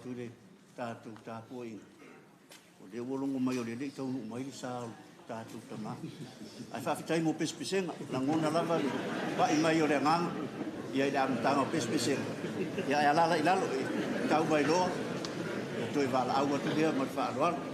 atu le tātou Tapua'i. O le wolongo mai o le le tau mai le sa tātou tama. Ai whawhitai mo pespesenga, la ngona lava pai mai o le nganga, ia i le amtanga o pespesenga. Ia e alala i lalo e tau mai loa, o toi Vala'au atu lea ma le whaaroana.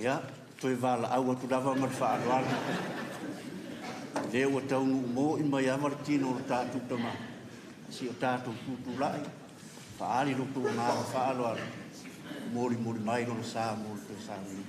Ia, toi Vala'au atu lava ma le whaaloalo. Le ua taunu mo I mai ama le tino o le tātou tama. Si o tātou tūtulai. Whaari lupu o ngā whaaloalo. Mori mai no le sā mo le sā mini.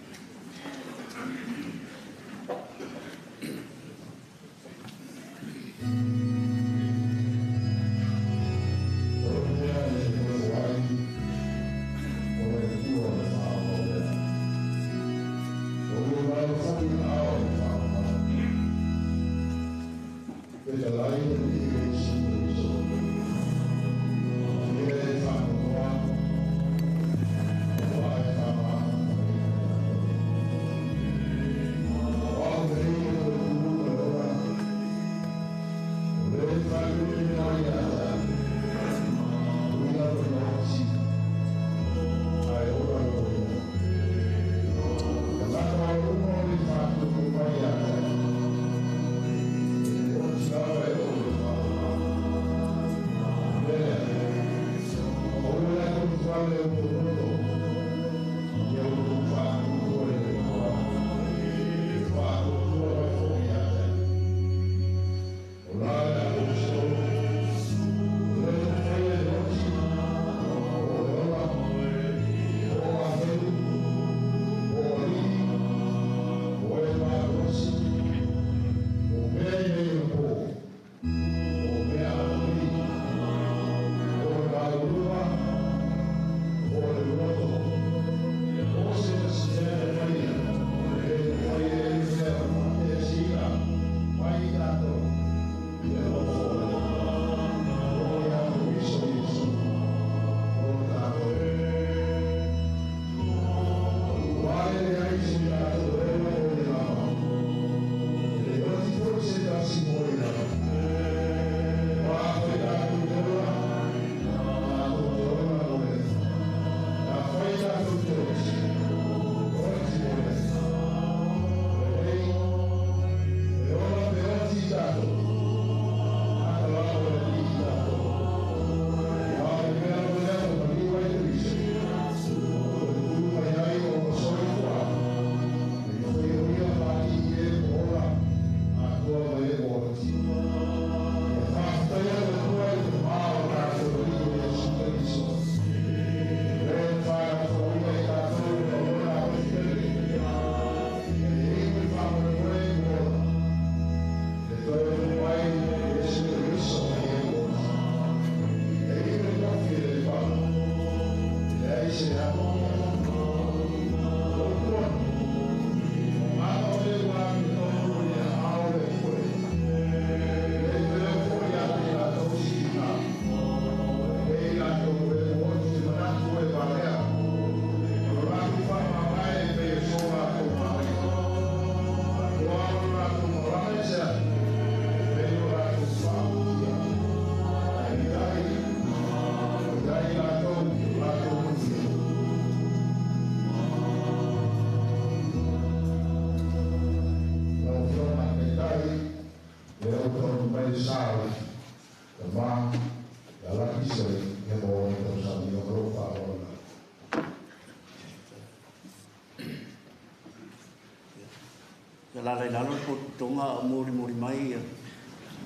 La lalo po tonga mori mai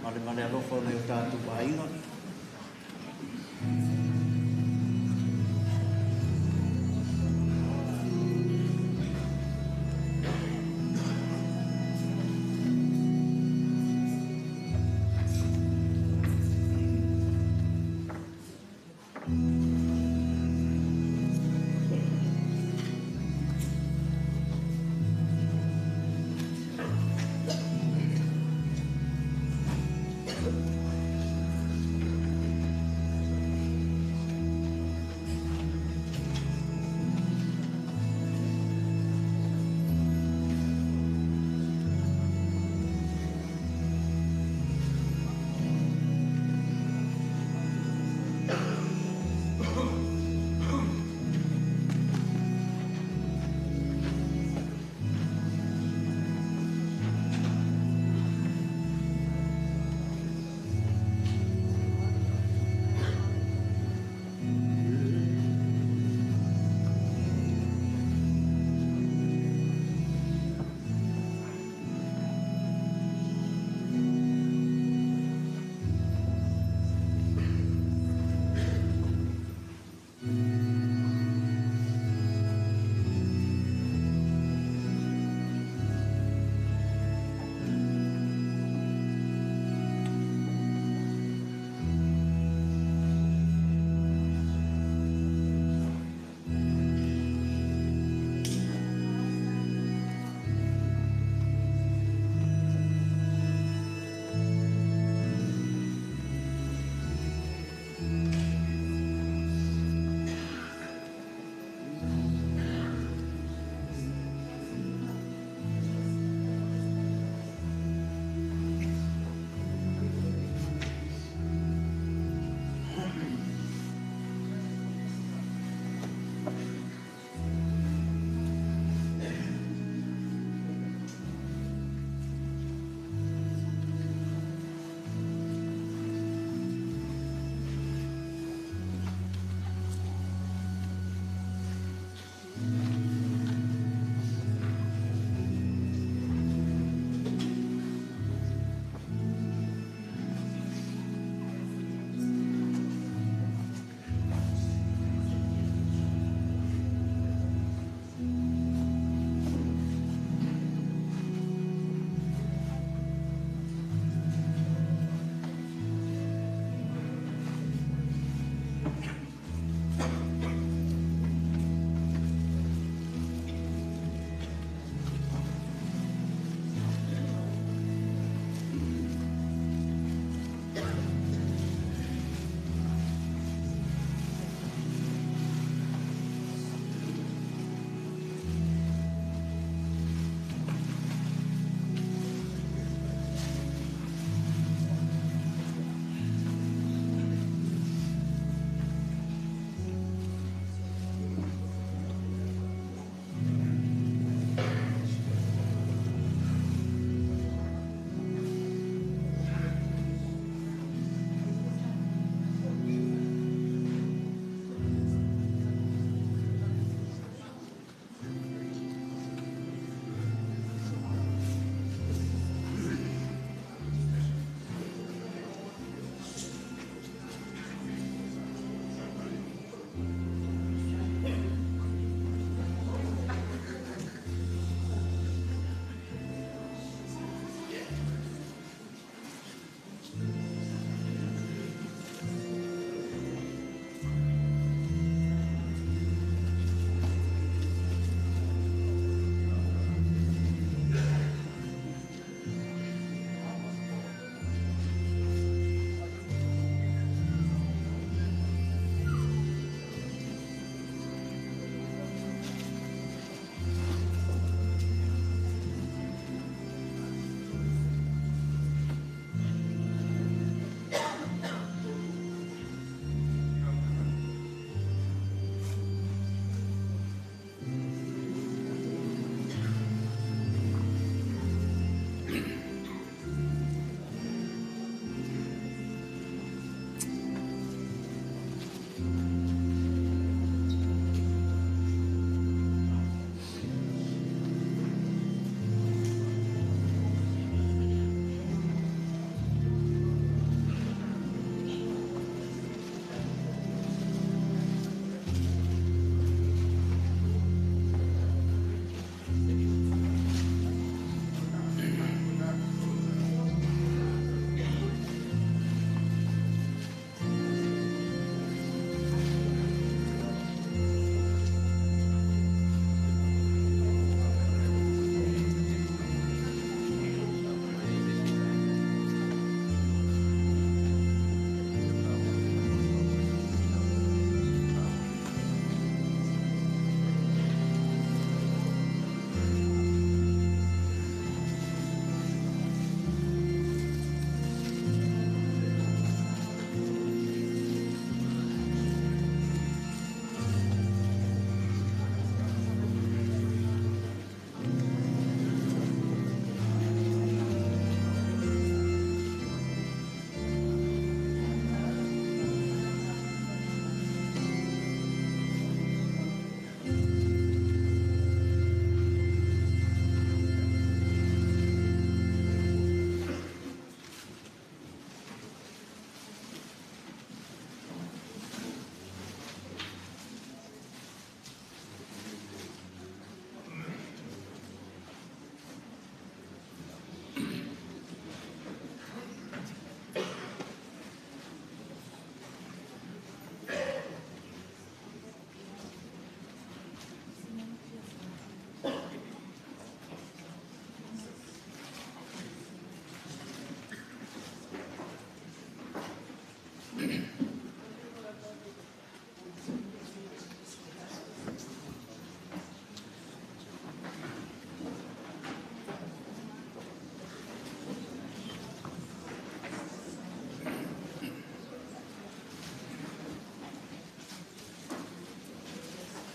male Meaalofa nei o Tapua'i.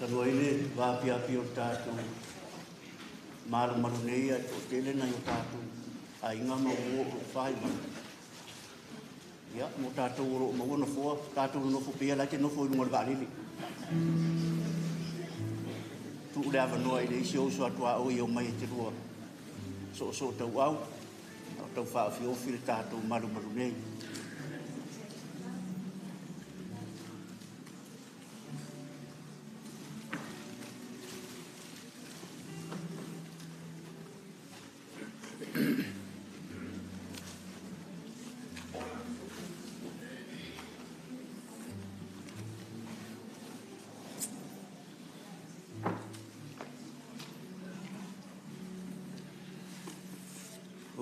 Tanua ini vapi o tātou maru nei ai o tele na o tātou ainga ma o whai ma. Ia, mo tātou oro ma wana fua, tātou no fu pia lai te no fu i ngor vālili. Tu le ava noa i le isi o so atua o i o mai te rua. So tau au, tau whaafi ofi le tātou maru nei.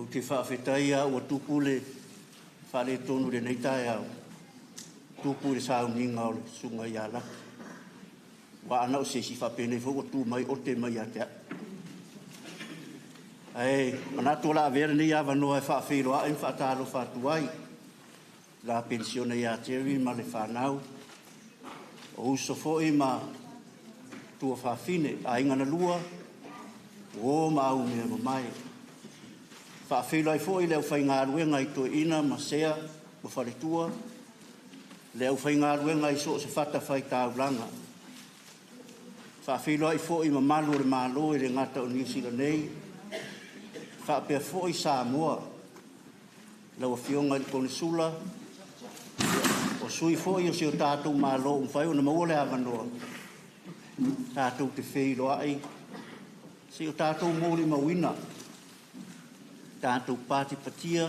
O te whaafetai au a tupu le whale tonu le neitai au. Tupu le sauninga o le sunga i ala. Wa ana o sesi whapene fo o tu mai o te mai a te. Ai, manatu la avera ni awa noa e whaafero a en whaatalo whaatuai. La pensione i a tewi ma le fanau. O uso fo i ma tuafafine a ingana lua. O ma au mea mai. Whaafelo ai fo i leo whai ngā ruenga i Toeaina ma sea ma wharetua. Leo whai ngā ruenga i so se whata Faitaulanga. Whaafelo ai fo i ma malu re malo i le ngata o New Zealand nei. Whaapea fo i Samoa. Lau a whionga i kone sula. O sui fo i o se o tātou malo whai o na maua le awanoa. Tātou te whilo ai. Se o tātou mōri mawina. Tātou pāti patia,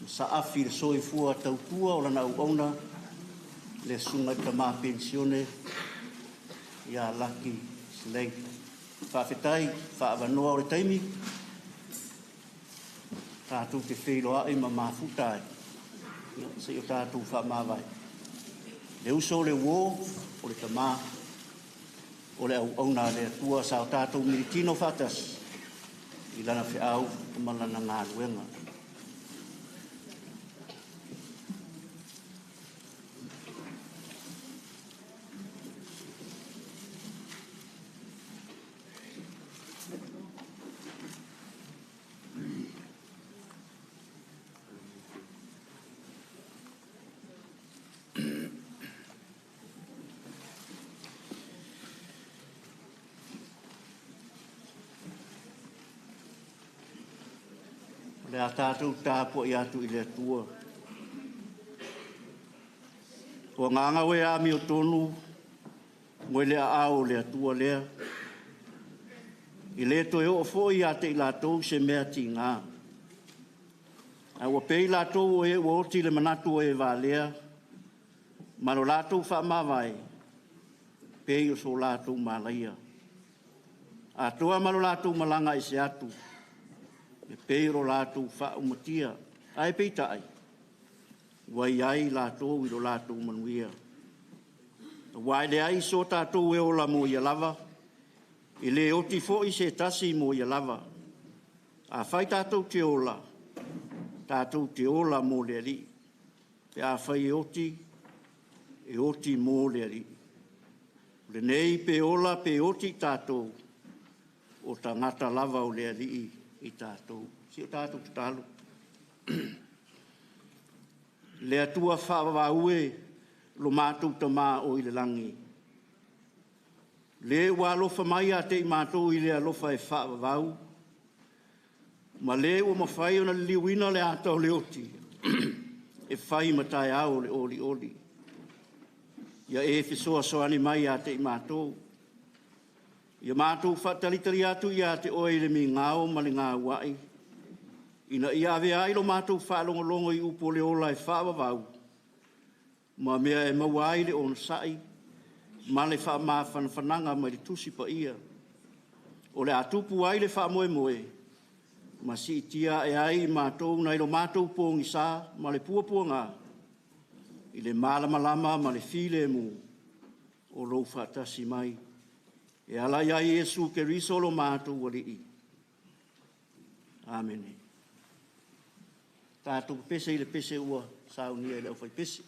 sa afi le soi fua tautua o lana uauna, le sunga Toeaina Penisione ia laki Slade. Whaafetai, whaavanoa o le taimi, tātou te whilo ai ma mafutai, se o tātou whaamawai. Le uso le uo, o le tamā, o le auauna le atua sa o tātou militino whatas, i lana whiau o malana ngā ruenga. Le a tātou Tapua'i atu i le atua. O nganga we a mi o tonu, ngoi le a au le atua lea. I le toi o foi a te i lātou se mea ti ngā. A ua pei lātou o e o ti le manatu o e vā lea. Mano lātou wha mawai, pei o so lātou malaia. A toa mano lātou malanga i se atu. E peiro lātou whaumatia, ai peitai. Wai ai lātou i lo lātou manuia. Wai le ai so tātou e ola mo ia lava. I le oti fo i se tasi mo ia lava. A whai tātou te ola mo le ali. Pe a whai e oti mo le ali. Le nei pe ola pe oti tātou o tangata lava o le ali i tātou. Si o tātou Tatalo. Le atua whawaue lo mātou tamā o i le langi. Le ua alofa mai a te i mātou i le alofa e whawau. Ma le ua mawhai o na liwina le atau le oti. E whai matai au le oli. Ia e whisoa soani mai a te i mātou. Ia mātou whatalitari atu i a te oe le mi ngāo ma le ngā wai. Ina ia ave ai lo mātou whaalongolongo i upo le ola e whaavavau. Ma mea e mawai le on sai. Ma le whaamawhanawhananga ma le Tusi Paia. O le atupu ai le whaamoe. Ma si tia e ai mātou na ilo mātou pōngi sā ma le puapua ngā. I le malamalama ma le while mu. O lo whaatasi mai. E ala ia Iesu ke risolo mātou wali i. Amen. Tātou pese i le pese ua saunia i le au whai pese.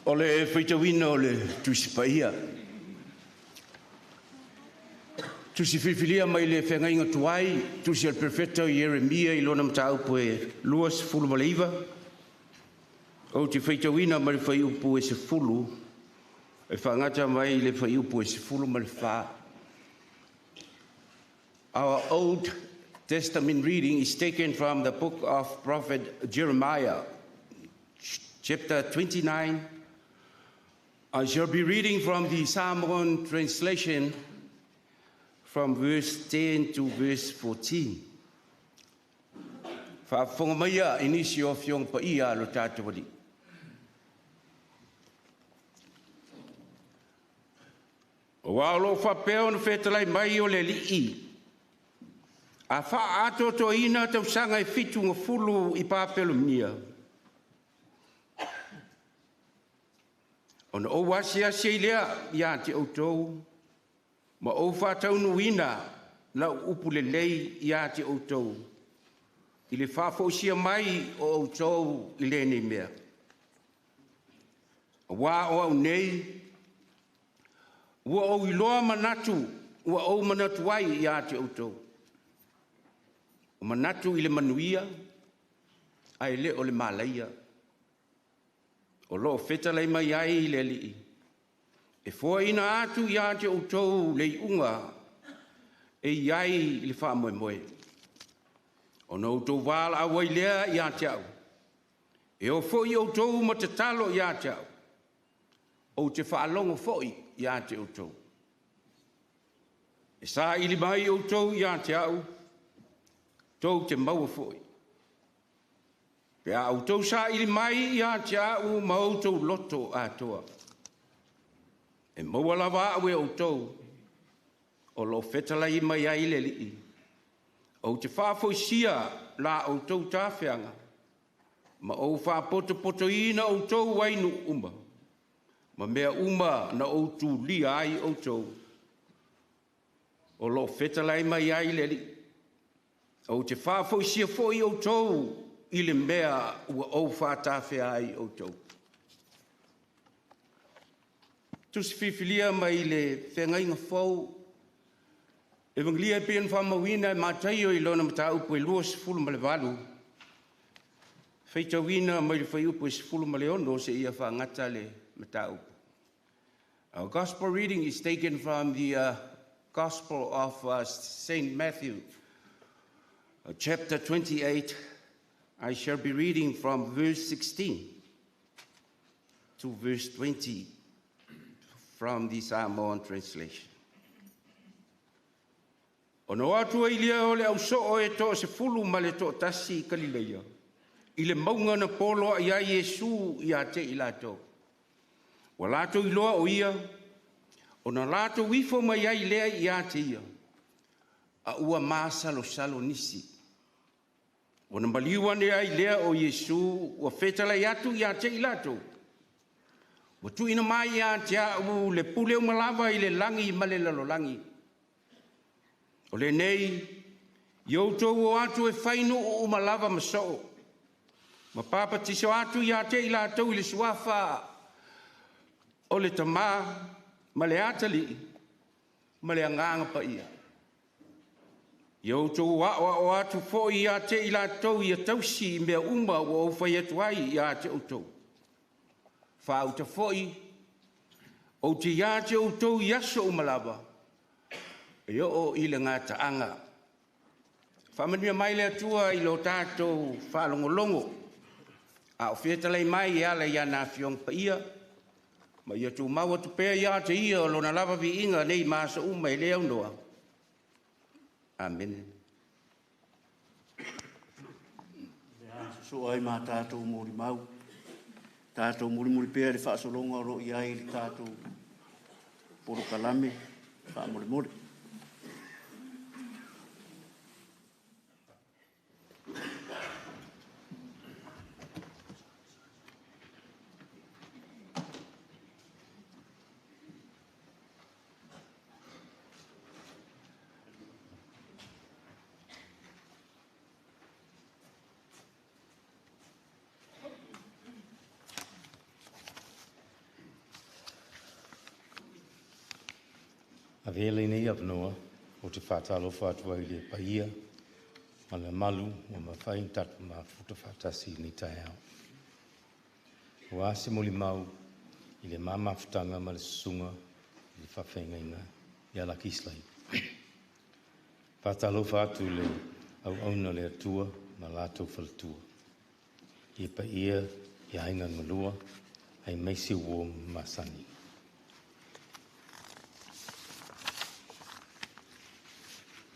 Ole Faitauina ole Tusi Paia. Tusi whiwhilia mai le whengainga tuai, tusi al perfecto Jeremia I lona mataupu e luas fulu maleiva. O te Faitauina mai whai upu e se fulu, e whangata mai le whai upu e se fulu mai wha. Our Old Testament reading is taken from the book of Prophet Jeremiah, chapter 29. I shall be reading from the Samoan translation from verse 10 to verse 14. Whawhongamaya inisio fiong Paia lo Tapua'i. Walo whapeo na whetalai mai o le li'i. A wha ato Toeaina tausanga fitu ngā fulu I pāpelo mnia. Ona o wasi asi lea ia te outou, ma o whātau nuina na upu le lei ia te outou. I le whawhausia mai o outou I le nei mea. Wā o au nei, ua o iloa manatu, ua o manatu ai ia te outou. O manatu I le manuia, ai le o le malaia. O lo whetalai mai ai le li'i. E fua ina atu ia te outou le unga, e iai le wha moe moe. O na outou Vala'au ai lea ia te au. E o foi outou ma te Tatalo ia te au. O te whaalongo foi ia te outou. E sa ili mai outou ia te au, tou te maua foi. Pea outou sa ili mai ia te au ma outou loto atoa. E maua lava au e outou, o lo whetalai mai ai le li'i. O te whaafoisia la outou tāwhianga, ma o whaapotopotoina outou wainu uma, ma mea uma na outou lia ai outou. O lo whetalai mai ai le li'i. O te whaafoisia foi outou, I le mea ua au whātāwhia ai outou. Tusi whiwhilia mai le whengainga whau, Evangelia pēn whamawina mātai o I lona mataupu e luas fulu ma le walu. Faitauina mai le whaiupu e fulu ma le ono se ia whangata le mataupu. Our gospel reading is taken from the Gospel of Saint Matthew, chapter 28. I shall be reading from verse 16 to verse 20 from the Samoan translation. Ono atu ai lea o le au so'o e to se fulu ma le to tasi I Kalileia. I le maunga na polo a ia Iesu I a te I lato. Wa lato I loa o ia, o na lato wifo mai ai lea I a te ia. A ua māsalo salo nisi. O na maliwane ai lea o Iesu, ua whetalai atu I a te I lato. Wa tuina mai a te au le pule o malawa I le langi ma le lalolangi. O le nei, ioutou o atu e whainu o umalawa masoo. Ma papa tiso atu I a te I latou I le suafa o le tamā, ma le atali, ma le anganga Paia. Ioutou o atu fo I a te I latou I a tausi I mea uma o au whai atu ai I a te outou. Whauta foi, o te ia te outou I aso umalawa. E o I le ngata anga. Whamania mai le atua I lo tātou whalongolongo. A o whetalai mai I ala I ana fiong Paia. Ma ia tu maua tu pēr ia te ia o lona lava vi inga nei māsa uma I leo noa. Amen. So ai mā tātou mōri mau. Tātou muri pēr I whaasolonga ro I ai li tātou poro kalame. Whaamori. A vele nei apnoa o te whātalo whātua I le Paia, ma le malu o ma whai tatu ma futa whātasi ni Taeaina. O ase moli mau I le mamafutanga ma le Susuga I le whawhengainga I alaki Slade. Whātalo whātu le au auna le atua ma lātou whalatua. I Paia I ainga ngalua ai meisi uo masani.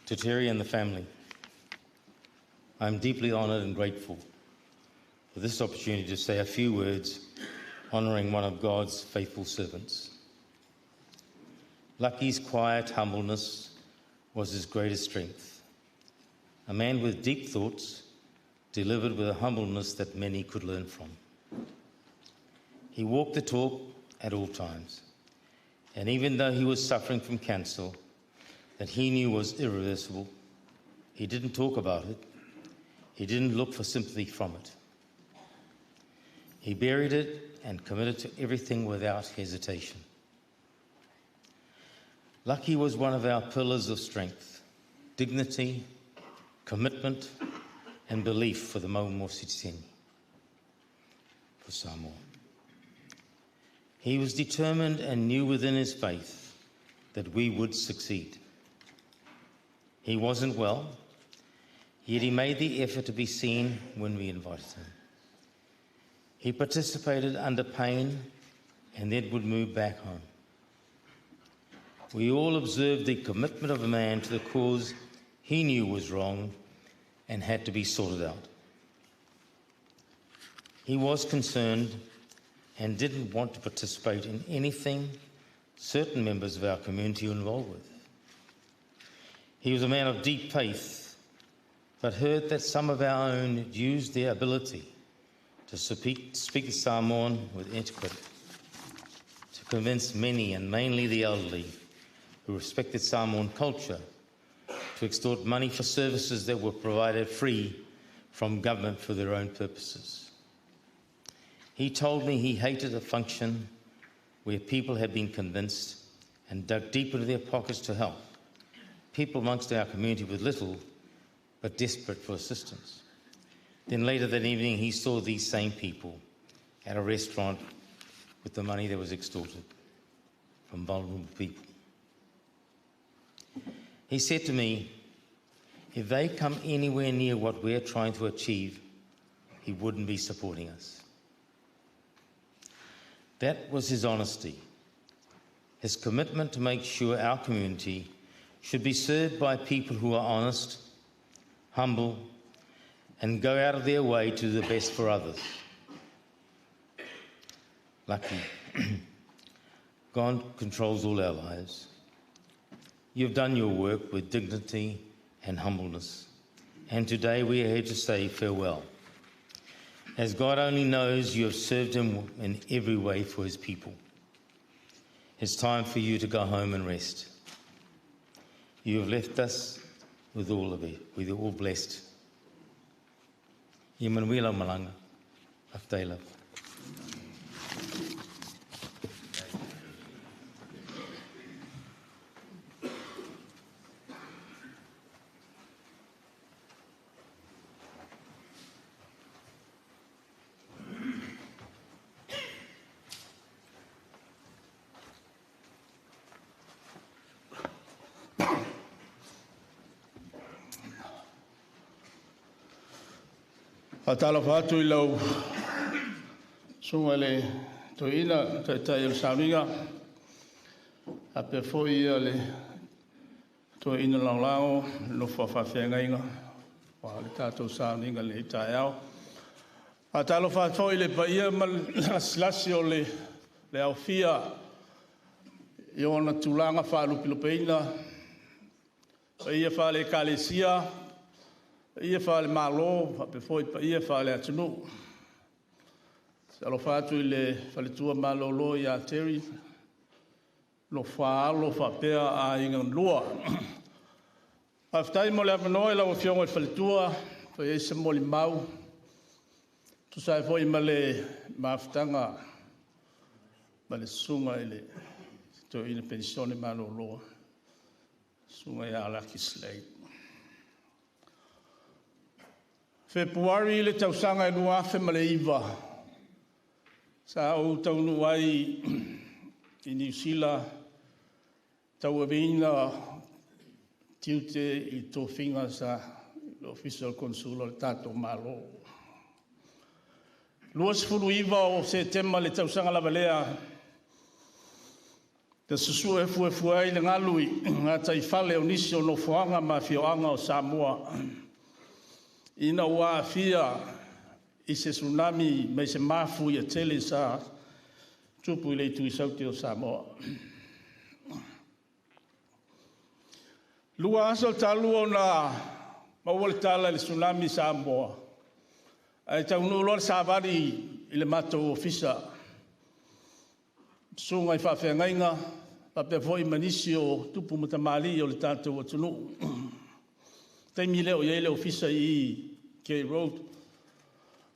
To Terry and the family, I am deeply honoured and grateful for this opportunity to say a few words honouring one of God's faithful servants. Lucky's quiet humbleness was his greatest strength. A man with deep thoughts, delivered with a humbleness that many could learn from. He walked the talk at all times, and even though he was suffering from cancer that he knew was irreversible, he didn't talk about it. He didn't look for sympathy from it. He buried it and committed to everything without hesitation. Lucky was one of our pillars of strength, dignity, commitment, and belief for the Maumo Sitini, for Samoa. He was determined and knew within his faith that we would succeed. He wasn't well, yet he made the effort to be seen when we invited him. He participated under pain and then would move back home. We all observed the commitment of a man to the cause he knew was wrong and had to be sorted out. He was concerned and didn't want to participate in anything certain members of our community were involved with. He was a man of deep faith, but heard that some of our own used their ability to speak Samoan with etiquette, to convince many, and mainly the elderly, who respected Samoan culture, to extort money for services that were provided free from government for their own purposes. He told me he hated a function where people had been convinced and dug deep into their pockets to help people amongst our community with little but desperate for assistance. Then later that evening he saw these same people at a restaurant with the money that was extorted from vulnerable people. He said to me, if they come anywhere near what we're trying to achieve, he wouldn't be supporting us. That was his honesty, his commitment to make sure our community should be served by people who are honest, humble, and go out of their way to do the best for others. Lucky. God controls all our lives. You've done your work with dignity and humbleness, and today we are here to say farewell. As God only knows, you have served him in every way for his people. It's time for you to go home and rest. You have left us with all of it. We're all blessed. Imanuela Malanga, Aftaila. Tatalo fatu I lau sunga le toeina tai o saminga a pe foi le toeina Lauga lo tuafafine wa le tatou saminga le Tapua'i a talo fatu le Paia mal lasi o le aufia I ona tulanga fa lupilopeina Paia fa le kalesia Ia whale Meaalofa, pe foi ia whale atunu. Salo fatu I le whale tua malolo I a Terry. Lo whaalo whapea a inga lua. Aftai mo le apanoe lau fiongo I whale tua, whai eisa mo le mau. Tu sai foi ma le mafutanga, ma le sunga I le Toeaina Penisione malolo. Sunga ia laki Slade. Februari le tausanga e nua fe maleiva. Sa o taunu ai i New Zealand tau avina tiute i tō whinga sa official consular tātou malo. Luas furu iwa o September le tausanga lavalea te Susuga e fuai le ngalui ngā taifale o nisi o no fuanga ma fioanga o Samoa. Ina ua fia i se tsunami mai se mafu i a tele sa tupu i le tui sauti o Samoa. Lua asal talu o na mawale tala le tsunami Samoa. Ai tau nulor savari i le matou ofisa. Sunga i whawhengainga, pape foi manisi o tupu matamali o le tātou o tunu. Teimi leo iei le ofisa i K Road.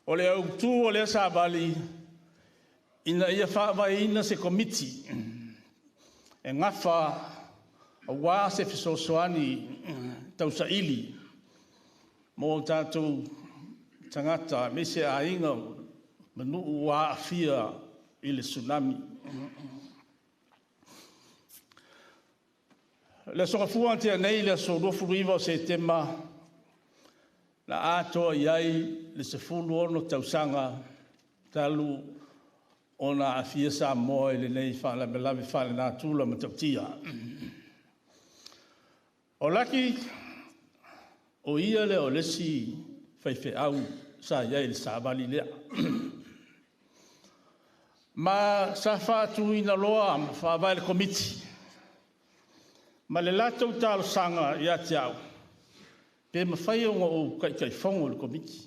O le au tū o le savari, ina ia whawai ina se komiti. E ngawha a wā se fisosoani tau sa ili. Mō tātou tangata, me se a inga manu wā fia i le tsunami. Le soka fuante nei le so rofu riva o se tema la ato iai le se fulu ono tausanga talu ona a fia sa moe le nei fa la belavi fa le na tula matautia. O laki o ia le o lesi Faitauina sa iai le sa vali lea. Ma sa Faitauina loa ma whaavai le komiti. Ma le latou talo sanga ia te au. Pe ma whai o ngō kai whongo le komiti.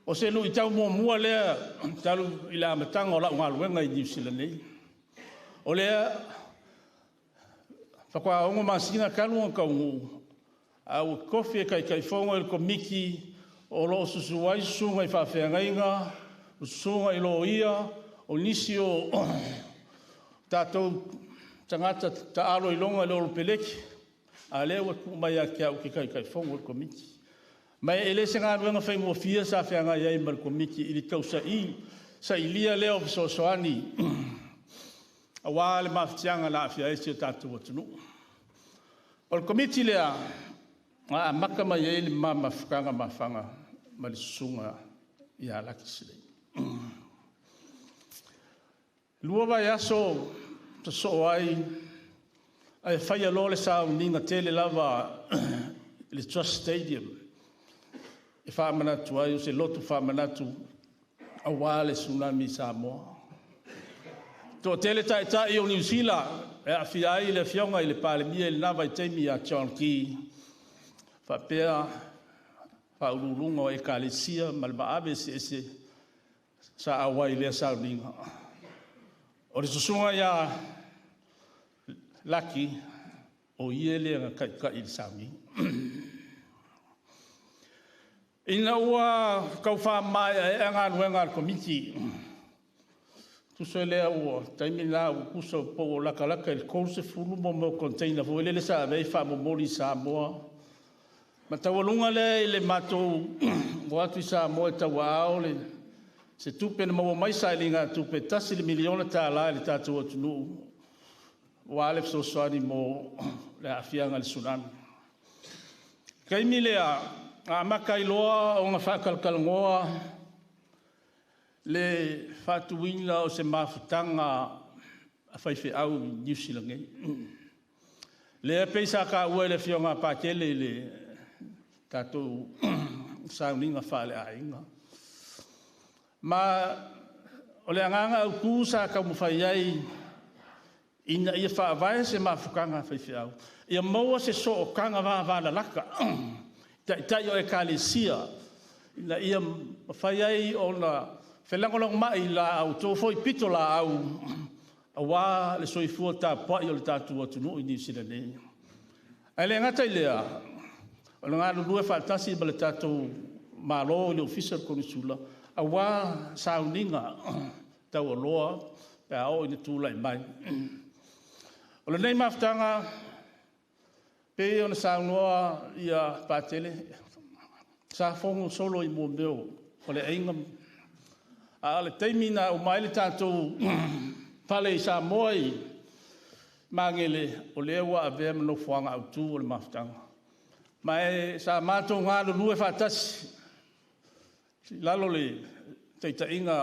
O se lu i tau mua lea talu i la amatanga o lau ngā luenga i New Zealand nei. O lea whakua ongo masina kalunga kaungu. Au kofi e kai whongo i le komiti o lo Susuga sunga i whawhengainga. Sunga i lo ia o nisi o tātou tangata Tatalo i longa le olo peleki. A leo ku mai a kia uki kai whongo i komiti. Mai ele se ngā ruenga whai mua fia sa whianga iai ma le komiti i li tausa i sa i lia leo fisosoani. A wā le mawhitianga la fia esi o tātou atunu. O le komiti lea a maka mai e le mama whakanga mawhanga ma le sunga i a laki sile. Lua vai aso ta so ai whai alo le sa uninga tele lava le Trust Stadium. E whamanatu ai o se lotu whamanatu a wale tsunami Samoa. Tō tele tai o New Zealand e a whiai le whionga i le palemia i le nawa i teimi a John Key. Whapea whaururunga o e kālesia ma le maawe se sa awai lea sa uninga. O le susunga ia laki o ie lea kai i le sauni. Ina ua kau wha mai e ngā nuenga al komiti. Tuso lea ua taimi nā ua kusa po o laka il kose fulu mo container fo ele sa vei wha momori Samoa. Ma tawalunga le le matou watu Samoa tawao le se tupe na maua mai sailinga tupe tasi le miliona tā la le tātou atunu wale fsoswani mo le afianga le tsunami. Kaimi lea a makailoa o ngā whakalkalangoa le Faitauina o se mawhitanga a Faitauina i New Zealand. Le peisa ka ua le whionga pākele le tātou sauninga whale ainga. Ma o le anganga au kūsa ka muwhai ai ina ia whaavai se mawhukanga Faitauina. Ia maua se so o kanga wāwāna laka. Tai o e kālesia. Ina ia whai ai o na whelangolong mai la au tō foi pito la au a wā le soifua Tapua'i o le tātua tunu i New Zealand. Ai le ngatai lea, o le ngā lulue whaatasi ma le tātou mālo i le official konusula, a wā sauninga tau aloa pe ao i ne tūlai mai. O le nei mawhtanga Pe ona sa noa ia patele sa fongo solo I mo meu o le ainga a le taimina o mai le tātou pale I sa moi mangele o le ua avea mano fuanga au tū o le mafutanga. Mai sa mātou ngā lulu e whātasi lalo le teitainga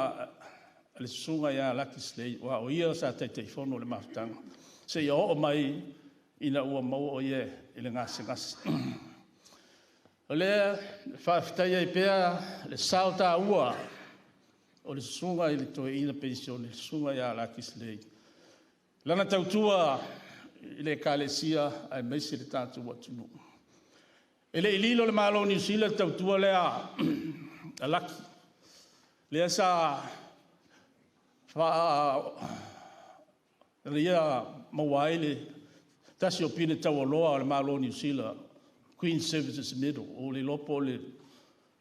le sunga ia laki Slade wa o ia sa teitaifono le mafutanga. Se ia o mai ina ua mau o ia le ngase ngase. O lea whawhitaia I pēa le sauta ua o le sunga I le Toeaina Penisione, le sunga ia laki Slade. Lana tautua I le kalesia ai meisi le tātua tunu. Ele ililo le malo New Zealand tautua lea a laki. Lea sa ria mawaile tasi o pine tau aloa o le malo New Zealand Queen Services Middle o le lopo le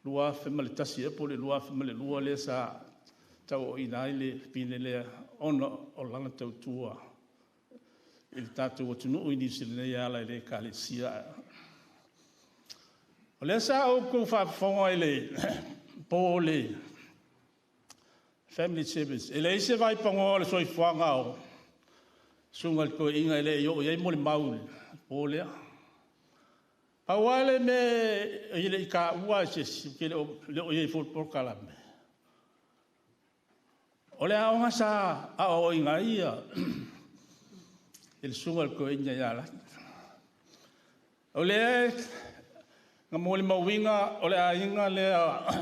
lua fema le tasi epo le lua fema le lua le sa tau o inai le pine le ona o lana tautua I le tātou o tunu I New Zealand nei ala I le kalesia. O le sa o kou whafonga I le po le Family Service. E le ise vai pango le soi fuanga o sunga ko inga le yo ye mo le maul po le. Awale me ile ka ua se ke le o ye fo por kalame. O le aonga sa a o inga ia il sunga ko inga ya la. O le nga mo le mawinga o le ainga le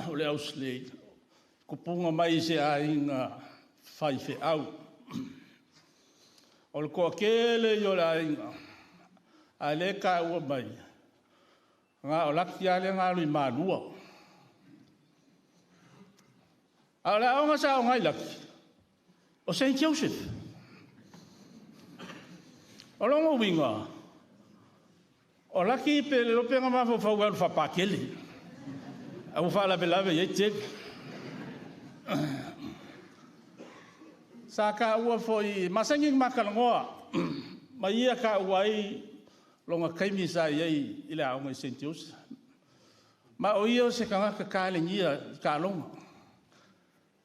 o le Slade. Kupunga mai se ainga Faitauina. O le koa kele yo la ainga. A le ka ua mai. Nga o laki ale ngā lui mālua. A le aonga sa o ngai laki. O St. Joseph. O longo winga. O laki pe le lopenga mafo fauga ulu whapakele. A ufa la belave ye tek. Sa ka ua foi masangi makalangoa. Ma ia ka ua I longa kaimi sa iei I le aonga I St. Joseph. Ma o ia se kangaka kālengia ka longa.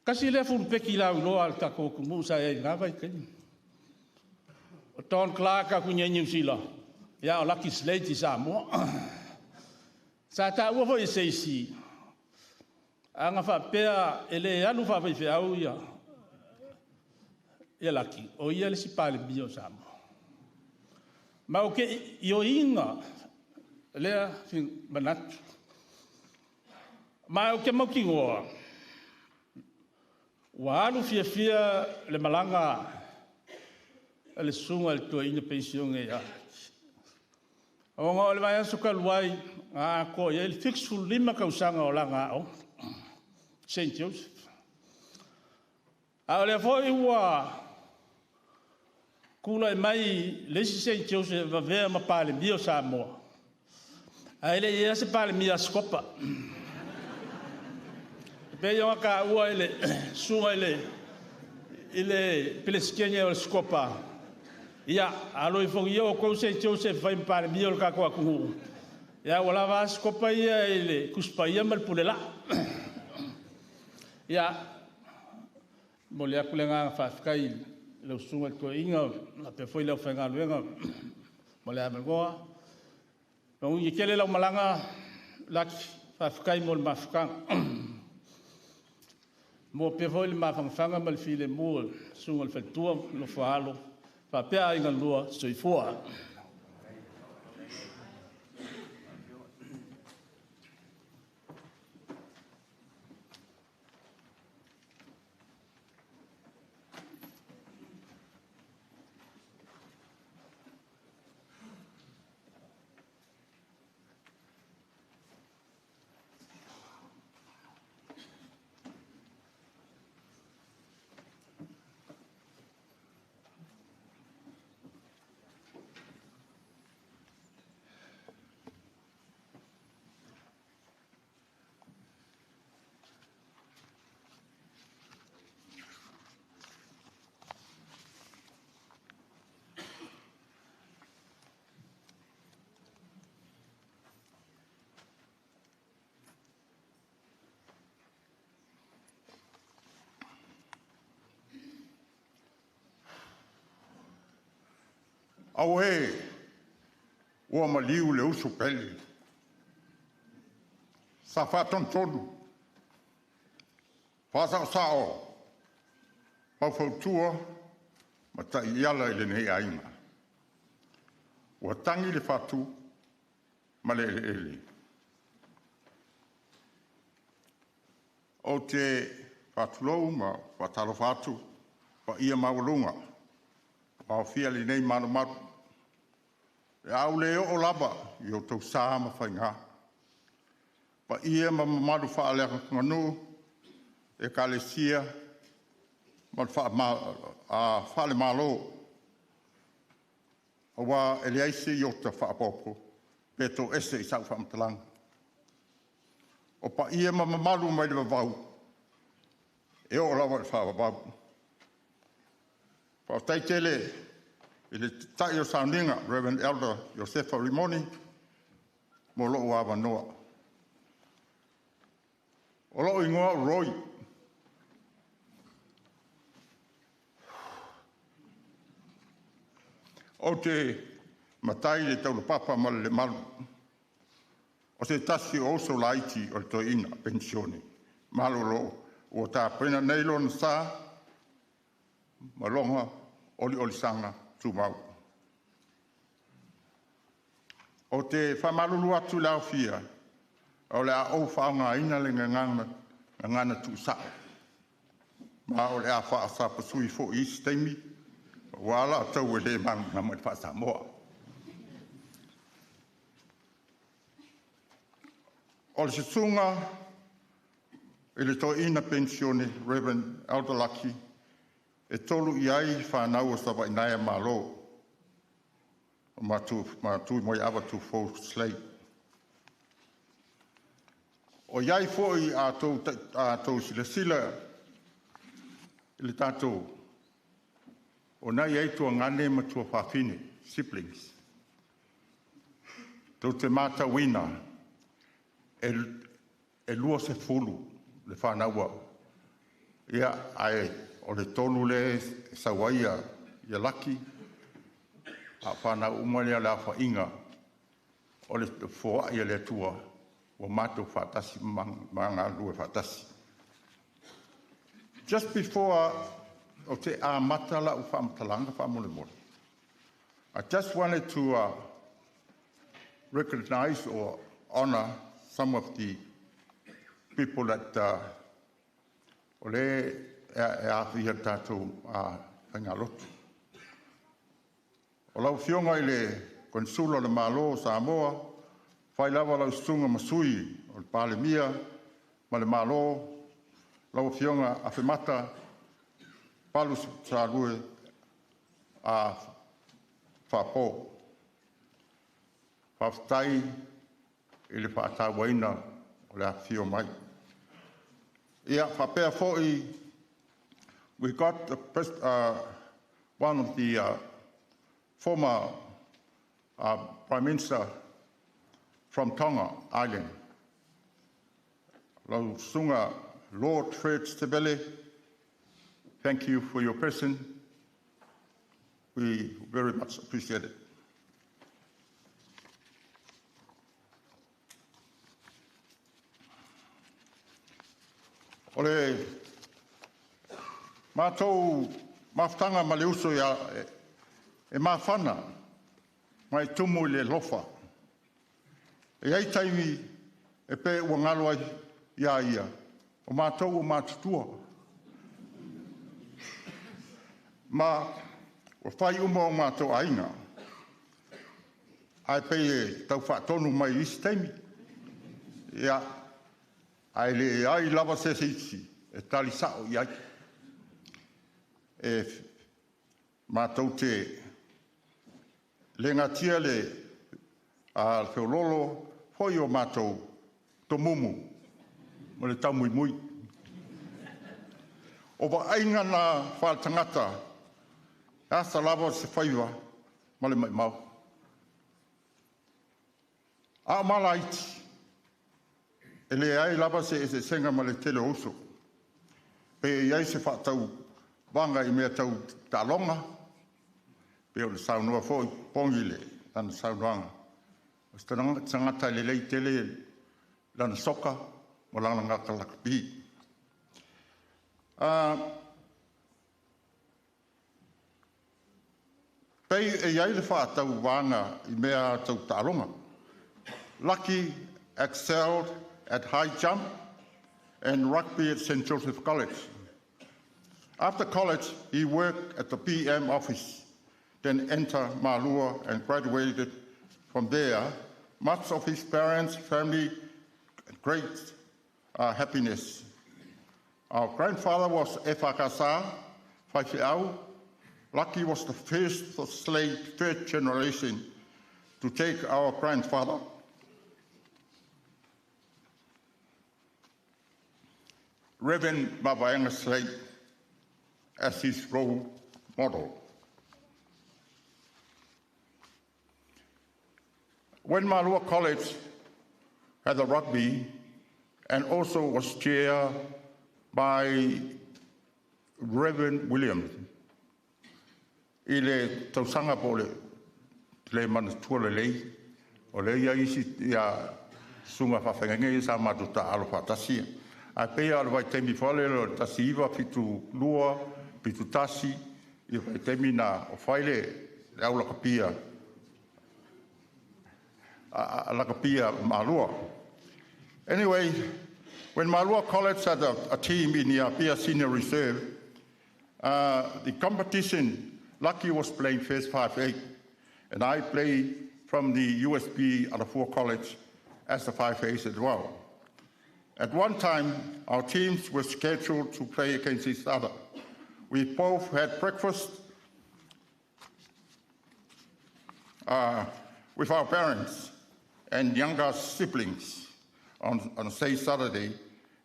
Kasi le fulu peki lau loa al tako kumu sa iei ngā vai kaimi. O Don Clark a kunya New Zealand. Ia o laki Slade I Samoa. Sa ta ua foi seisi. Anga whapea ele anu whawhaiwheau ia. Ia laki. O ia le si pale bio Samoa. Ma o ke io inga lea fin manatu. Ma o ke mauki ngoa. Wa alu fia le malanga le sunga le Toeaina Penisione ia. O ngā ole mai asuka luai ngā ko ia il fixful lima kausanga o langa o St. Joseph. A ole foi ua kula mai lesi St. Joseph va vea ma pale bio Samoa. A ele ia se pale mia skopa. Pe yo ka ua ele sunga ele peleskenya o skopa. Ia alo I fongi o ko St. Joseph vai pale bio ka ko ku. Ia wala va skopa ia ele kuspa ia mal pulela. Ia molia kulenga fa kai le sunga ko inga na pe foi le fenga luenga molia melgoa. No I kele la malanga lak fa kai mol mafka. Mo pe foi le mafanga mal file mo sunga le fatua lo falo fa pe inga lua soifua. Au e, ua maliu le usu peli. Sa whaton tonu. Whasao sao. Pau ma ta iala ile nei ainga. Ua tangi le whatu, ma le ele. O te whatulou ma whatalo whatu, wa ia maulunga. Wa fia li nei manu matu. E au le o laba, i o tau sā ma whainga. Pa ia ma madu whaalea nganu, e ka le sia, ma whaale malo. O wa e le aise i o ta whaapopo, pe to ese i sau whaamtalang. O pa ia ma madu mai le wavau, e o lava le whaavavau. Pa tai tele, i le tai o sauninga, Reverend Elder Josefa Rimoni, mo loo awa noa. O loo ingoa roi. O te matai le taulu papa ma le malu. O te tasi o so laiti o le Toeaina Penisione. Malu lo, o ta pena neilo na sa, malonga, oli sanga, tu mau. O te whamalulu atu lau fia, o le a o whaonga ina le ngana tu sa. Ma o le a wha sa pasui fo i steimi, wala tau e le mang na mai wha sa moa. O le Susuga, i le Toeaina Penisione Reverend Eulogy, e tolu i ai fanau o Faitauina malo. Ma tu moi awa tu fo Slade. O iai foi a tau sila i le tātou. O nai ai tua ngane ma tuafafine, siblings. Tau te Faitauina, e lua se fulu le whanaua. Ia ai o le tolu le sawaia ia laki, a whanau umalia la whainga o le fōa ia le tua o mātou whatasi manga lue whatasi. Just before o te a matala u whaamatalanga whaamole mole, I just wanted to recognize or honor some of the people that o le e awhia tātou whaingalotu. O lau fionga i le konsula le malo Samoa, whai lawa lau sunga masui o le pale mia, ma le malo, lau fionga a whemata, palu sa lue a whapo. Whaftai i le Faitauina o le a fio mai. Ia whapea fo'i, we got one of the former Prime Minister from Tonga Island, Lauga, Lord Fred Stebele. Thank you for your presence. We very much appreciate it. Ole mātou mafutanga ma le uso ia e mawhana mai tumu i le lofa. E ai taimi e pe ua ngalo ai ia. O mātou o mātutua. Ma o whai uma o mātou ainga. Ai pe e tau whaatonu mai isi taimi. Ia ai le ai lava se isi e tali sao i ai. E mātou te le ngatia le a feololo hoi o mātou to mumu mo le tau mui mui. O wa ainga na whaatangata asa lava se whaiwa ma le mai mau. A mala iti e le ai lava se senga ma le tele oso. Pe iai se whaatau wanga i mea tau talonga. pe o le saunua fo pongi le lana saunuanga. O se tangata le lei tele lana soka mo lana ngaka lakapi. Pei e iai le whaatau wanga I mea tau tāronga. Lucky excelled at high jump and rugby at St. Joseph College. After college, he worked at the PM office, then entered Mālua and graduated from there. Much of his parents' family, great happiness. Our grandfather was Efakasa, Faitauina. Lucky was the first Slade, third generation, to take our grandfather. Reverend Mawaenga Slade as his role model. When Mālua College had a rugby and also was chaired by Reverend Williams, I le tausanga po le manatua le lei, o le ia isi ia sunga whawhengange sa matuta alo whatasia. A pea alo vai temi whale lo tasi iwa pitu lua, pitu tasi, I vai temi na o whaile le au lakapia. Lakapia Mālua. Anyway, when Mālua College had a team in the Pia Senior Reserve, the competition, Lucky was playing first 5'8", and I played from the USB at the 4 College as the 5'8" as well. At one time, our teams were scheduled to play against each other. We both had breakfast with our parents and younger siblings on say Saturday,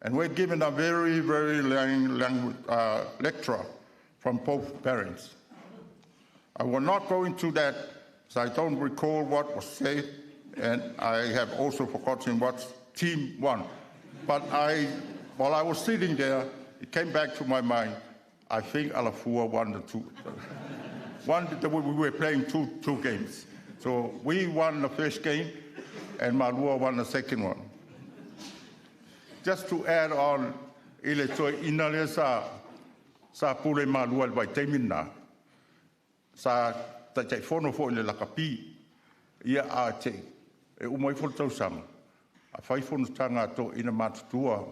and we're given a very, very long lecture from both parents. I will not go into that, so I don't recall what was said, and I have also forgotten what team won. But while I was sitting there, it came back to my mind, I think Alafua won the two. We were playing two games. So we won the first game, and Mālua won the second one. Just to add on, ile Toeaina le sa pule Mālua le vai teimina. Sa tai fono fo le lakapi ia a te e umoi fo tausanga a fai fono tanga to ina matutua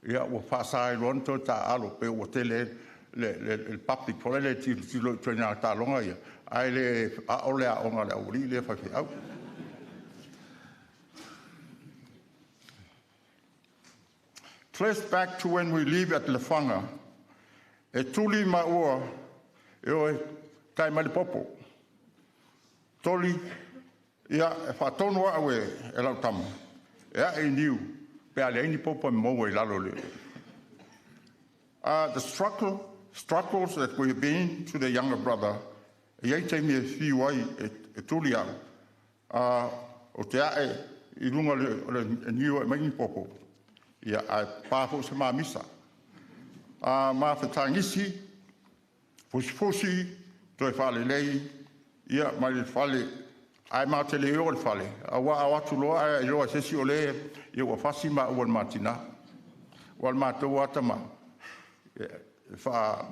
ia o pasai ronto ta alo pe o tele le public for le ti lo trena ta longa ia ai le a ole a onga le uri le fai au. Trace back to when we live at Lefanga e tuli maua e o kai mali popo. Toli, ia e whatonu awe e lau tamu. Ia e niu, pe ale ini popo me moe lalo le. The struggles that we've been to the younger brother, ia te mi e whiwai e tuli au. O te ae, I runga le niu e maini popo. Ia a pāfo se mā misa. Mā whetangisi, fusi, toi whale lei, ia mai le whale, ai mā te leo le whale. Awa atu loa, e loa sesi o le, ia ua whasi mā ua mātina. Ua mātou atama. Wha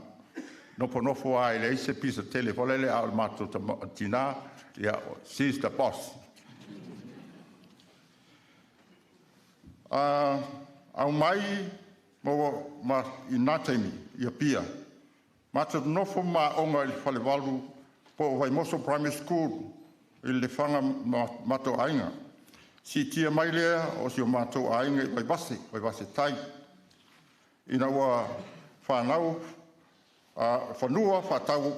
nofo ai le se pisa tele whale le au mātou tina, ia she's the boss. Au mai, ma I nāteimi, ia pia. Mata nofo ma onga I whale walu po vai moso primary school I le whanga Toeaina. Si tia mai lea o si o Toeaina I vai base tai. Ina ua fanau, whanua whatau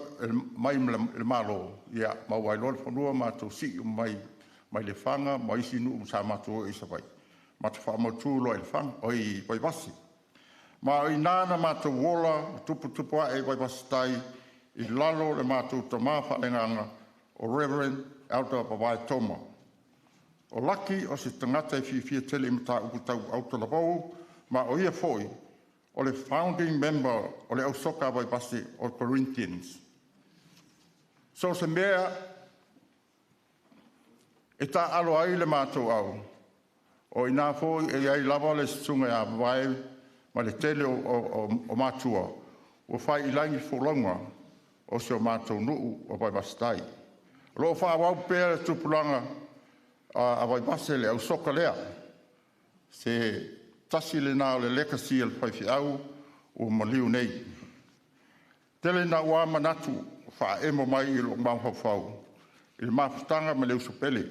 mai le malo. Ia mawai lor whanua mātou si mai le whanga, mai sinu sa mātou isa vai. Mata whamautu lo I le whanga, oi vai base. Ma I nāna mātou wola, tupu ai vai pasitai, I lalo le mātou tamā whaenganga o Reverend Elder Faitauina. O laki o se tangata I whiwhia tele mata uputau autalapau, ma o ia foi, o le founding member o le ausoka vai pasi o Corinthians. So se mea, e ta alo ai le mātou au. O ina fo e ai lava le sunga a vai, ma le tele o mātua. O whai ilangi wholonga o se o mātou nuu o vai vastai. Lo wha wau pēra tupulanga a vai vase le au soka lea. Se tasi le nao le lekasi al Faitauina o maliu nei. Tele na ua manatu wha emo mai i lo mauhawhau. I le mawhitanga ma leu supele.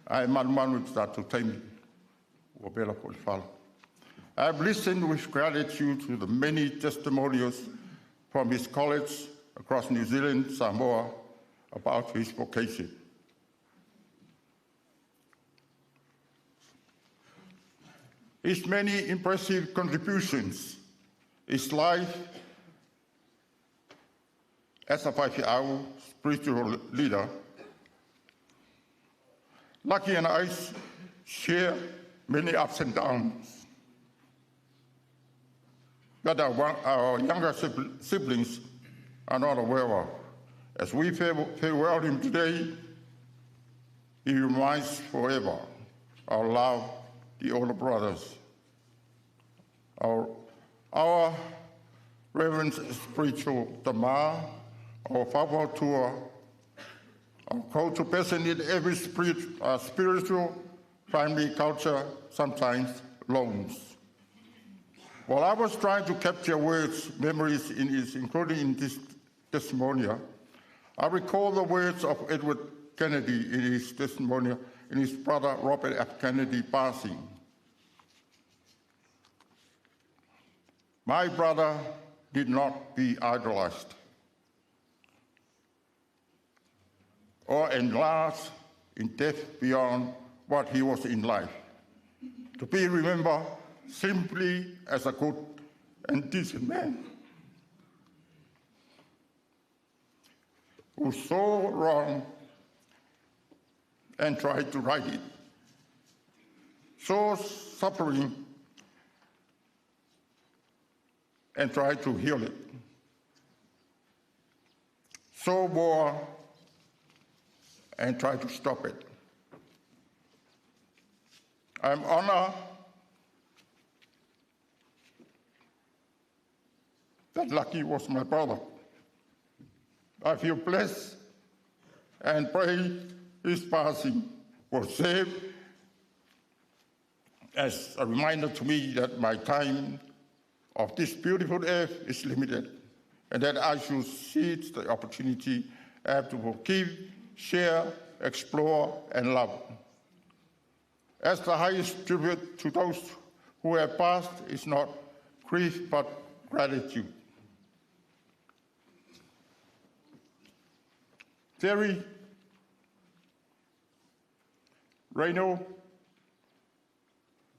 Ai manu i tātou taimi. Ua bela ko le whala. I have listened with gratitude to the many testimonials from his colleagues across New Zealand, Samoa, about his vocation. His many impressive contributions, his life as a Faitauina spiritual leader, Lucky and I share many ups and downs that our younger siblings are not aware of. As we farewell him today, he reminds forever our love, the older brothers. Our reverend spiritual Tama, our Faolotoi, our cultural person in every spiritual family culture sometimes loans. While I was trying to capture words, memories including in this testimonial, I recall the words of Edward Kennedy in his testimonial in his brother Robert F. Kennedy passing. My brother did not be idolized or enlarged in death beyond what he was in life. To be remembered simply as a good and decent man who saw wrong and tried to right it, saw suffering and tried to heal it, saw war and tried to stop it. I'm honored that Lucky was my brother. I feel blessed and pray his passing was saved as a reminder to me that my time of this beautiful earth is limited and that I should seize the opportunity I have to forgive, share, explore, and love. As the highest tribute to those who have passed is not grief but gratitude. Terry, Reno,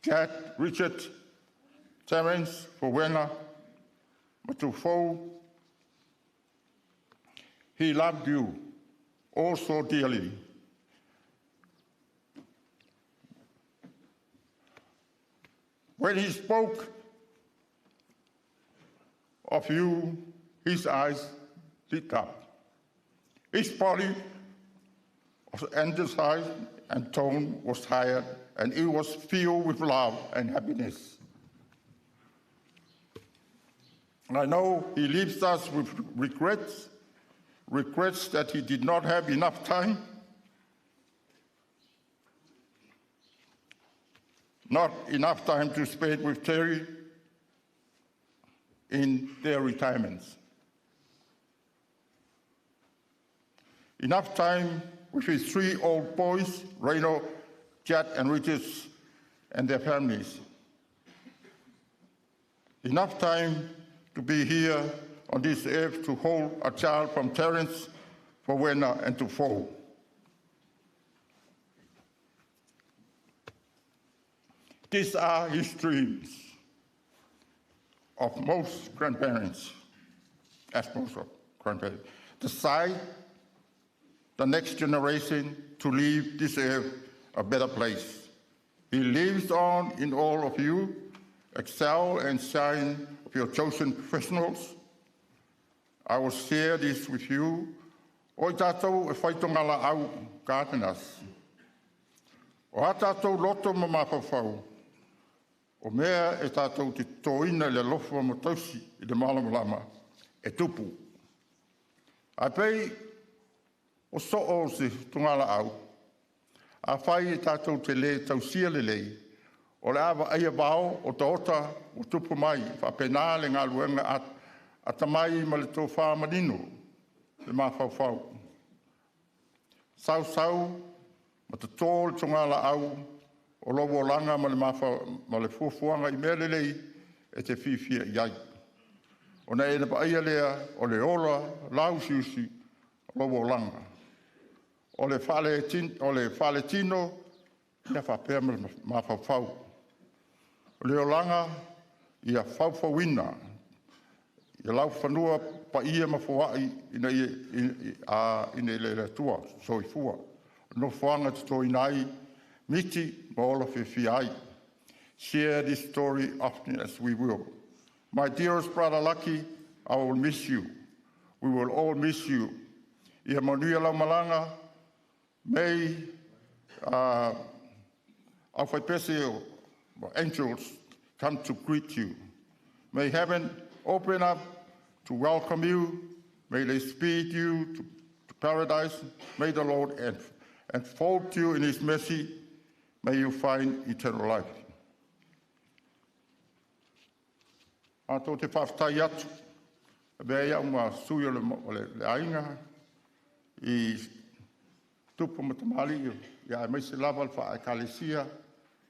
Chad, Richard, Terence, Rowena, Matufo, he loved you all so dearly. When he spoke of you, his eyes lit up. His body was energized and tone was higher, and it was filled with love and happiness. I know he leaves us with regrets that he did not have enough time, not enough time to spend with Terry in their retirements. Enough time with his 3 old boys, Reno, Chad, and Richard, and their families. Enough time to be here on this earth to hold a child from Terence, Rowena, and Tufo. These are his dreams of most grandparents, as most of grandparents. Decide the next generation to leave this earth a better place. He lives on in all of you, excel and shine of your chosen professionals. I will share this with you O I tātou e whaitonga la au gardeners. O a tātou loto ma mapawhau. O mea e tātou te toeina le lofa mo tausi i le malamalama e tupu. A pei o so o se tungala au. A whai e tātou te le tausia le lei. O le awa aia bao o taota o tupu mai. Whapena le ngā luenga a tamai ma le tō whamanino. Le mawhauwhau. Sau, ma te tōle tungala au. O lowo langa ma le fuafuanga I mea lelei e te whiwhia iai. O na ena pa aia lea o le ola lau siusi o lowo langa. O le whale tino ia whapea ma whawhau. O le olanga ia Faitauina. Ia lau whanua pa ia ma whawai ina le tua soifua. No whanga te toinai miti Meaalofa fiai. Share this story often as we will. My dearest brother Lucky, I will miss you. We will all miss you. Ia manuia lau malanga, may our Pese angels come to greet you. May heaven open up to welcome you. May they speed you to paradise. May the Lord enfold you in his mercy. May you find eternal life. Ato te whaftai atu. Bea ia uma sui o le ainga. I tupu matamali. Ia mai se lava le wha ekalesia.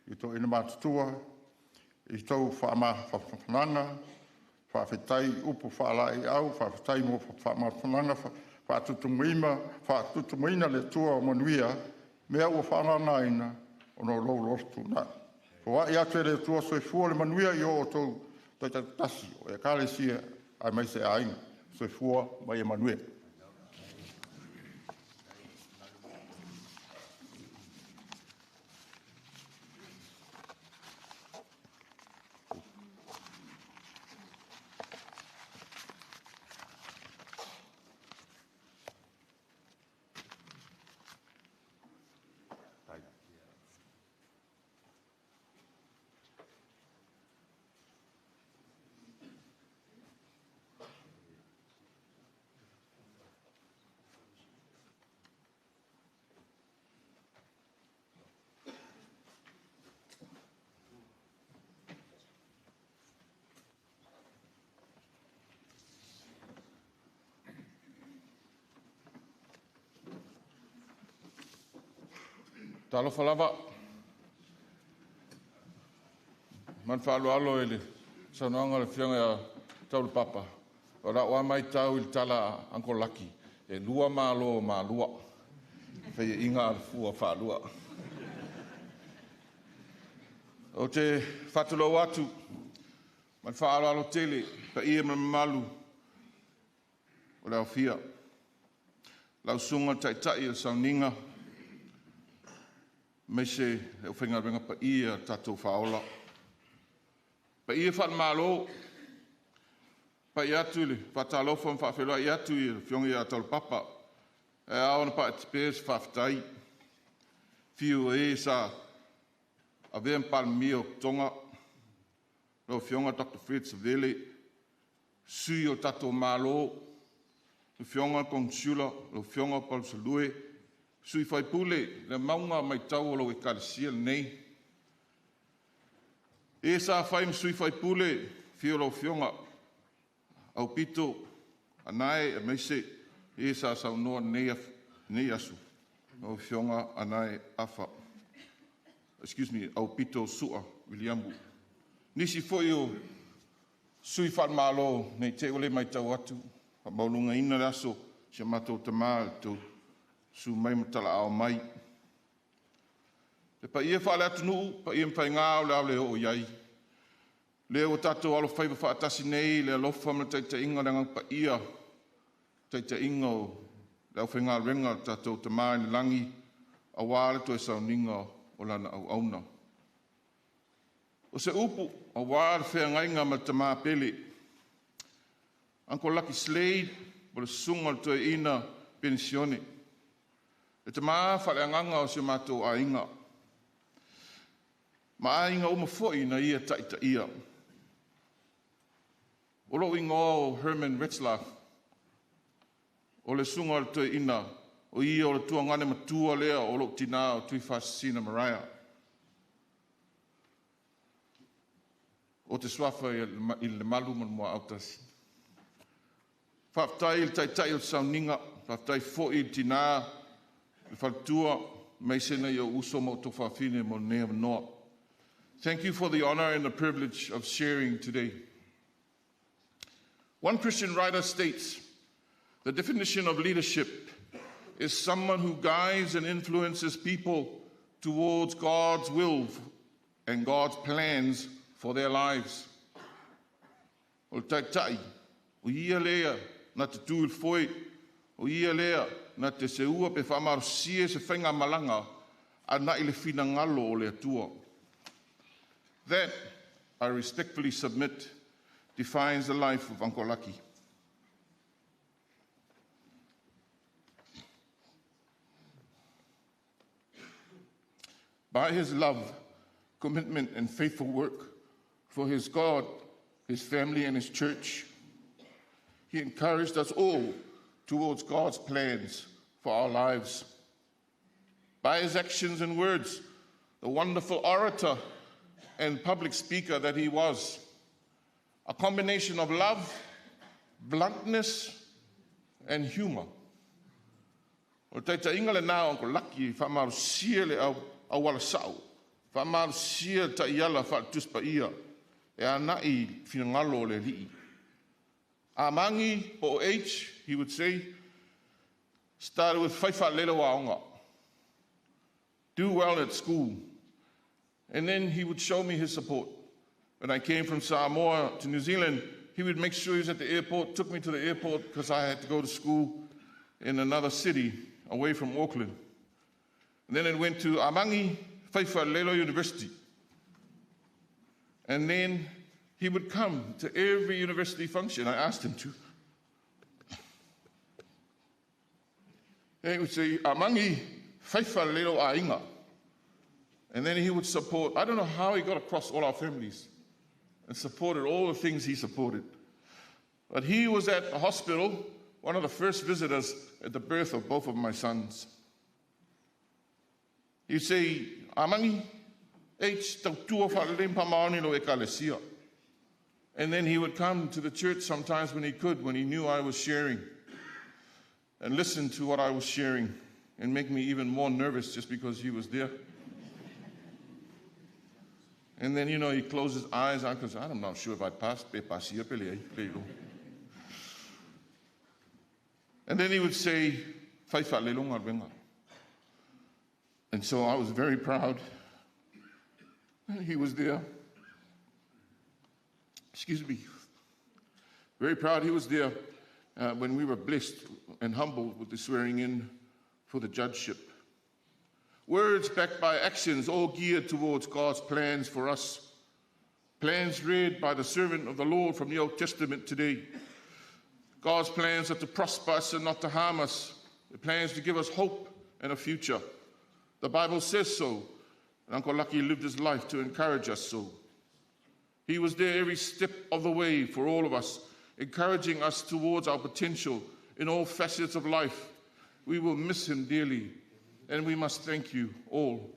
I tō ina mātutua. I tō whaamawhananga. Whaafetai upu whaalai au. Whaafetai mo whaamawhananga. Whaatutumaina le tua o manuia. Mea ua whaangaina. Ono lo lostu na. Fo ia tere tua soifua le manuia I o tau tasi o e kalesia ai mai se ainga. Soifua mai e manuia. Talo falava. Man falo alo ele. Sananga le fianga tau le papa. Ora wa mai tau il tala anko laki. E lua malo ma lua. Fai inga al fua fa lua. O te fatulo watu. Man falo alo tele. Pa ia malu. O lau fia. Lau sunga tai il sauninga. Me se o whenga renga pa ia tatou whaola. Pa ia whan malo, pa ia atu le, Tatalo whan whawhelua ia atu I whiongi a tau papa. E aona pa te Pese whawhetai. Whiu e sa a vean palmi o tonga. Lo whionga Dr. Fritz Vele. Sui o tatou malo. Lo whionga Consula, lo whionga Paul Salue. Sui fai pule, le maunga mai tau o lo e kalesia nei. E sa fai sui fai pule, fio lo fionga. Au pito, Anae, e meise, e sa saunoa nei asu. Au fionga, Anae, afa. Excuse me, au pito sua, Williamu. Nisi foi o sui fai malo, nei te ole mai tau atu. Pa maulunga ina raso, se matou tamal tu. Su mai matala ao mai. Le pa ia whaale atu nuu, pa ia mwhai ngā o le au le o iai. Le o tatou alo whaiva whaatasi nei, le alofa ma taita inga renga pa ia. Taita inga o le au whainga renga tatou te mai ni langi, a wāle to e sauninga o lana au auna. O se upu, a wāle whea ngainga ma te māpele. Anko Lucky Slade, o le sunga Toeaina Penisione. E te maa whaleanganga o se mātou ainga. Ma ainga o mawhoi na ia taita ia. O lo ingo o Herman Wetzlar. O le sunga o le Toeaina. O ia o le tuangane matua lea o lo tina o tuafafine Maria. O te swafa i le malu man mua autasi. Whaftai il taitai o sauninga. Whaftai fo i tina. Le whaltua meisena i o uso mo tuafafine mo nea noa. Thank you for the honor and the privilege of sharing today. One Christian writer states, the definition of leadership is someone who guides and influences people towards God's will and God's plans for their lives. O taitai, o ia lea na te tūl foi, o ia lea na te seua pe whamarusia se whainga malanga a na i le whina ngalo o le atua. That, I respectfully submit, defines the life of Uncle Lucky. By his love, commitment, and faithful work for his God, his family, and his church, he encouraged us all towards God's plans for our lives. By his actions and words, the wonderful orator and public speaker that he was, a combination of love, bluntness, and humor. O teita inga le nā Uncle Lucky, whamarusia le au Vala'au, whamarusia ta iala Paia, e Anae whingalo le li'i. A mangi o H, he would say, started with whaifa lelo aonga. Do well at school. And then he would show me his support. When I came from Samoa to New Zealand, he would make sure he was at the airport, took me to the airport because I had to go to school in another city away from Auckland. And then it went to Amangi Whaiwhalelo University. And then he would come to every university function. I asked him to. And he would say, Amangi Whaiwhalelo aiga. And then he would support, I don't know how he got across all our families and supported all the things he supported. But he was at the hospital, one of the first visitors at the birth of both of my sons. He'd say, Amangi, H, tau tuafafine maoni lo ekalesia. And then he would come to the church sometimes when he could, when he knew I was sharing, and listen to what I was sharing, and make me even more nervous just because he was there. And then, he closed his eyes because I'm not sure if I'd pass. And then he would say, and so I was very proud. He was there. Excuse me. Very proud he was there when we were blessed and humbled with the swearing in for the judgeship. Words backed by actions, all geared towards God's plans for us. Plans read by the servant of the Lord from the Old Testament today. God's plans are to prosper us and not to harm us. The plans to give us hope and a future. The Bible says so, and Uncle Lucky lived his life to encourage us so. He was there every step of the way for all of us, encouraging us towards our potential in all facets of life. We will miss him dearly. And we must thank you all,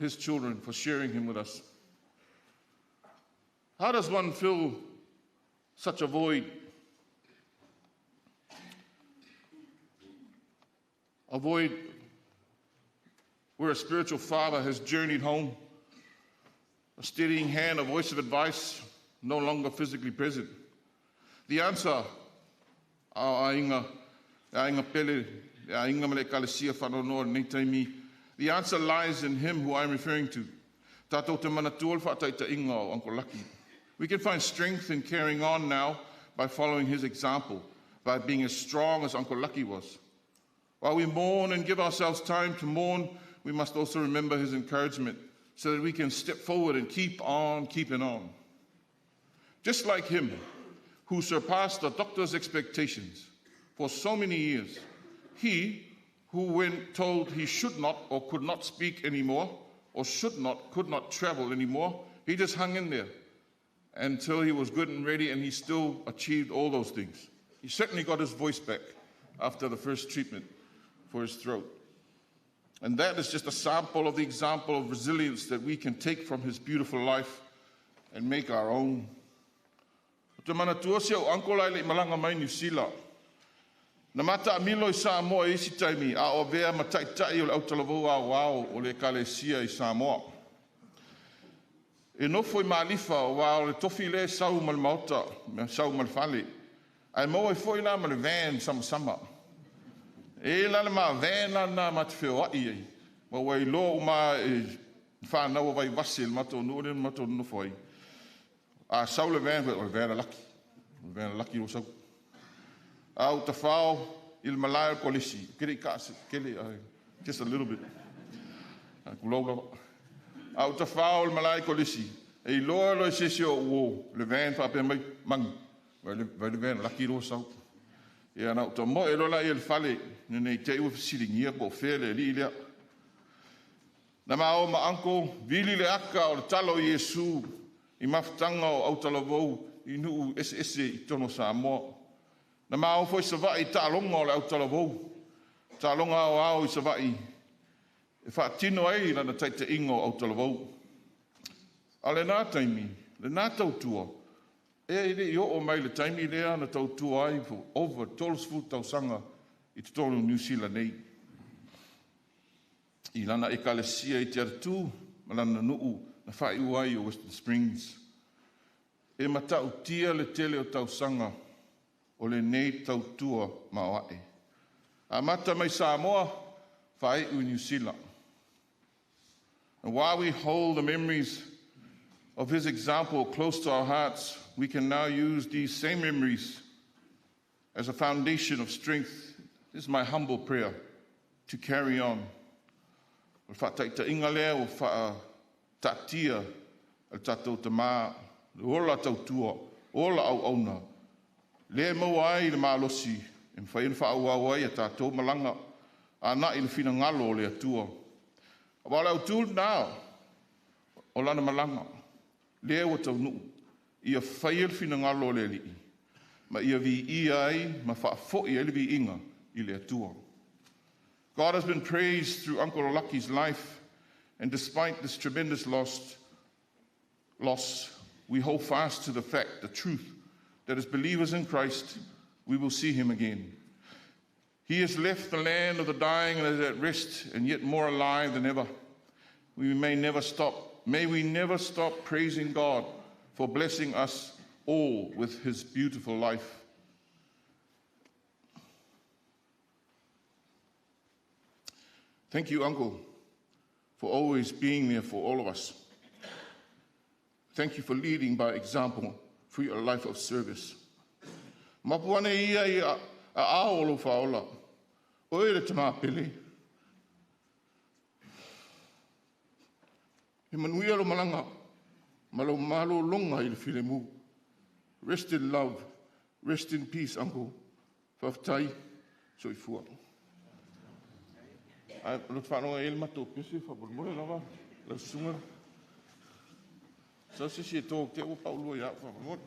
his children, for sharing him with us. How does one fill such a void? A void where a spiritual father has journeyed home, a steadying hand, a voice of advice, no longer physically present. The answer, aiga pele, the answer lies in him who I'm referring to. Uncle Lucky. We can find strength in carrying on now by following his example, by being as strong as Uncle Lucky was. While we mourn and give ourselves time to mourn, we must also remember his encouragement so that we can step forward and keep on keeping on. Just like him, who surpassed the doctor's expectations, for so many years. He who, when told he should not or could not speak anymore, or could not travel anymore, he just hung in there until he was good and ready, and he still achieved all those things. He certainly got his voice back after the first treatment for his throat. And that is just a sample of the example of resilience that we can take from his beautiful life and make our own. Te mana tuasia o Uncle Ai le malanga mai New Zealand. Na mata amilo I Samoa isi taimi a o vea mataitai o le autalavou a wao o le kalesia I Samoa. E nofo I Meaalofa o wao le tofi le sau mal mauta, sau mal fale. Ai mo I foi la mal van sama. E la ma van na mat Faitauina ai. Ma wai lo ma fanau vai vasil mato no le mato no foi. A sau le van laki. Le van laki o sau. Au te whao il malaya polisi. Kere kasi, just a little bit. Lauga. Au te whao il malaya polisi. E loa lo se o wo le van whape mai mangi. Vai le van laki ro sau. E ana te mo e lola il fale. Nene te ua siringia po whele li lea. Na mao ma anko vili le aka o le talo Iesu. I mawhtanga o autalavou I nuu ese I tono Samoa. Na mao foi savai ta'alonga o le autalavou. Ta'alonga o au I savai. E whaatino ai lana taita ingo o autalavou. A le nā taimi, le nā tautua. E le o mai le taimi lea na tautua ai for over 12 tausanga I te tonu New Zealand nei. I lana e kalesia I te aratu, malana nuu na whaiu ai o Western Springs. E matau tia le tele o tausanga o le nei tautua maoae. A mata mai Samoa, whaiu New Zealand. And while we hold the memories of his example close to our hearts, we can now use these same memories as a foundation of strength. This is my humble prayer to carry on. O whataita inga lea o whaatatia al tatou te mā, le ola tautua, ola au auna. Le maua ai le mālosi, e mwhaina whaau ai a tatou malanga, a na I le whina ngalo o le atua. A wala au tūl nā, o lana malanga, le o tau nuu, ia whaia le whina ngalo o le li. Ma ia vi ia ai, ma whaafo I le vi inga I le atua. God has been praised through Uncle Lucky's life, and despite this tremendous loss, we hold fast to the fact, the truth, that as believers in Christ, we will see him again. He has left the land of the dying and is at rest, and yet more alive than ever. May we never stop praising God for blessing us all with his beautiful life. Thank you, Uncle, for always being there for all of us. Thank you for leading by example through your life of service. Mapuane ia I a aolo faola. Oe le tama pele. He manuia lo malanga. Malo malo longa I le filemu. Rest in love. Rest in peace, Uncle. Faitauina soifua. Ai lo whanau e mato pese whapurmore lava. La sunga. Sa se tō te o paulo ia whapurmore.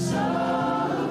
So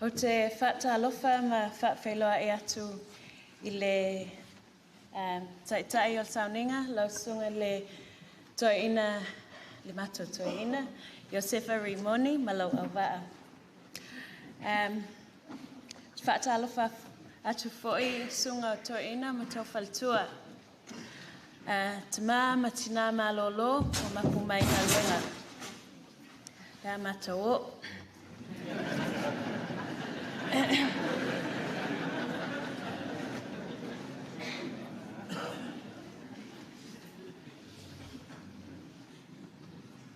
O te whaatalofa ma whaatwheloa e atu I le taitai o Sauninga, lausunga le Toeaina, le mato Toeaina, Josefa Rimoni, ma Lauga Vala'au. Whaatalofa atu fo'i sunga o Toeaina ma tau whaltua. Te mā ma tina malolo o mapu mai ngā luenga. Pea mato o.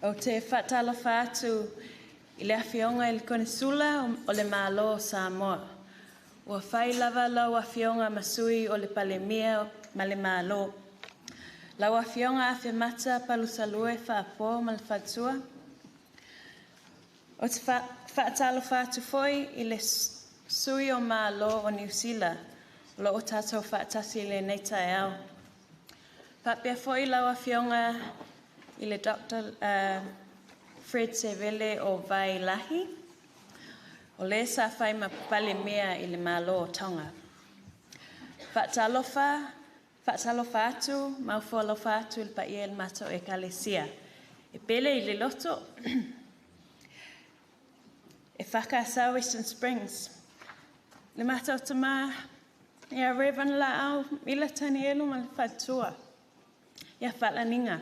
O te whaatalofa atu I le awhionga I le konesula o le malo o Samoa. Ua whai lava lau awhionga masui o le palemia ma le malo. Lau awhionga awhi mata palusalue whaapo ma le whatua. O te whaatalofa atu foi I le sui o malo o New Zealand. Lo o tātou whaatasi le neitai au. Papea foi lau awhionga I le Dr. Fred Sevele o Vailahi. O le sa whai ma pale mea I le malo o Tonga. Whaatalofa atu, mauwhalofa atu il Paia il mato e Kalesia. E pele I le loto. E whakasau Western Springs. Le mato tama, ia Revan Vala'au, ila tani elu ma le whatua. Ia whalaninga.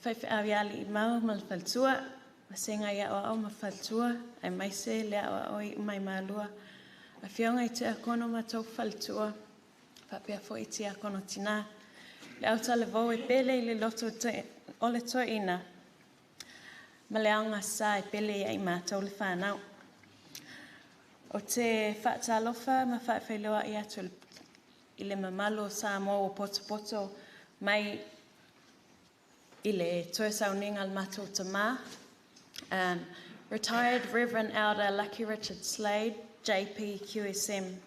Whaiwhi awiali I mau ma le whaltua, masenga ia o au ma whaltua, ai maise lea o au I mai maalua. A whionga I te akono ma tau whaltua, whapea fo I te akono tina. Le auta le vau e pele I le loto o le Toeaina, ma le aunga sa e pele I mātou le fanau. O te whaatalofa ma whaatwheloa I atu I le mamalo sa mo o poto mai I le toe sauninga al matou tama. Retired Reverend Elder Lucky Richard Slade, JP QSM.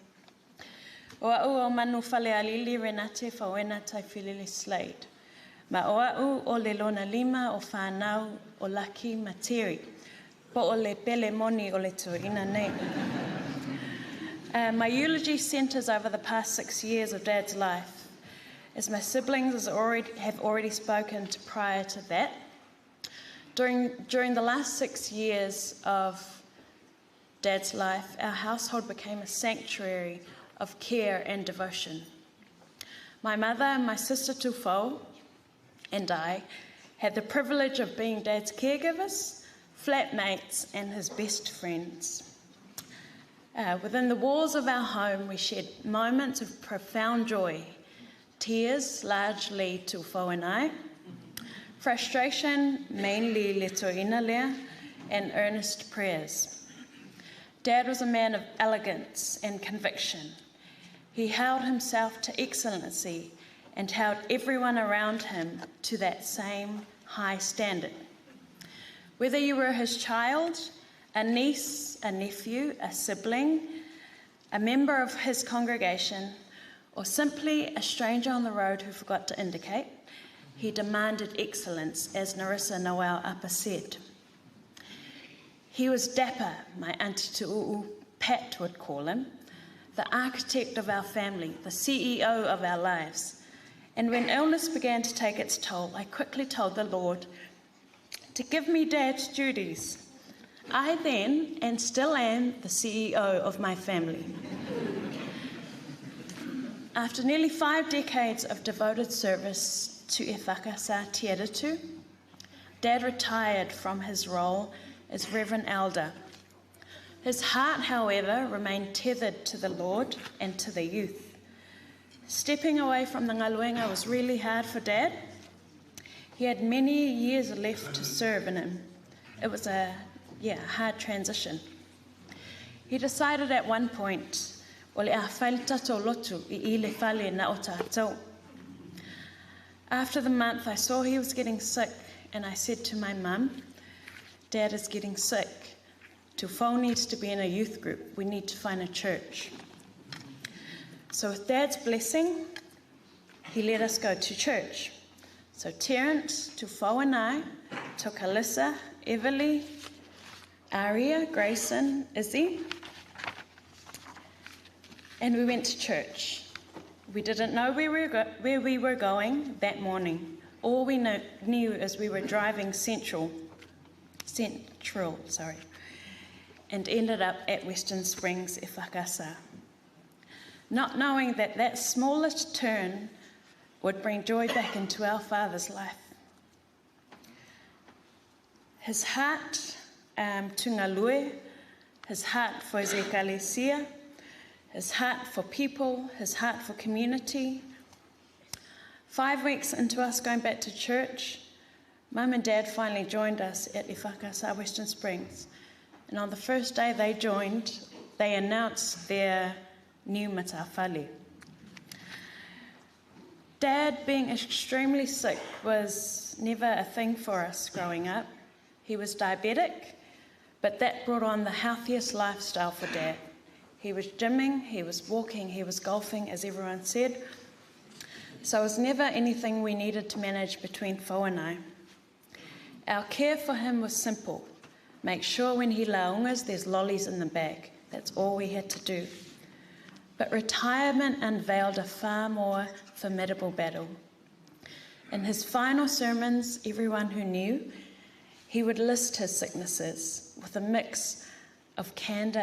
O au o manu whale alili Renate Faolotoi tai whilili Slade. Ma o au o le lona lima o fanau o Lucky Materi. Po o le pele moni o le Toeaina nei. My eulogy centers over the past 6 years of Dad's life. As my siblings have already spoken to prior to that, during the last 6 years of Dad's life, our household became a sanctuary of care and devotion. My mother and my sister Tufo and I had the privilege of being Dad's caregivers, flatmates, and his best friends. Within the walls of our home, we shared moments of profound joy, tears, largely Tufo and I, frustration, mainly le Toeaina lea, and earnest prayers. Dad was a man of elegance and conviction. He held himself to excellency and held everyone around him to that same high standard. Whether you were his child, a niece, a nephew, a sibling, a member of his congregation, or simply a stranger on the road who forgot to indicate, he demanded excellence, as Narissa Noel Upper said. He was dapper, my auntie Tu'u Pat would call him, the architect of our family, the CEO of our lives. And when illness began to take its toll, I quickly told the Lord to give me Dad's duties. I then, and still am, the CEO of my family. After nearly 5 decades of devoted service to e whakasa tiaratu, Dad retired from his role as Reverend Elder. His heart, however, remained tethered to the Lord and to the youth. Stepping away from the ngaluenga was really hard for Dad. He had many years left to serve in him. It was a hard transition. He decided at one point, ole a whailtato lotu I le whale na o tātou. After the month, I saw he was getting sick, and I said to my mum, Dad is getting sick. Tufo needs to be in a youth group. We need to find a church. So with Dad's blessing, he let us go to church. So Terence, Tufo and I took Alyssa, Everly, Aria, Grayson, Izzy, and we went to church. We didn't know where we were going that morning. All we knew is we were driving central, and ended up at Western Springs, e whakasa. Not knowing that that smallest turn would bring joy back into our Father's life. His heart to Ngalue, his heart for his ekalesia, his heart for people, his heart for community. 5 weeks into us going back to church, Mum and Dad finally joined us at Ifakasa, Western Springs. And on the first day they joined, they announced their new matawhale. Dad being extremely sick was never a thing for us growing up. He was diabetic, but that brought on the healthiest lifestyle for Dad. He was gymming, he was walking, he was golfing, as everyone said. So it was never anything we needed to manage between Fo and I. Our care for him was simple. Make sure when he laungas there's lollies in the bag. That's all we had to do. But retirement unveiled a far more formidable battle. In his final sermons, everyone who knew, he would list his sicknesses with a mix of candour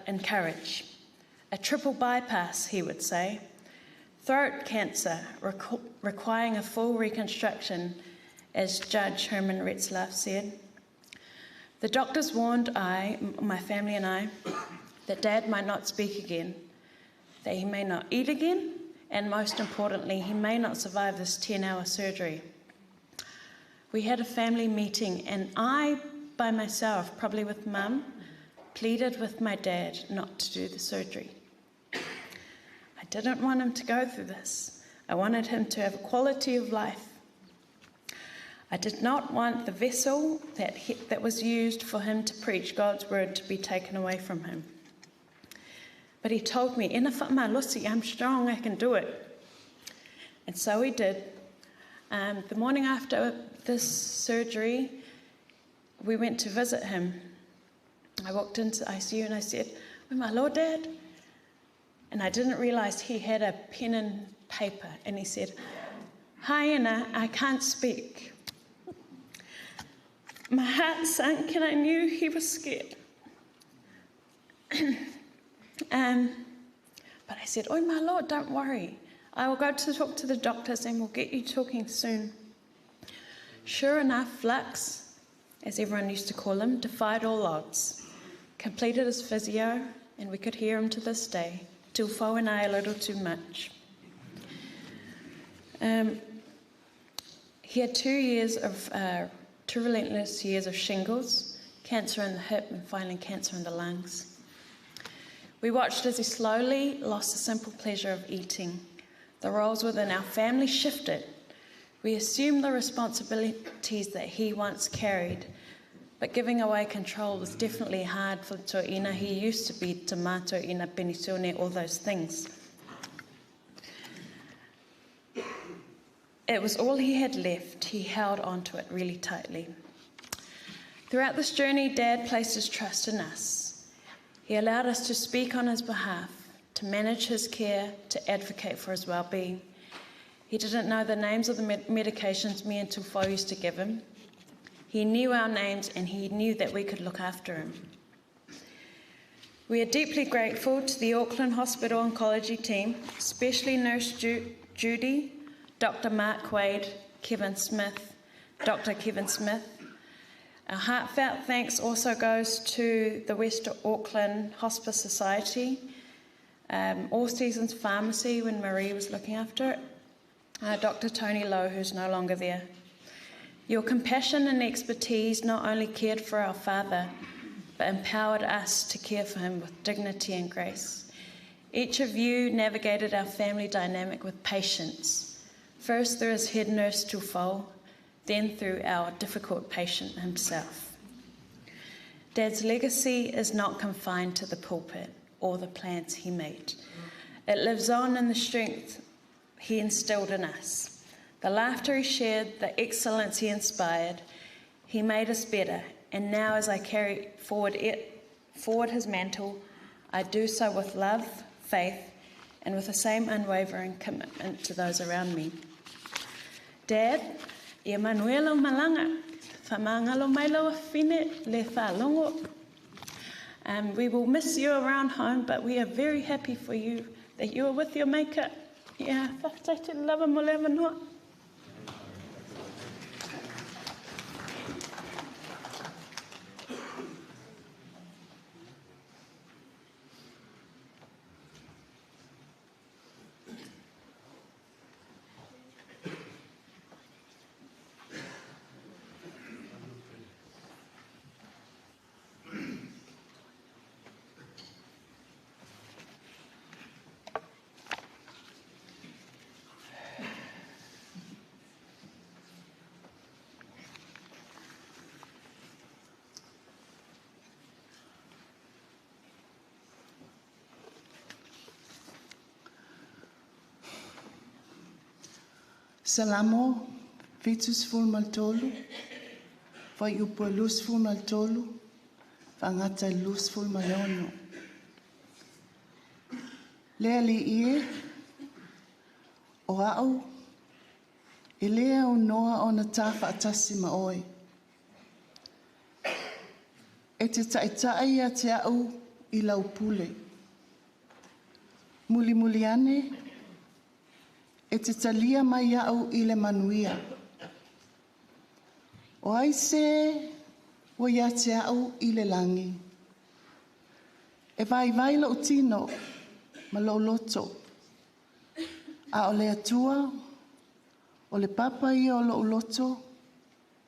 and courage. A triple bypass, he would say. Throat cancer requiring a full reconstruction, as Judge Herman Retzlaff said. The doctors warned my family and I, that Dad might not speak again, that he may not eat again, and most importantly, he may not survive this 10-hour surgery. We had a family meeting, and I, by myself, probably with Mum, pleaded with my dad not to do the surgery. I didn't want him to go through this. I wanted him to have a quality of life. I did not want the vessel that was used for him to preach God's word to be taken away from him. But he told me, "Ena whamalosi, I'm strong, I can do it." And so he did. The morning after this surgery, we went to visit him. I walked into ICU and I said, "Oh, my Lord, Dad." And I didn't realise he had a pen and paper. And he said, "Hi, Anna, I can't speak." My heart sank and I knew he was scared. But I said, "Oh, my Lord, don't worry. I will go to talk to the doctors and we'll get you talking soon." Sure enough, Flux, as everyone used to call him, defied all odds. Completed his physio, and we could hear him to this day, till Fo and I a little too much. He had 2 relentless years of shingles, cancer in the hip, and finally cancer in the lungs. We watched as he slowly lost the simple pleasure of eating. The roles within our family shifted. We assumed the responsibilities that he once carried, but giving away control was definitely hard for Toeaina. He used to be Toeaina Penisione, all those things. It was all he had left. He held onto it really tightly. Throughout this journey, Dad placed his trust in us. He allowed us to speak on his behalf, to manage his care, to advocate for his well-being. He didn't know the names of the medications me and Tufo used to give him. He knew our names and he knew that we could look after him. We are deeply grateful to the Auckland Hospital Oncology team, especially Nurse Judy, Dr. Mark Wade, Dr. Kevin Smith. Our heartfelt thanks also goes to the West Auckland Hospice Society, All Seasons Pharmacy when Marie was looking after it, Dr. Tony Lowe, who's no longer there. Your compassion and expertise not only cared for our father, but empowered us to care for him with dignity and grace. Each of you navigated our family dynamic with patience, first through his head nurse Tufo, then through our difficult patient himself. Dad's legacy is not confined to the pulpit or the plans he made. It lives on in the strength he instilled in us. The laughter he shared, the excellence he inspired, he made us better. And now as I carry forward his mantle, I do so with love, faith, and with the same unwavering commitment to those around me. Dad, ia Manuela Malanga, whamangalo mai loa whine le whalongo. We will miss you around home, but we are very happy for you that you are with your maker. Ia whakataite lava mo lewa noa. Salamo, vitus ful maltolu, fa iupo lus ful maltolu, fa ngata lus ful maleono. Lea li ie, o au, e lea o noa o na tafa atasi ma oe. E te taitai a te au I lau pule. Muli muli ane, e te talia mai au I le manuia. O aise, o ia te au I le langi. E vai lo tino, ma lo loto. A o le atua, o le papa ia o lo loto,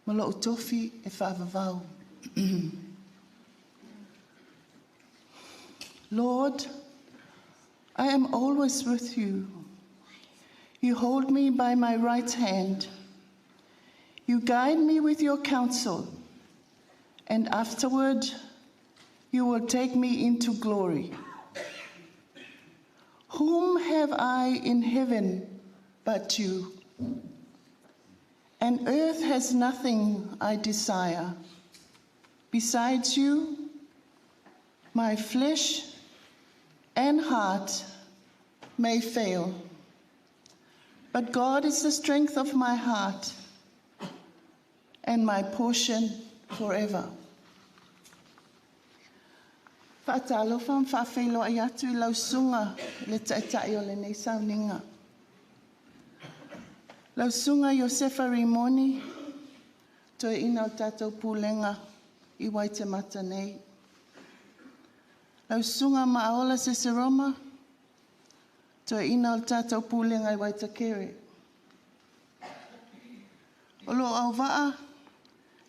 ma lo tofi e whaavavau. Lord, I am always with you. You hold me by my right hand. You guide me with your counsel, and afterward you will take me into glory. Whom have I in heaven but you? And earth has nothing I desire. Besides you, my flesh and heart may fail. But God is the strength of my heart and my portion forever. Tatalo fam Faolotoi atu I lausunga le taitai o le nei sauninga. Lausunga Josefa Rimoni, Toeaina o tātou pūlenga I Waitemata nei. Lausunga Meaalofa Seseroma, Toeaina o tātou pūlenga I Waitakere. O lo au waa,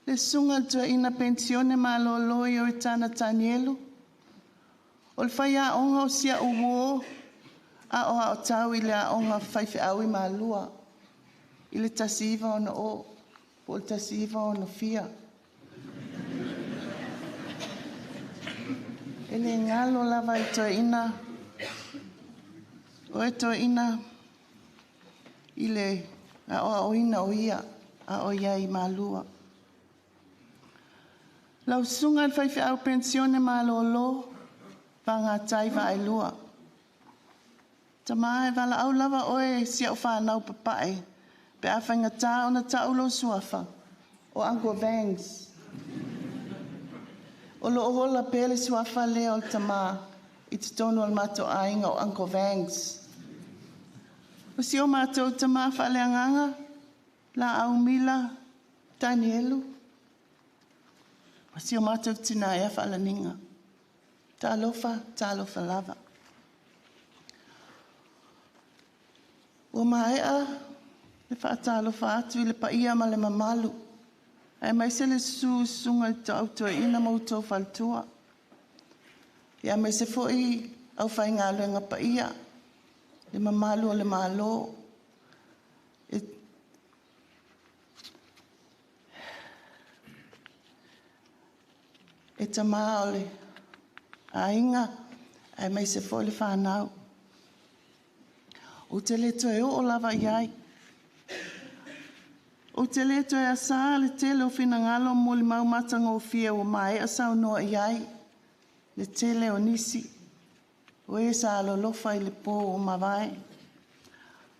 le sunga Toeaina Penisione Maloloi o tana Tanielu. O le whai a onga o sia uwo, a o a o tau I le a onga Faitauina malua. I le tasiva o na o, po le tasiva o na fia. E le ngalo lava I Toeaina, o e Toeaina, I le a o ina o ia, a o ia I malua. Lau sunga le Faitauina Penisione malolo, Panga taiva ai lua. Tamae Vala'au lava oe sia o fanau papai. Pe a whainga tā o na taulo suafa. O Uncle Vangs. O lo ohola pele suafa leo o tama. I te tonu al mato ainga o Uncle Vangs. O si o mato tama whaleanganga. La au mila. Danielu. O si o mato tina ea whalaninga. Talofa lava. O maea, le whaatalofa atu I le paia ma le mamalu. Ai mai se le sunga I tau Toeaina mautou faltua. Ia mai se foi au whainga aluenga paia. Le mamalu o le malo. E tamaa o le ainga, ai mai se foi le fanau. O te le toe o lava iai. O te le toe asa le tele o fina ngalo mo le maumatanga o fia o mai asa o noa iai. Le tele o nisi. o e sa alolofa i le pō o mawai.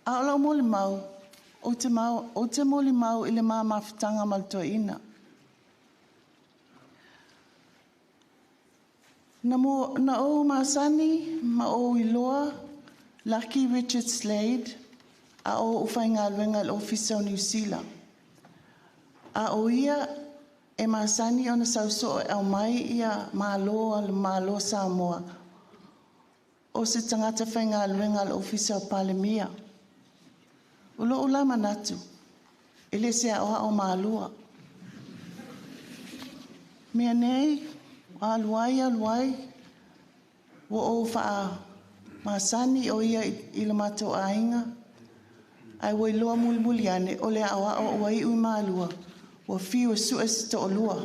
A ola moli mau, o te moli mau i le mawhitanga ma le Toeaina. Na o Masani, ma o Iloa, Lucky Richard Slade, a o uwhainga luenga le ofisa o New Zealand. A o ia e Masani o na sauso e au mai ia Meaalofa le Meaalofa Samoa. O se tangata whainga luenga le ofisa o Palemia. Ulo ula manatu, ele se a oha o Meaalofa. Mea nei, aluai, wo o wha Masani o ia i le mato ainga. Ai wo iloa mulmuli ane, o le awa o wai ui maalua, wo fiu su es to o lua.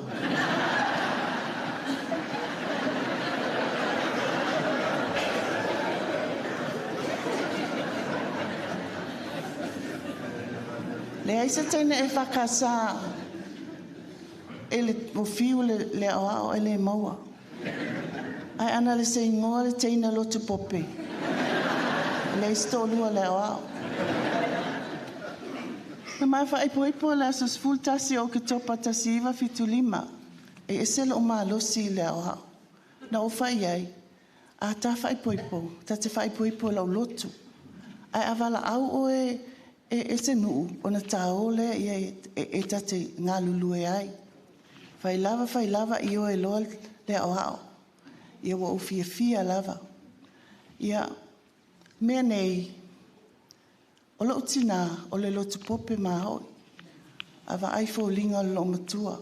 Le aisa taina e whakasa o fiu le awa o ele maua. Ai ana le se ingoa le taina lotu pope. Le isto lua le awa. Na mai wha ipo le asos fultasi o ke topa tasi iwa fitu lima. E esele o maa losi le awa. Na o whai ai. A ta wha ipo. Ta te wha ipo lau lotu. Ai a Vala'au o e se nuu. O na taole e tate ngā lulue ai. Whai lava i o e loa le awa. Ia wa o fia lava. Ia mea nei, o lo utina o le lotu pope mahoi. A wa aifo linga lo matua.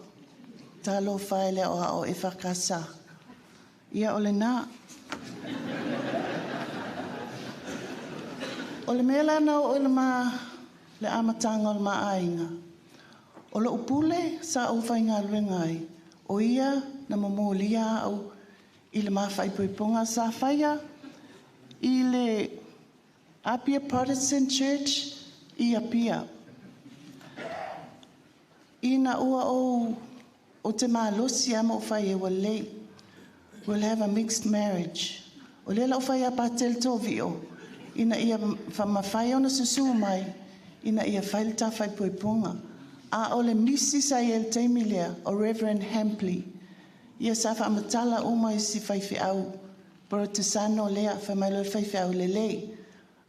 Talo whae le o e whakasa. Ia o le nā. O le mea lana o le maa le amatanga o le maa ainga. O lo upule sa o whainga luengai. O ia na mamolia au i le mawhai poiponga sa whaia i le Apia Protestant Church i Apia. Ina ua o te maalosi ama o whai e walei. We'll have a mixed marriage. O lela o whai a patel tovio. Ina ia whamawhai ona Susuga mai. Ina ia whailta whai poiponga. A o le misi sa i el teimilea o Reverend Hampley. Ia sa whaamatala uma i si whaiwhiau. Protesano lea whamailo whaiwhiau le lei.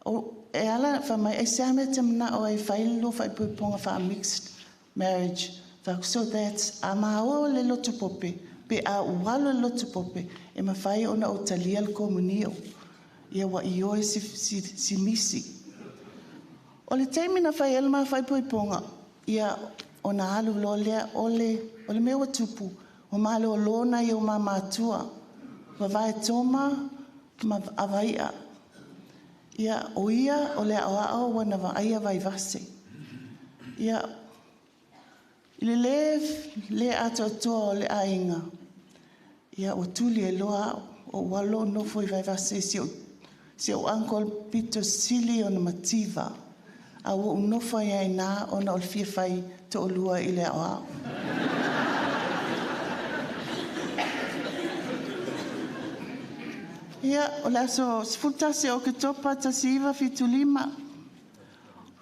O e ala whamai e seame te mana o e whailo whaipuiponga wha mixed marriage. So that's a maua le lotu pope. Pe a uwalo le lotu pope. E mawhai ona o talia le komunio. Ia wa i oe si misi. O le teimina whai elma whaipuiponga. Ia o na alu lo lea o le mewa tupu. O malo o lona i o mamatua. Wa vai toma ma avaia. Ia o ia o le awa wana wa aia vai vase. Ia i le ato toa o le ainga. Ia o tuli e loa o walo nofo i vai vase si o Uncle Peter Sili o na mativa. A o nofo i aina o na olfia fai to o lua i le awa. Ia, o le aso sfutase o ke topa tasi iwa fitu lima.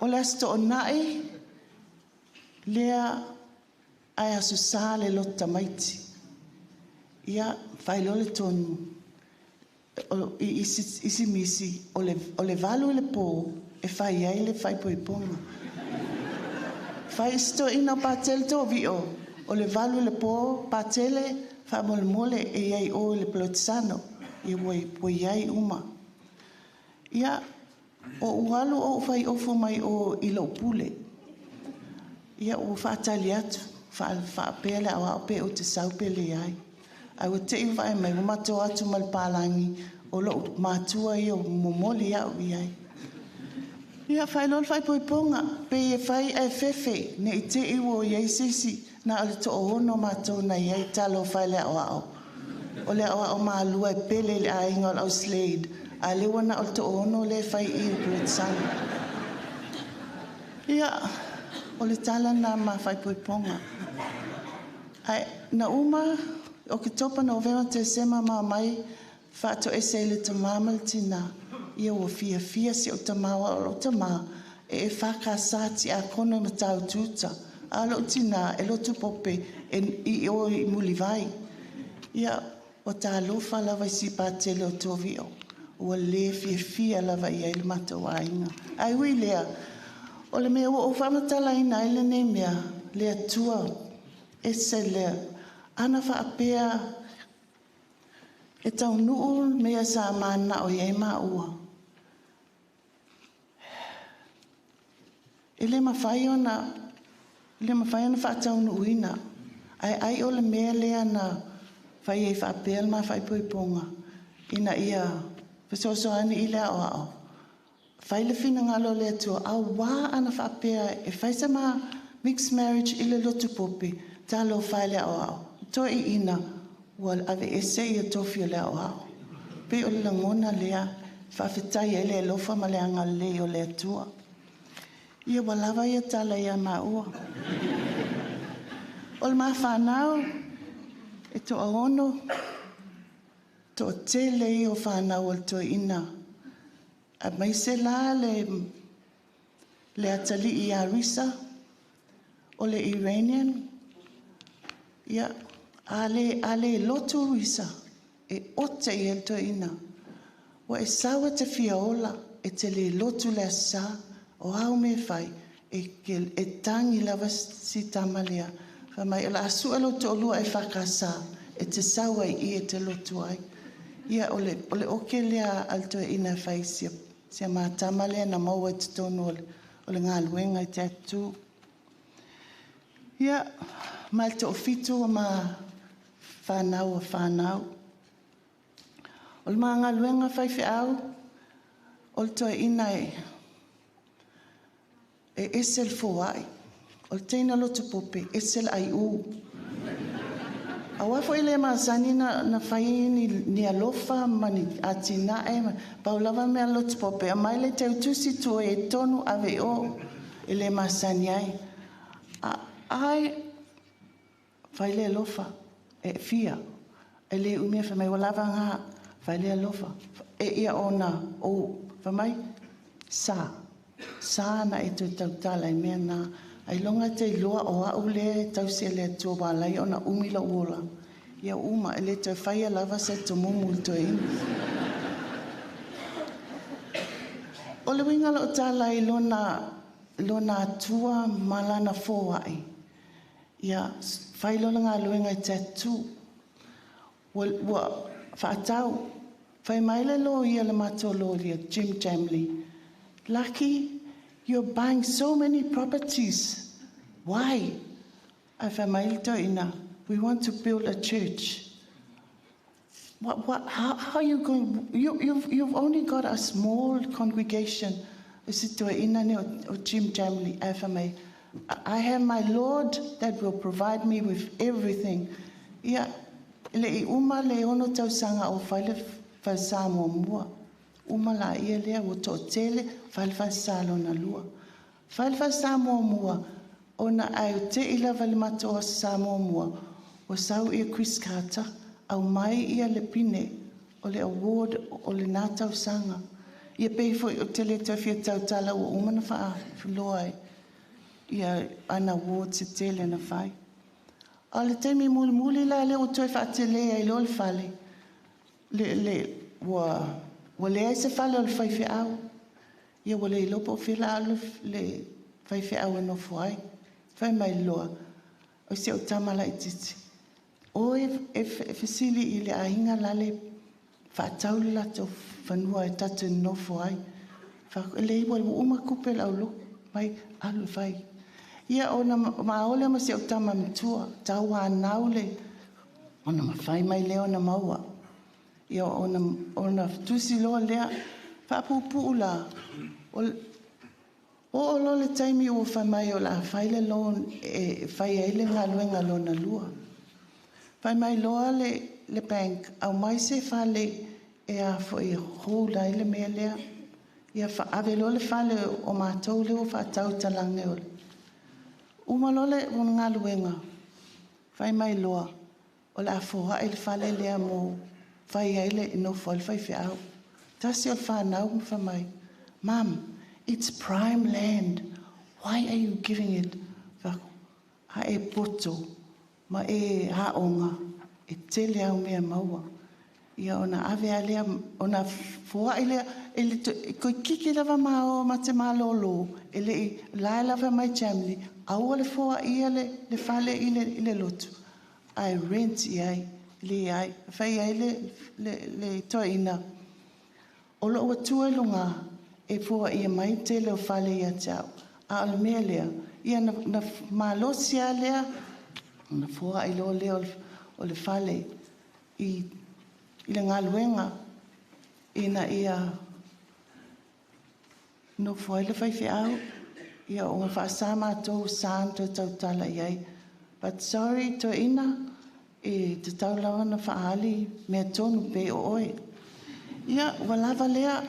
O le aso to o nai, lea ai aso sa le lota maiti. Ia, whailo le tonu, isi misi, o le valu le po, e whai ai le whai poiponga. Whai sto ina patel to vio, o le valu le po, patele, wha mole e ai o le plotisano. I wai ai uma. Ia, o ualu o whai ofo mai o ilo pule. Ia o whaatali atu, whaapele awa o pe o te saupele ai. Ai o te iwai mai, o mato atu malpalangi, o lo matua i o momoli au i ai. Ia whai lol whai poiponga, pe e whai e fefe, ne i te iwo i eisisi, na ale to o ono mato na i ai talo whai le awa au. O le awa o maalua e pele le ainga o Slade, a le wana o to ono le whai i o Procession. Ia, o le tala na ma whai poiponga. Ai, na uma, o ke topa novema te sema ma mai, Whāto e se le tamama le tina. Ia ua fia si o tamawa o lo tama. E whakasati a kona ma tau tuta. A lo tina e lotu pope i o i muli vai. Ia o tā lofa lava i si pātele o tovio. Ua le fia lava i ele Matauaina. Ai ui lea. O le mea o whamatala ina ele ne mea. Lea tua. E se lea. Ana whaapea. E tau nuu mea sa mana o iei maua. E le mawhai ona whaatau nuu ina. Ai o le mea lea na whai e whaapea ma whai puiponga. Ina ia whasosoani i lea o ao. Whai le whina ngalo lea tua. Au wā ana whaapea e whai sama mixed marriage i le lotu popi. Talo whai lea o ao. Toi ina. Wal ave ese ia tofi lea o ao. Pe o le langona lea, whawhetai e lea lofa ma lea ngale o lea tua. Ia walawa ia tala ia maua. O le maa whanau, e to aono, to tele i o whanau o le Toeaina. A mai se la le atali i Arisa, o le Iranian, ia ale lotu isa e ote i el Toeaina. Wa e sawa te fiaola e te le lotu le sa o au me fai e tangi lava si tamalea. Fa mai la asu alo to lua e whakasa e te sawa i e te lotu ai. Ia ole oke lea al Toeaina fai sia ma tamalea na maua te tonu ole ngā luenga i te atu. Ia mai te ofitu ma whanau. O le mga luenga whaiwhiau, o le Toeaina e esel fōai. O le teina lotu pope, esel ai u. A wafo ele maasani na whaini ni alofa, mani Anae, paulawa mea lotu pope. A mai le teu tusi tu e tonu ave o ele maasani ai. Ai, whaile alofa. E fia, e le umia whamai walawa ngā whaile alofa. E ia ona o whamai sa na e tui tautala i mea nā. Ai longa te iloa o au le tausi e le tua wālai ona umila uola. Ia uma e le tau whaia lava se to mumu Toeaina. O le wingala o tāla i lona tua malana fōai. Ia whailona ngā luenga i tatu. Wa whaatau. Whai maile lo ia le matolo lia, Jim Jamley. Lucky, you're buying so many properties. Why? I whai maile Toeaina. We want to build a church. How are you going? You've only got a small congregation. Is it Toeaina or Jim Jamley? I whai mai. I have my Lord that will provide me with everything. Ia, le uma le ono tausanga o whai Samoa mua. Uma la ia lea o to tele whai salo na lua. Whai Samoa mua, ona ai te ila vale matoa Samoa mua. O sau ia Chris Carter, au mai ia le pine o le award o le nā tausanga. Ia peifo o tele tawhia tautala o umana wha loai. Ia ana award se tele na whai. A le teimi muli la le o toi whaatele ai lo le whale. Wa le ai se whale o le whaiwhi au. Ia wa le ilopo o whila alu le whaiwhi au e no fuai. Whai mai loa. O se o tamala i titi. O e whisili i le ainga lale whaatau la to whanua e tatu no fuai. Le iwa uma kupe lau lo. Mai alu whai. Ia ona maole ma se o tama mitua, tau a naule, ona mawhai mai leo na maua. Ia ona tusi loa lea, whapupu la. O lo le taimi o whai mai o la whaile lo e whai eile ngā luenga lo na lua. Whai mai loa le bank, au mai se whale e a fo i hou laile mea lea. Ia ave lo le whale o mātou leo whaatau talange o le. Umalole o ngā luenga. Whai mai loa. O le afoha e le whale lea mo whai eile no whai whiau. Tasi o whanau whamai. Mum, it's prime land. Why are you giving it? Ha e poto, ma e haonga, e tele au mea maua. Ia ona ave alea, ona fua ilea, koe kiki lava mao ma te malolo, ele I lai lava mai chamli, aua le fua ia le fale ile lotu. Ai rent iai, le ai, fai ai le Toeaina. Olo ua tua lunga, e fua ia mai te leo fale ia tau. A ole mea lea, ia na malosia lea, na fua ilo leo o le fale, I le ngaluenga, ina ia no fua le fai au, ia o ngā whaasama tō santo tautala iai. But sorry, Toeaina, e te taulawa na whaali mea tonu pe o oe. Ia, walava lea,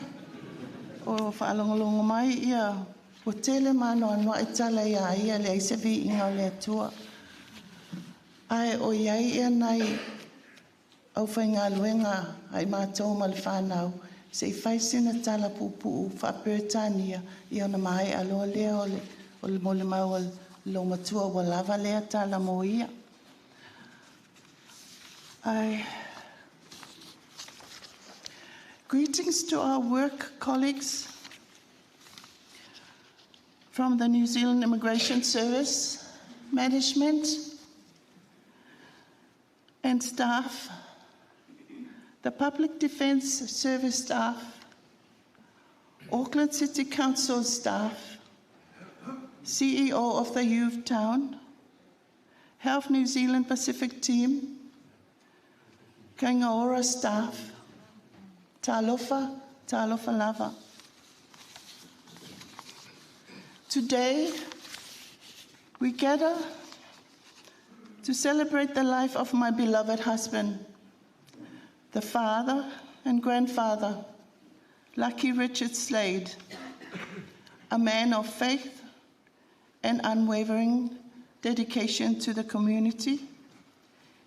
o whaalongolongo mai, ia, o tele mano anwa e tala ia le aisevi inga o le atua. Ai o iai ia nai au whai ngā luenga ai mātou ma le whanau, se I whaisina tala pupu whaperetania I ona mai aloa lea o le mole mau lo matua wa lava lea tala mo ia. Greetings to our work colleagues from the New Zealand Immigration Service, management and staff, the Public Defence Service staff, Auckland City Council staff, CEO of the Youth Town, Health New Zealand Pacific Team, Kangaora staff, Talofa lava. Today, we gather to celebrate the life of my beloved husband, the father and grandfather, Lucky Richard Slade, a man of faith and unwavering dedication to the community.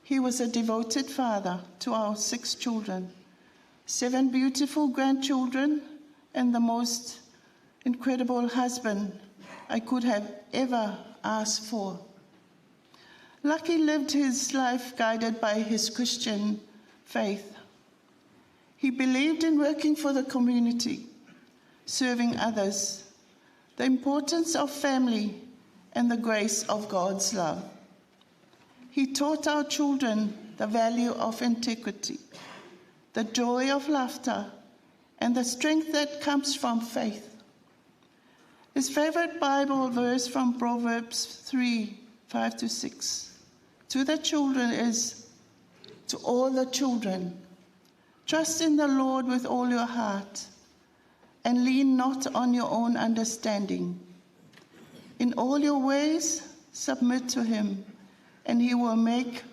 He was a devoted father to our 6 children, 7 beautiful grandchildren, and the most incredible husband I could have ever asked for. Lucky lived his life guided by his Christian faith. He believed in working for the community, serving others, the importance of family, and the grace of God's love. He taught our children the value of integrity, the joy of laughter, and the strength that comes from faith. His favorite Bible verse from Proverbs 3, 5-6, to the children is, to all the children, trust in the Lord with all your heart, and lean not on your own understanding. In all your ways, submit to him, and he will make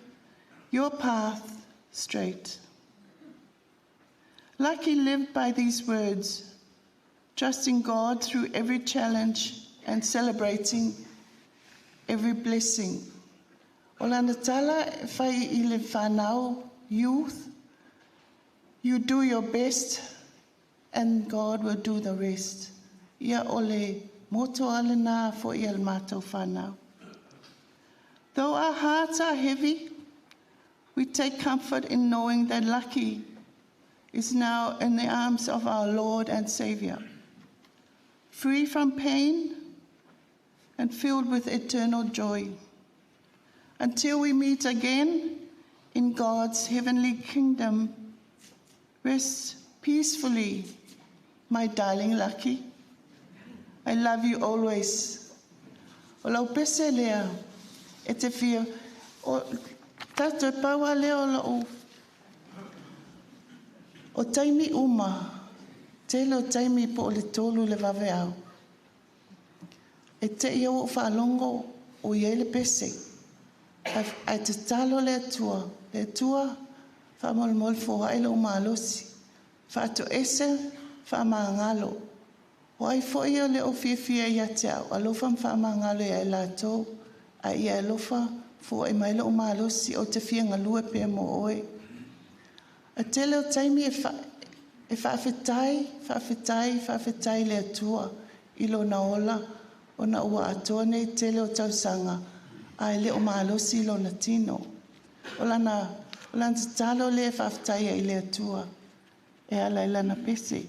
your path straight. Lucky lived by these words, trusting God through every challenge and celebrating every blessing. Olana tala fai ile fanau youth, you do your best and God will do the rest. Ia ole moto alena fo ia mato fanau. Though our hearts are heavy, we take comfort in knowing that Lucky is now in the arms of our Lord and Savior, free from pain and filled with eternal joy. Until we meet again in God's heavenly kingdom, rest peacefully, my darling Lucky. I love you always. O lau pese lea, e te whia, o tato e paua lea o o taimi uma, tele o taimi po o le tolu le Vala'au. E te ia o whaalongo o iei le pese. Ai te talo le atua, whamolmol fo haile o maalosi, whaato ese, whamangalo. O ai fo ia le o fia ia te au, alofa whamangalo ia e lātou, a ia alofa fo e maile o maalosi o te fia ngalue pe mo oe. A te leo taimi e whaafetai le atua I lona ola o na ua atoa nei te leo tausanga a le o maalosi lona tino. O lana tatalo le whaafetai I le atua e ala ilana pese.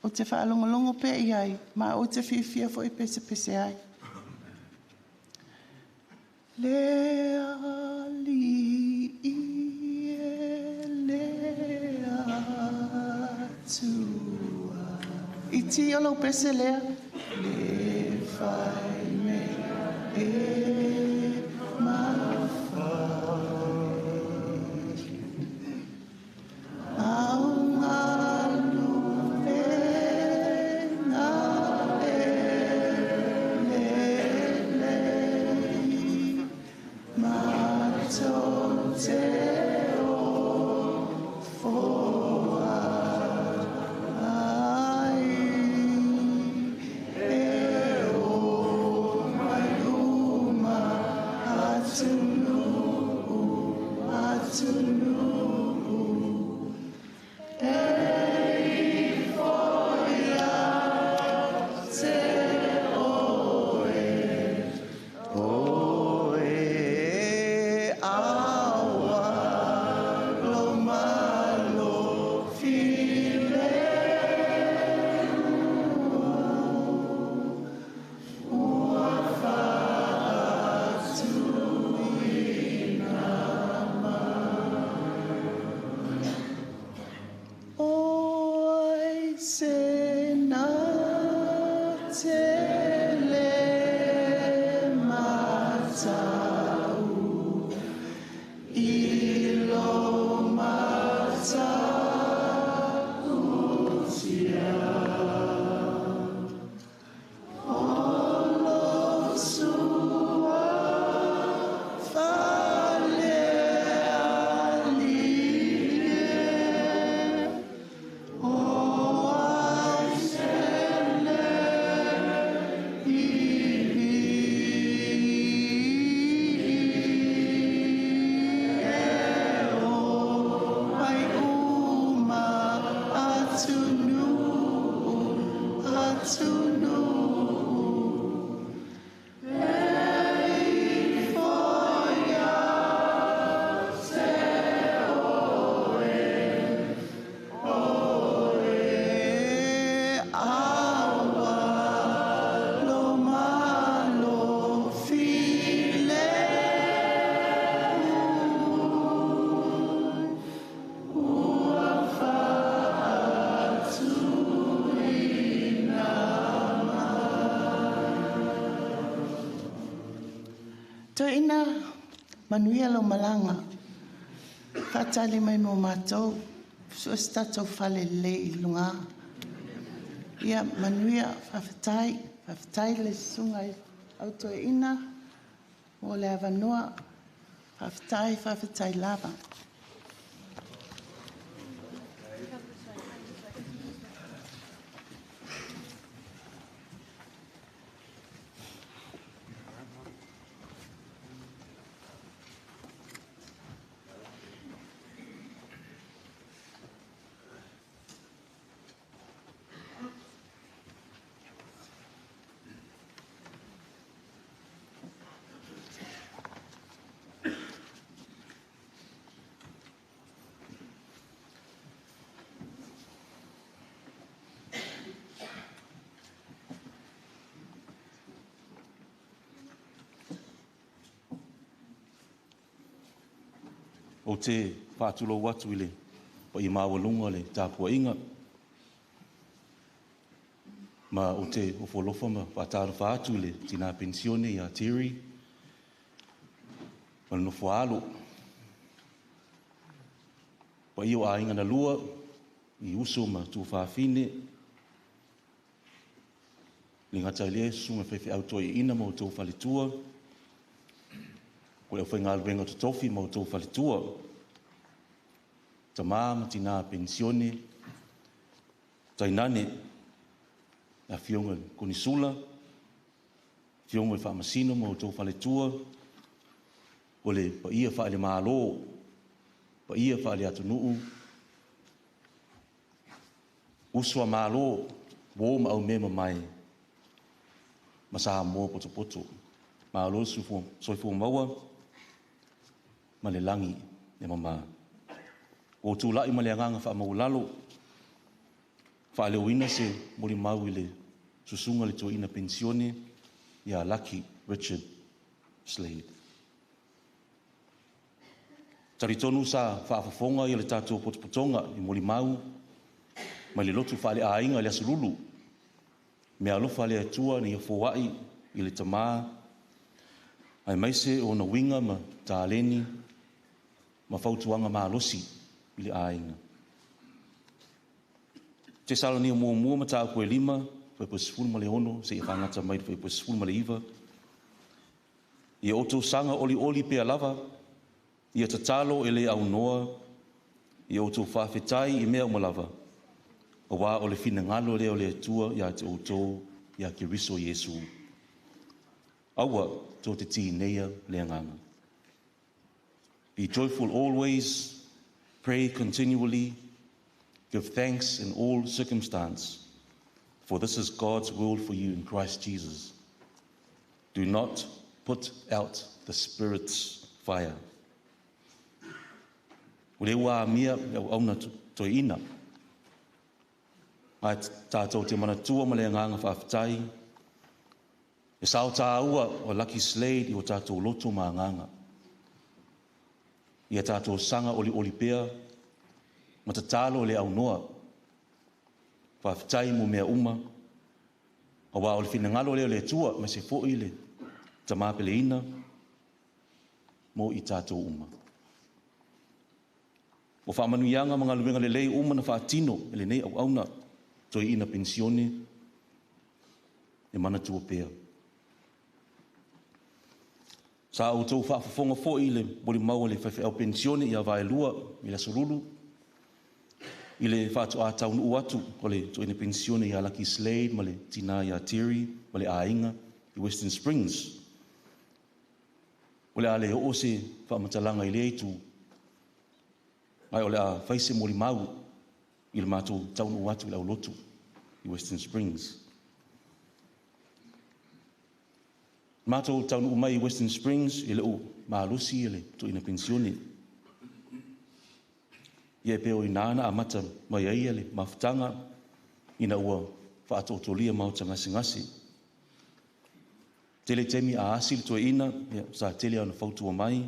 O te whaalongolongo pe iai, ma o te whiwhia fo I pese ai. Le ali le atua. I ti olo pese lea. Le fai me e mawhai. Toeaina manuia lo malanga. Whatali mai no mātou. Suas tātou whale le I lunga. Ia manuia whawhetai le sungai au Toeaina. O le avanua. Whawhetai lava. O te whātulo watu I le, pa I māwalunga le Tapua'i. Ma o te ofolofa ma whātāra whātu le Toeaina Penisione Rev. Ma no whaalo. Pa I o ainga na lua, I uso ma tuafafine. Le ngata le sunga Faitauina Toeaina ma o tau whaletua. Ko le whainga alwenga totofi ma o tau whaletua. Ta ma Toeaina Penisione. Tainane. A fionga konisula. Fionga whamasino ma o tau whaletua. O le pa ia whaale mālo. Pa ia whaale atunuu. Usua malo, wo ma au mema mai. Masa mo poto poto. Malo soifu maua, ma le langi e mama. O tu lai ma le anganga wha maulalo, wha le uina se mori mau i le susunga le Toeaina Penisione ia Lucky Richard Slade. Taritonu sa whaafafonga i le tātou potopotonga i mori mau, ma le lotu wha le ainga le asululu. Meaalofa le atua ni a Foa'i i le tamā, ai maise o na winga ma tāleni, ma fautuanga maalosi i le ainga. Te salani o mua ma tā koe lima, whaipasifuru ma le ono, se i whangata mai whaipasifuru ma le iwa. I oto sanga oli pea lava, i a Tatalo e le au noa, i oto whawhetai i mea umalava, o wā o le whina ngalo leo le atua i a te oto i a ki riso Yesu. Aua tō te tī neia le anganga. Be joyful always, pray continually, give thanks in all circumstance, for this is God's will for you in Christ Jesus. Do not put out the Spirit's fire. Ule ua mia au auna Toeaina. Ai tātou te manatua ma le anganga whaafitai. E sao tā ua o Lucky Slade i o tātou loto ma anganga. Ia tātou sanga oli pea, ma Tatalo le au noa. Whaafitai mo mea uma, o wā o le whinangalo leo le tua, ma se fōi le tamāpeleina, mo i tātou uma. O whaamanuianga mga luenga le lei uma na whaatino, ele nei au auna, Toeaina Penisione, e mana tua pea. Sa o tau whaafafonga fōi le bori maua le whaiwhao pensione i a Vaelua, i la Sorulu, i le whātu a taunu uatu, o le Toeaina Penisione i a Lucky Slade, ma le Tina i a Terry, ma le Aiga, i Western Springs. O le a le o se whaamatalanga i le eitu, ai o le a whaise mori mau, i le mātou taunu uatu i la ulotu, i Western Springs. Mātou taunu umai i Western Springs, i le o maalusi i le Toeaina Penisione. Ia peo i nāna a mata mai aia le mawhitanga, ina ua whaatotolia mau ngasi. Tele temi a asi le Toeaina, sa tele ana whautua mai,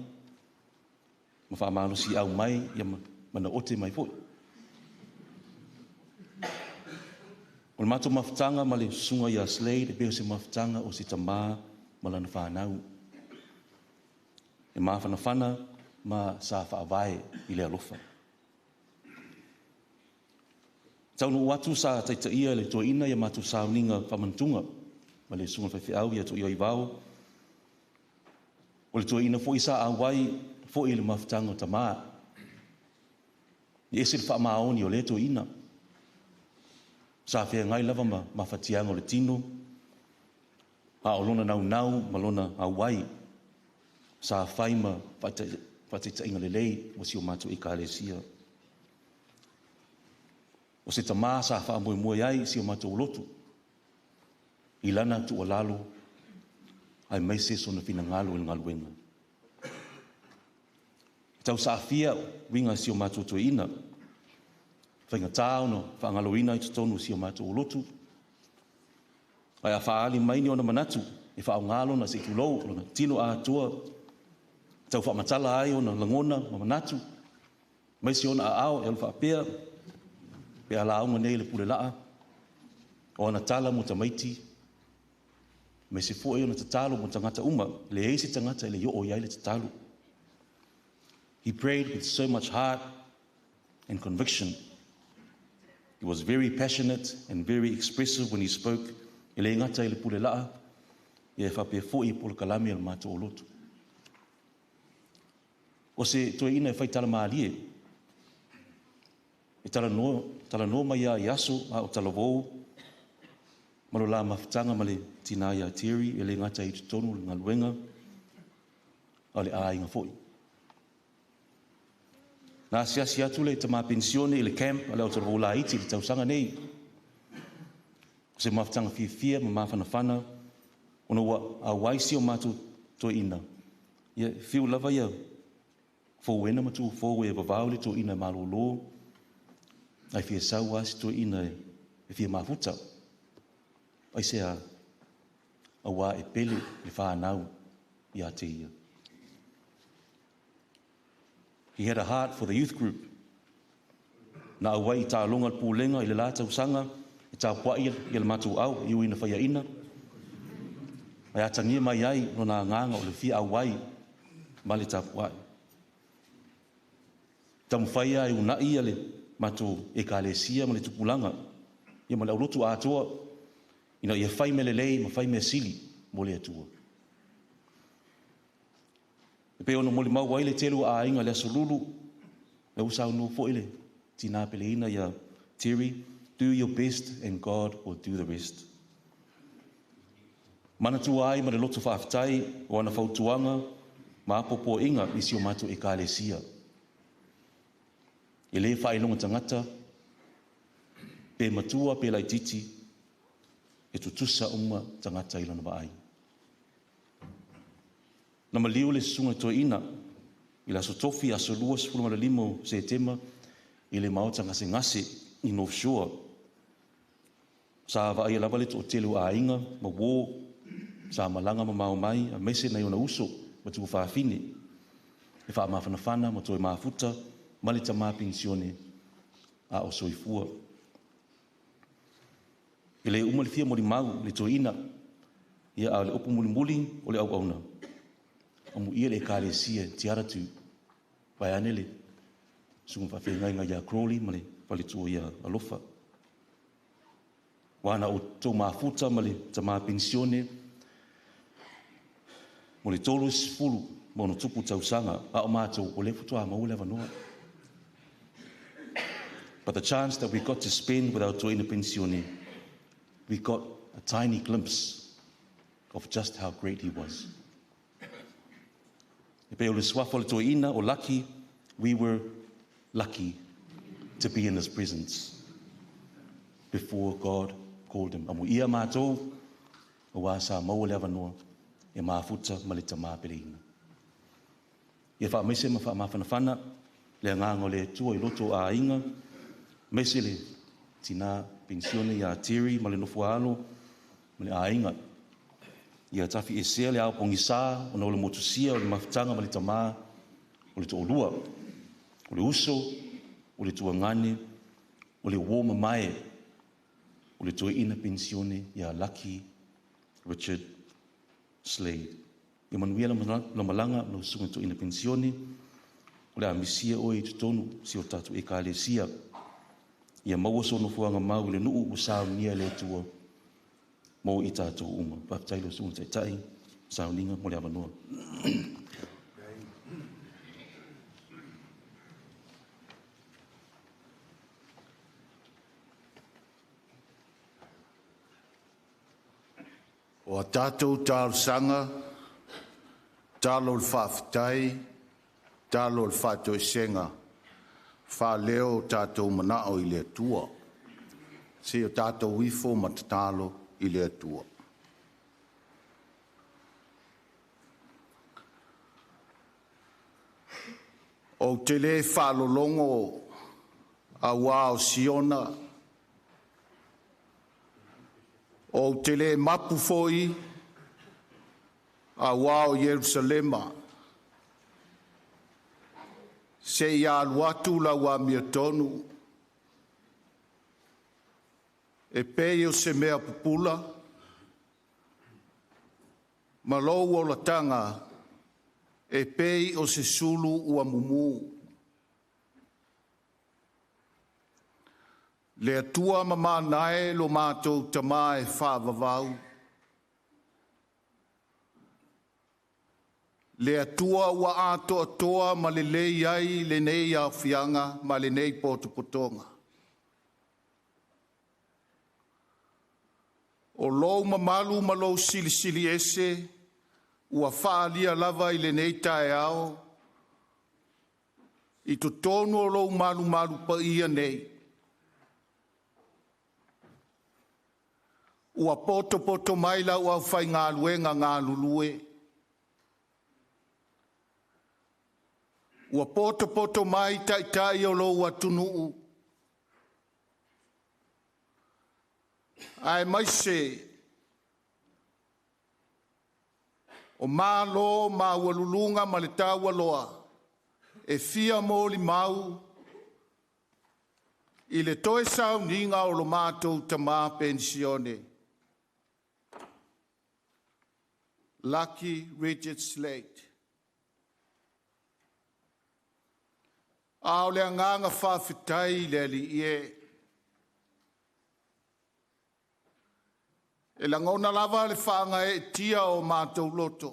ma wha maalusi au mai, ia mana ote mai fōi. O le mātou mawhitanga ma le sunga i a Slade, e peo se mawhitanga o se tamā, malana fanau. E mawhanawhana ma sa whaavae i le alofa. Taunu watu sa taitaia le Toeaina ia mātou sauninga whamantunga ma le sunga whaiwhiau ia to'i oivao. O le Toeaina fo isa awai fo i le mawhitanga o tamā. I ese le whaamaoni o le Toeaina. Sa whea ngai lava ma mawhatianga o le tino. A o lona nau ma lona awai. Sa whaima whaitainga le lei o si o mātou i ka alesia. O se tamā sa whaamoe ai si o mātou lotu. I lana tu o lalo, ai maise so na whina ngalo i ngaluenga. Tau sa fia winga si o mātou Toeaina. Whainga tāo no whaangaloina i tutonu si o mātou lotu. Ai a whaali mai ni o na manatu, e whao ngalo na se tulou, o na tino a atua. Tau whaamatala ai o na langona ma manatu. Maise o na a ao, e alwha apea, pe ala aunga nei le pule laa, o ana tala mo tamaiti, me se fo e ona Tatalo mo tangata uma, le eisi tangata ele yo o iai le Tatalo. He prayed with so much heart and conviction. He was very passionate and very expressive when he spoke, ele ngata ele pule laa, e whapea fo i pole kalami al mātou o lotu. O se Toeaina e whaitala maalie, e tala no mai a iaso a o tala vou, malo la mawhitanga ma le Tina i a Terry, e le ngata i tutonu le ngaluenga, a le ainga foi. Nā siasi atu le tama pensione i le camp a le o taro la iti le tausanga nei. Se mafutanga fia ma mawhanawhana ona ua a waisi o mātou Toeaina. Ia fiu lava ia fōwena matu fōwe e vavau le Toeaina malolo. Ai fia sau asi Toeaina e fia mafuta. Ai se a wā e pele le whānau i a te ia. He had a heart for the youth group. Na awai ta longa pūlenga i le lāta usanga, i Tapua'i i le matu au, i uina Faitauina. Ai atangia mai ai no nā nganga o le fia awai ma le Tapua'i. Tamu whaia i una ia le matu e ka le sia ma le tupulanga. Ia ma le aurotu ātoa, ina ia whai me le lei ma whai me sili mo le atua. E pe ono moli mau wai le telu a inga le asolulu, le usau no fo ile, tina peleina ia Terry, do your best and God will do the rest. Mana tu ai ma le loto whaafitai, o ana whautuanga, ma apopo inga isi o matu e ka le sia. E le whaelonga tangata, pe matua pe lai titi, e tutusa uma tangata ilana waai. Na maliu le sunga Toeaina, i la sotofi a solua 15 September, i le maotanga se ngase i North Shore. Sa wa ai lava le to telu a inga, ma wo, sa malanga ma mau mai, a mese na iona uso, ma tuafafine. E wha mawhanawhana, ma toe mafuta, ma le Taeaina Penisione a o soifua. I le uma le fia mori mau, le Toeaina, ia a le opu muli o le au auna. Amu ia le ka le sia tiara tu pai anele sunga whawhengai ngai a Crowley ma le palitua ia alofa. Wana o tō mafuta ma le Taeaina Penisione mo le tolu sifulu mo no tupu tausanga a o mātou o le futua mau le wanoa. But the chance that we got to spend with our Toeaina Penisione, we got a tiny glimpse of just how great he was. E pe o le swafo le Toeaina o lucky, we were lucky to be in his presence before God called him. Amu ia mātou, o wā sa mau le avanoa, e mafuta ma le Taeaina Penisione. Ia wha mese ma wha mawhanawhana, le ngāngo le tua i loto a inga, mese le Taeaina Penisione ia Terry ma le nofualo, ma le a inga. Ia tafi e sea le au pongisa, o na o le motusia, o le mafutanga ma le Taeaina, o le toolua, o le uso, o le tuangane, o le uo mamae, o le Toeaina Penisione ia Lucky Richard Slade. Ia manuia la malanga no sunga Toeaina Penisione, o le amisia o e tutonu si o tatu e ka le sia. Ia maua so no fuanga mau le nuu o sao nia le tua, mo i tātou uma. Whapatailo sunga taitai, sauninga mo le avanoa. O a tātou tālu sanga, tālo le whaafitai, tālo le whātoi senga, wha leo tātou manao i le atua. Se o tātou wifo matatalo i le atua. O te le whalolongo a wao Siona, o te le mapu foi a wao Jerusalema, se ia aluatu la wa mia tonu, e pei o se mea pupula, ma lou o la tanga, e pei o se sulu ua mumu. Le atua mama nae lo mātou tamā e whāvavau. Le atua ua ato atoa ma le lei ai le nei au fianga ma le nei potopotonga. O lou mamalu ma lou sili ese, ua whaalia lava i le nei tae ao, I to tonu o lou malu pa ia nei. Ua poto mai la ua whai ngā luenga ngā lulue. Ua poto mai tai o lou atunuu. Ai mai se o mālo māualulunga ma le tāua loa e fia mōli mau i le toe sauninga o lo mātou Toeaina Penisione. Lucky Richard Slade. Ao le anganga whawhitai le li ie. E langona lava le whaanga e tia o mātou loto.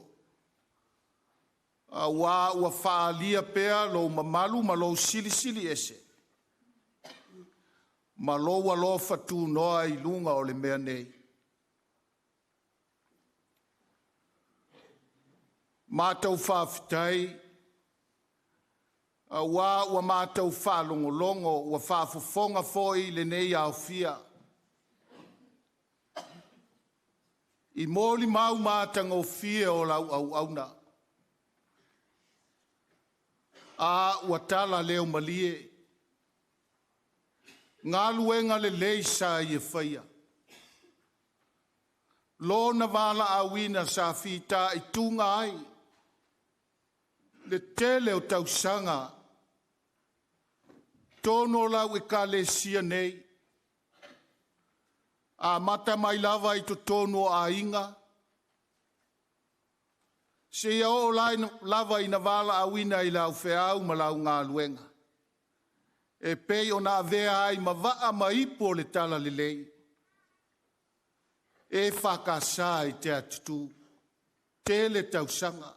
A wā ua whaalia pea lo mamalu ma lo sili ese. Ma lo walofa tū noa i lunga o le mea nei. Mātou whawhitai. A wā ua mātou whalongolongo ua whafofonga foi le nei au fia. I mōli mau mātanga o fia o lau au auna. A ua tala leo malie. Ngā luenga le lei sa i e whaia. Lōna Vala'auina sa whita i tūnga ai. Le tele o tausanga. Tono lau e ka le sia nei. A mata mai lava i to tono a inga. Se ia o lava i na Vala'auina i lau whiau ma lau ngā luenga. E pei o nā vea ai ma waa ma ipo le tala le lei. E whakasā i te atutu. Tele tausanga.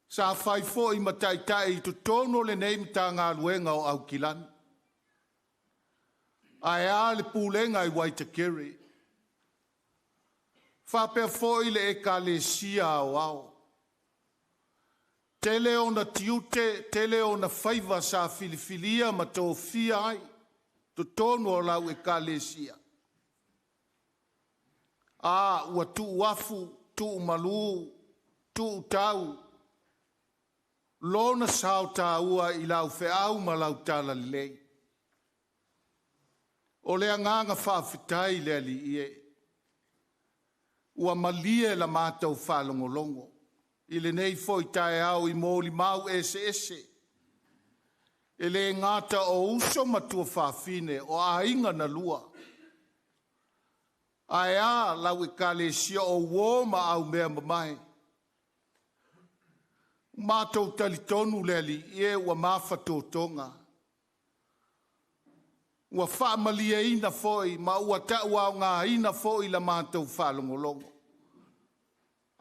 Sa whai fo i mataitai i to tono le nei mta ngā luenga o au kilani. Ai a le pūlenga i Waitakere. Whapea foi le e ka le sia au au. Tele o na tiute, tele o na whaiva sa filifilia ma tō fia ai. To tono o lau e ka le sia. A ua tu wafu, tu malu, tu tau. Lona sao tā ua i lau whiau ma lau tala lei. O le anganga whawhitai le li ie. Ua malie la mātou whalongolongo. I le nei foi tae au i mōli mau ese. E le ngata o uso ma tuafafine o ainga na lua. Ai a lau e ka le sia o wōma au mea mamai. Mātou talitonu le li ie ua mawhatotonga. Ua whaamalia ina foi, ma ua taua o ngā ina foi la mātou whalongolongo.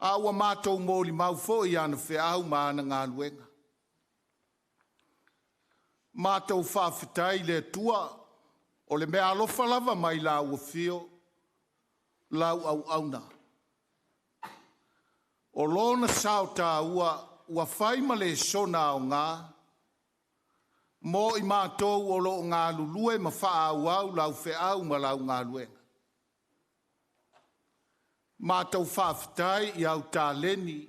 A ua mātou mōli mau foi ana whiau ma ana ngā luenga. Mātou whawhitai le tua, o le Meaalofa lava mai la ua whio, lau au auna. O lona sao tā ua whaima le sona o ngā, mo i mātou o lo ngā lulue ma wha au lau whiau ma lau ngā luenga. Mātou whawhitai i au tā leni,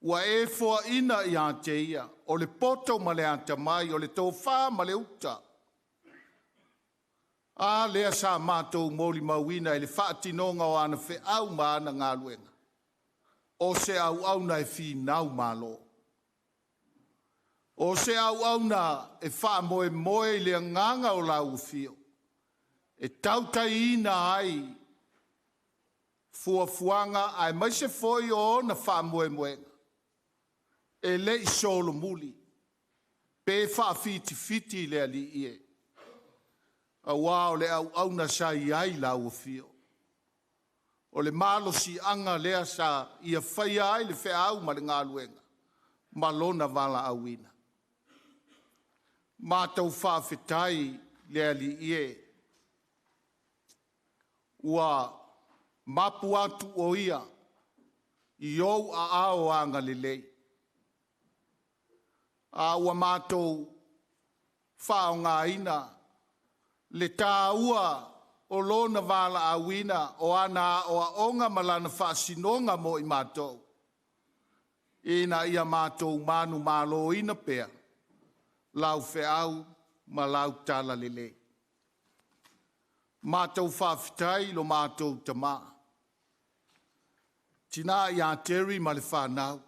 ua e fua ina i ante ia, o le poto ma le anta mai, o le tō wha ma le uta. A lea sa mātou mōli mauina i le whaatinonga o ana whiau ma ana ngā luenga. O se au na e whi nau mālo. O se au na e wha moe le nganga o lau fio. E tautai ina ai fuafuanga ai mai se foi o na wha moe. E le i solo muli. Pe wha fiti le ali ie. A wao le au na sa i ai lau fio. O le malo si anga lea sa ia whai ai le whiau ma le ngā luenga. Malona Vala'auina. Mātou whawhitai lea li ie. Ua mapu atu o ia. I ou a ao anga le lei. A ua mātou whaongaina le tāua o lona Vala'auina o ana o a onga malana whaasinonga mo I mātou. Ina ia mātou manu mālo ina pea, lau whiau ma lau tala lele. Mātou whawhitai lo mātou tama. Tina ia teri ma le whanau.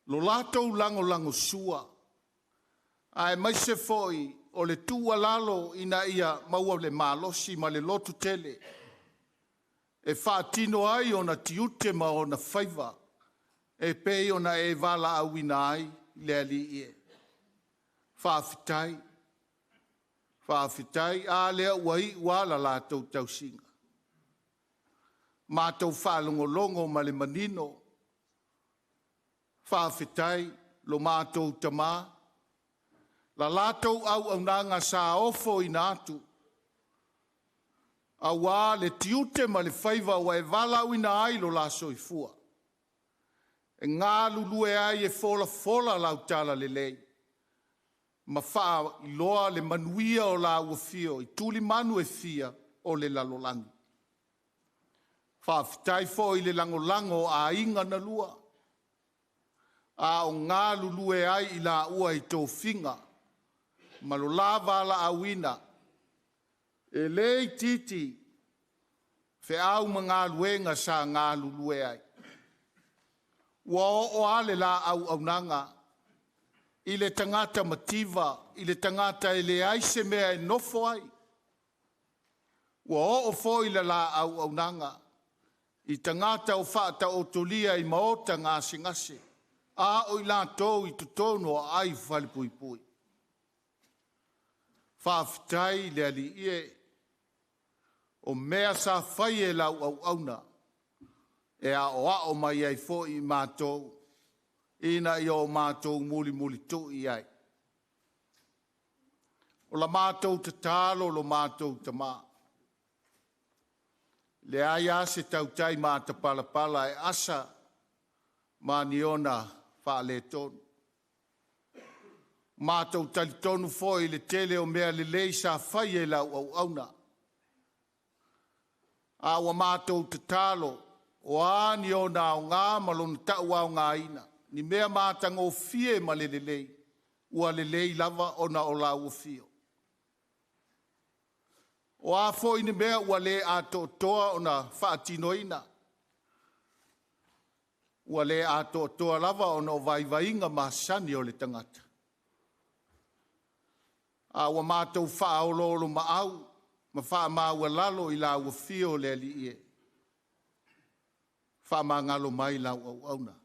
Lo lātou lango sua. Ai mai se foi o le tua lalo ina ia maua le malosi ma le lotu tele. E whaatino ai o na tiute ma o na whaiva. E pei o na e Vala'auina ai le ali ie. Whaafitai. Whaafitai a lea uai wala lātou tausinga. Mātou whaalongolongo ma le manino. Whaafitai lo mātou tamā. La lātou au nanga sa ofo I nātu. A wā le tiute ma le whaiva wa e Vala'auina ai lo la soifua. E ngā lulue ai e fola lau tala le lei. Ma wha I loa le manuia o la uafio I tuli manu e fia o le lalolangi. Whaafitai fo I le langolango a inga na lua. A o ngā lulue ai I la ua I tō finga. Ma lo la Vala'auina. E lei titi. Fe au ma ngā luenga sa ngā lulue ai. Wa o ale la au nanga. I le tangata mativa. I le tangata I le aise mea e nofo ai. Wa o fo I le la au nanga. I tangata o whaata o tolia I maota ngase. A o I la tō I tutono ai whalipui. Whaafitai le ali ie. O mea sa whai e lau auna. E a o mai ai fo I mātou. Ina I o mātou muli tō I ai. O la mātou Tatalo lo mātou tamā. Le aia se tautai māta pala e asa mā niona whaale tonu. Mātou talitonu foi le tele o mea le lei sa whai e lau auna. Awa mātou Tatalo o ani o nā o ngā malona taua o ngā ina. Ni mea mātanga o fie ma le lei. Ua le lei lava o na o la ua fio. O a foi ni mea ua le a toa o na whaatinoina. Ua le a toa lava o na o vaivainga mahasani o le tangata. A ua mātou whaaololo maau. Ma wha maua lalo I la ua fio le ali ie. Wha ngalo mai lau auna.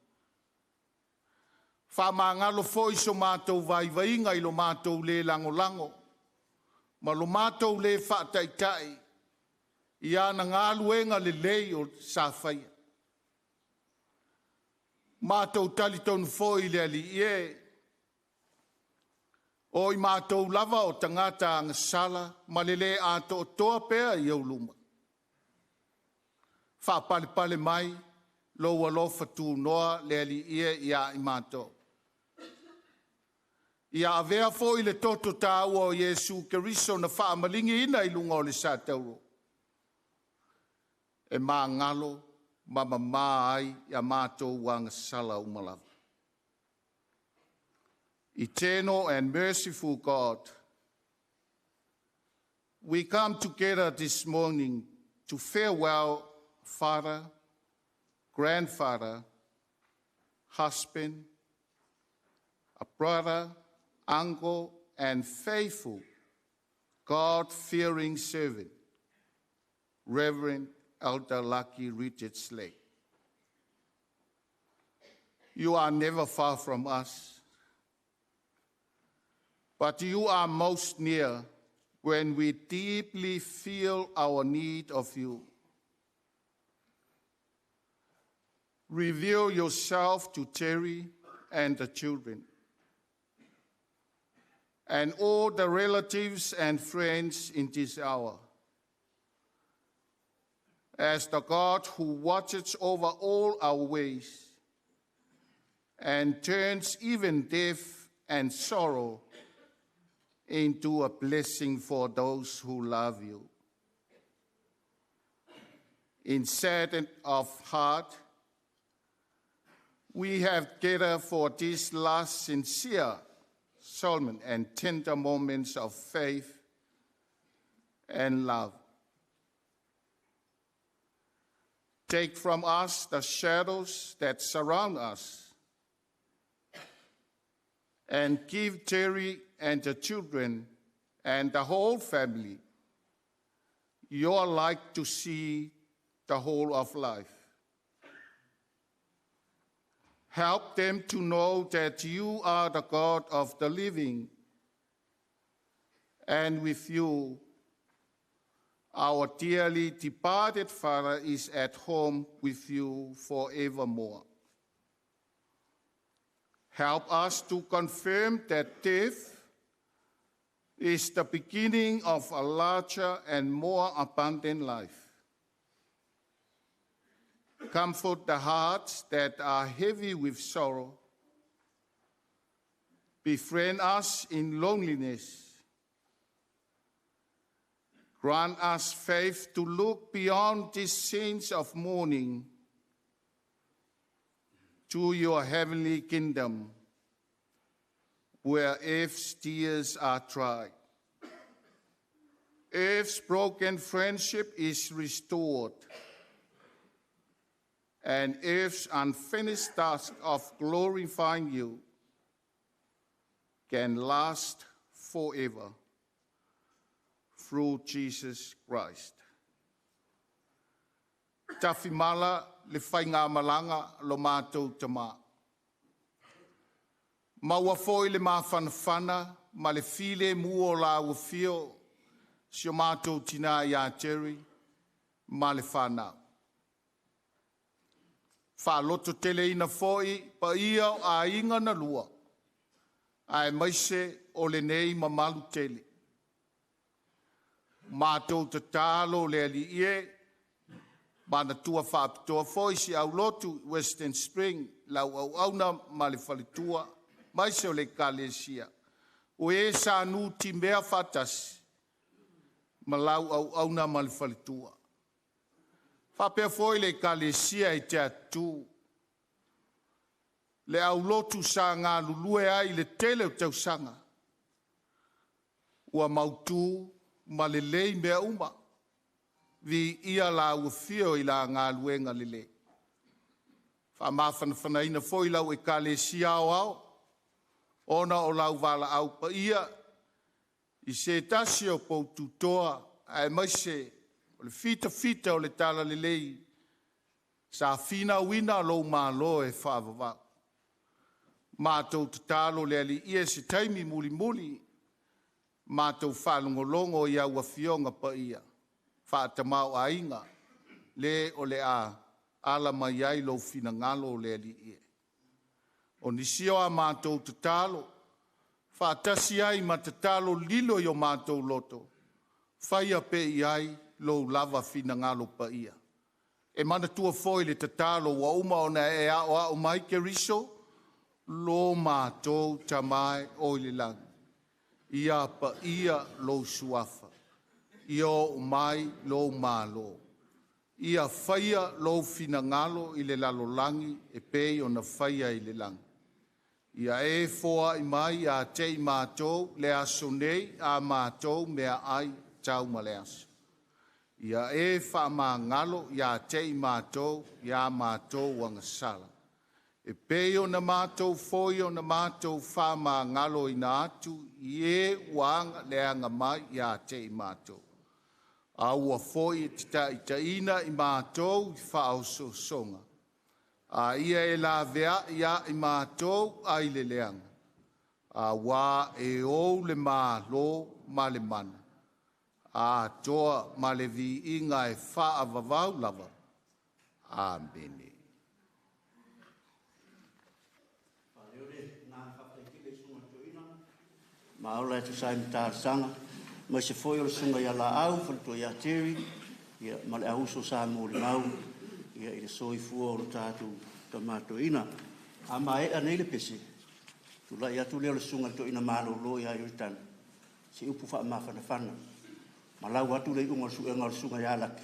Wha ngalo foi so mātou vaivainga I lo mātou le lango. Ma lo mātou le wha taitai. I ana ngāluenga le lei o sa whaia. Mātou talitonu foi le ali ie. O I mātou lava o tangata angasala, ma lele a toa pea I auluma. Wha pale mai, lo alofa tu noa le ali ia I mātou. Ia avea fo I le toto tāua o Yesu Keriso na wha malingi ina I lunga o le sa tauro. E mā ngalo, mā ai, ia mātou wangasala umalava. Eternal and merciful God, we come together this morning to farewell father, grandfather, husband, a brother, uncle, and faithful, God-fearing servant, Reverend Elder Lucky Richard Slade. You are never far from us, but you are most near when we deeply feel our need of you. Reveal yourself to Terry and the children, and all the relatives and friends in this hour. As the God who watches over all our ways, and turns even death and sorrow into a blessing for those who love you. In sadness of heart, we have gathered for these last sincere, solemn, and tender moments of faith and love. Take from us the shadows that surround us, and give Terry and the children and the whole family your light to see the whole of life. Help them to know that you are the God of the living, and with you, our dearly departed Father is at home with you forevermore. Help us to confirm that death is the beginning of a larger and more abundant life. Comfort the hearts that are heavy with sorrow. Befriend us in loneliness. Grant us faith to look beyond these scenes of mourning to your heavenly kingdom, where earth's tears are dried. Earth's broken friendship is restored, and earth's unfinished task of glorifying you can last forever through Jesus Christ. Tawhimala le whainga malanga lo mātou tama. Maua foi le mawhanawhana ma le file muo la uwhio sio mātou tina ia Terry ma le whanau. Faoloto teleina foi Paia a inga na lua. Ai maise o le nei mamalu tele. Mātou Tatalo le ali ie. Mana tuafafine foi si Eulogy Western Spring Lauga ma le Faolotoi. Maise o le kalesia. O e sa nu timea fatas. Ma Lauga ma le Faolotoi. Whapea foi le kalesia I te atu. Le Eulogy sa ngā lulue ai le tele o tau sanga. Ua mautu ma le lei mea uma. Vi ia la uwhio I la ngā luenga le le. Whamawhanawhanaina foi lau e kalesia o au. Ona o lau Vala'au Paia. I se tasi o pou tutoa. Ai maise o le fita o le tala le lei. Sa Faitauina lo malo e whaavavau. Mātou Tatalo le ali ia se taimi muli. Mātou whalongolongo I au awhionga Paia. Whaatamau aiga. Le o le a. Ala mai ai lo finangalo le ali ia. O nisio a mātou Tatalo. Whaatasi ai ma Tatalo lilo I o mātou loto. Whaia pe I ai lo lava finangalo Paia. E mana tua foi le Tatalo wa uma ona e a o mai ke riso. Lo mātou tamai o le lang. Ia Paia lo suafa. Ia o mai lo malo. Ia whaia lo finangalo I le lalolangi e pei o na whaia I le lang. Ia e foa I mai a te I mātou le aso nei a mātou mea ai tau ma le aso. Ia e wha ma ngalo ia te I mātou ia mātou wangasala. E pei o na mātou foi o na mātou wha ma ngalo I na atu I e wanga leanga mai ia te I mātou. Aua foi te Toeaina I mātou I wha so songa. A ia e la vea ia I mātou ai le leanga. A wā e ou le mālo ma le mana. A toa ma le vi inga e wha avavau lava. Amen. Maola te sai mta sanga. Ma se foi o sunga ia Vala'au, Faolotoi ia Terry, ia ma le auso sa mo le mau, ia I le soifua o le tātou Toeaina. A mai anei le pese. Tula ia tu le sunga to ina malolo ia yutan. Si upu fa ma fana. Malau atu le unga su engal sunga ya lak.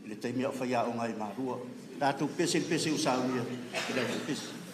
Le taimi o fa ya o ngai marua. Tatu pese usawi ia. Ile pese.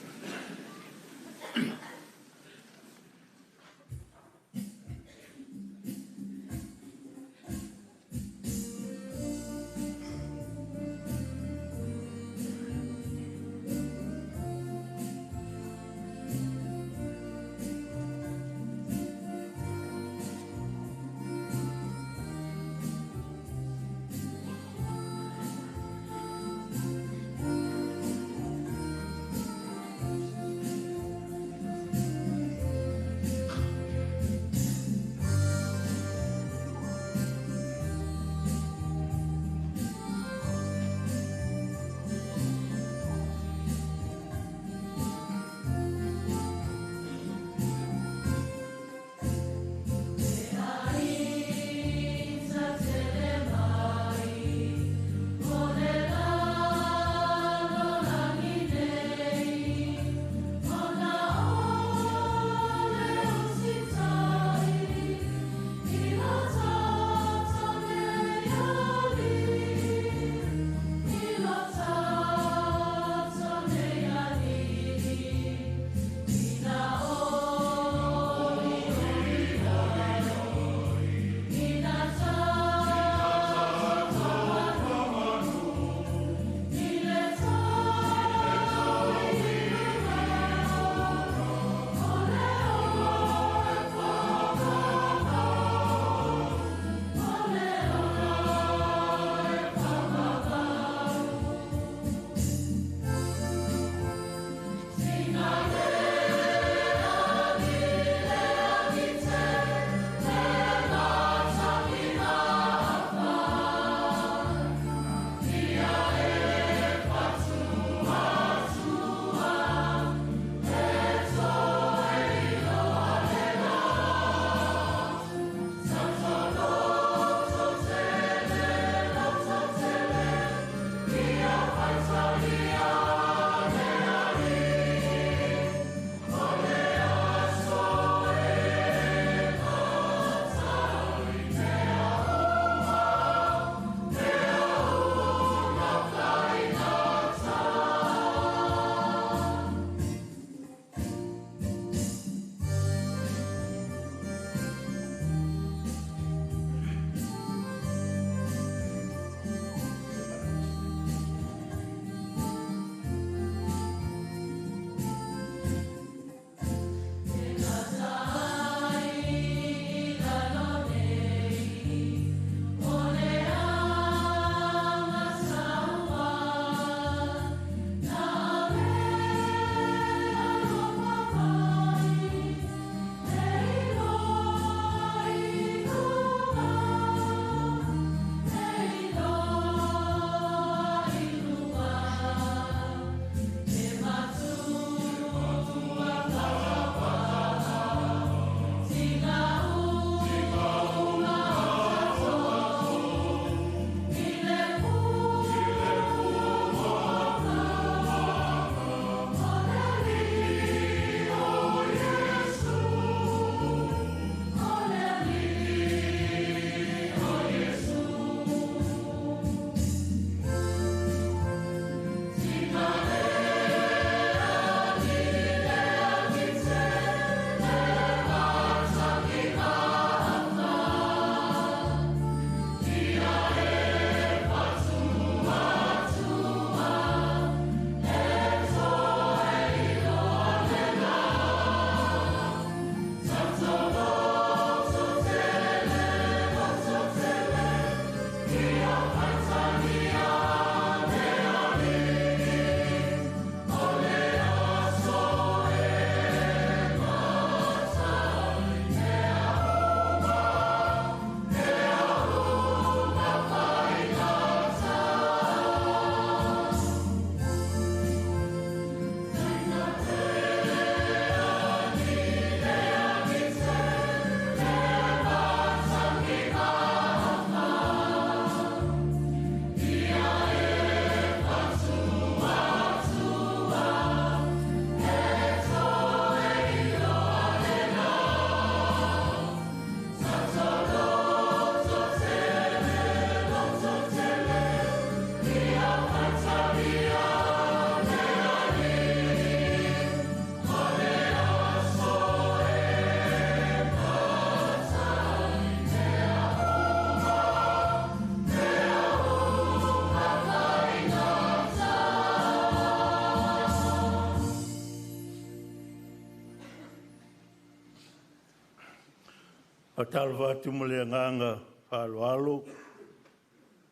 Patalva tumule nganga Faolotoi,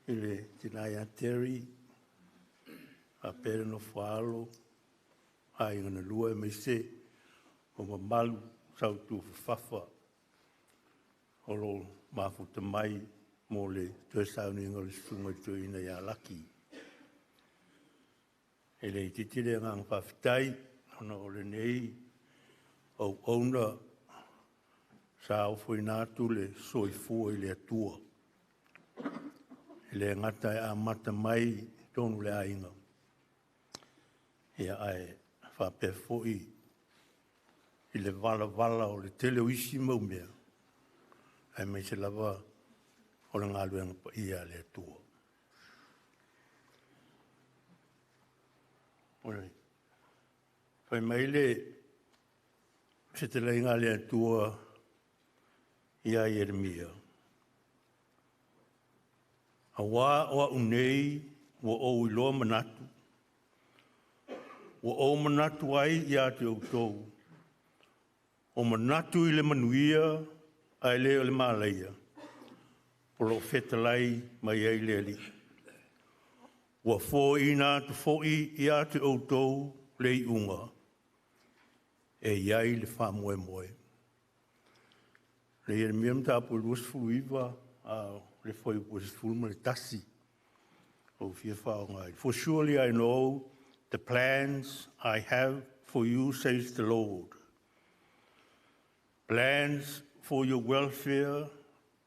ile Tinaya Terry, a perno Faolo, a ingana lua me se, o malu sautu fafa, o lo mafuta mai, mo le tuasauni ngol sunga tuina ya laki. Ele titire ngang pafitai, ona o le nei, o ona, sa o foi natu le soifua i le atua. Le ngata e a mata mai tonu le ainga. Ia ai whape foi i le vala o le tele uisi maumea. Ai mai se lava o le ngaluenga pa ia le atua. Oi. Fai mai le se te leinga le atua ia Yeremia. A wā o unei wa o iloa manatu. Wa o manatu ai ia te outou. O manatu i le manuia ai leo le mālaia. Polo fetalai mai ai le ali. Wa fō ina tu fōi ia te outou le i unga. E iai le whamoe moe. Le Yeremia mtapu luas fuiva le foi was full le tasi. O fia whaongai. For surely I know the plans I have for you, says the Lord. Plans for your welfare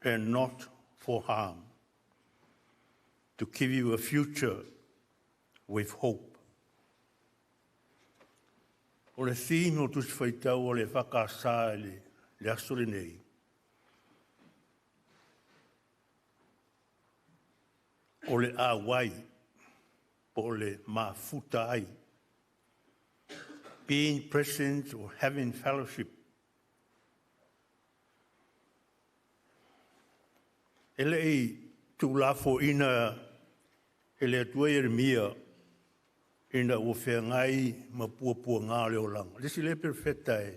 and not for harm. To give you a future with hope. O le theme o tusi Faitau o le whakasā le asore nei. O le awai, o le mafuta ai. Being present or having fellowship. Ele i tūlafo ina ele atua Yeremia ina o whengai ma puapua ngā leo langa. Lesi le perfecta e.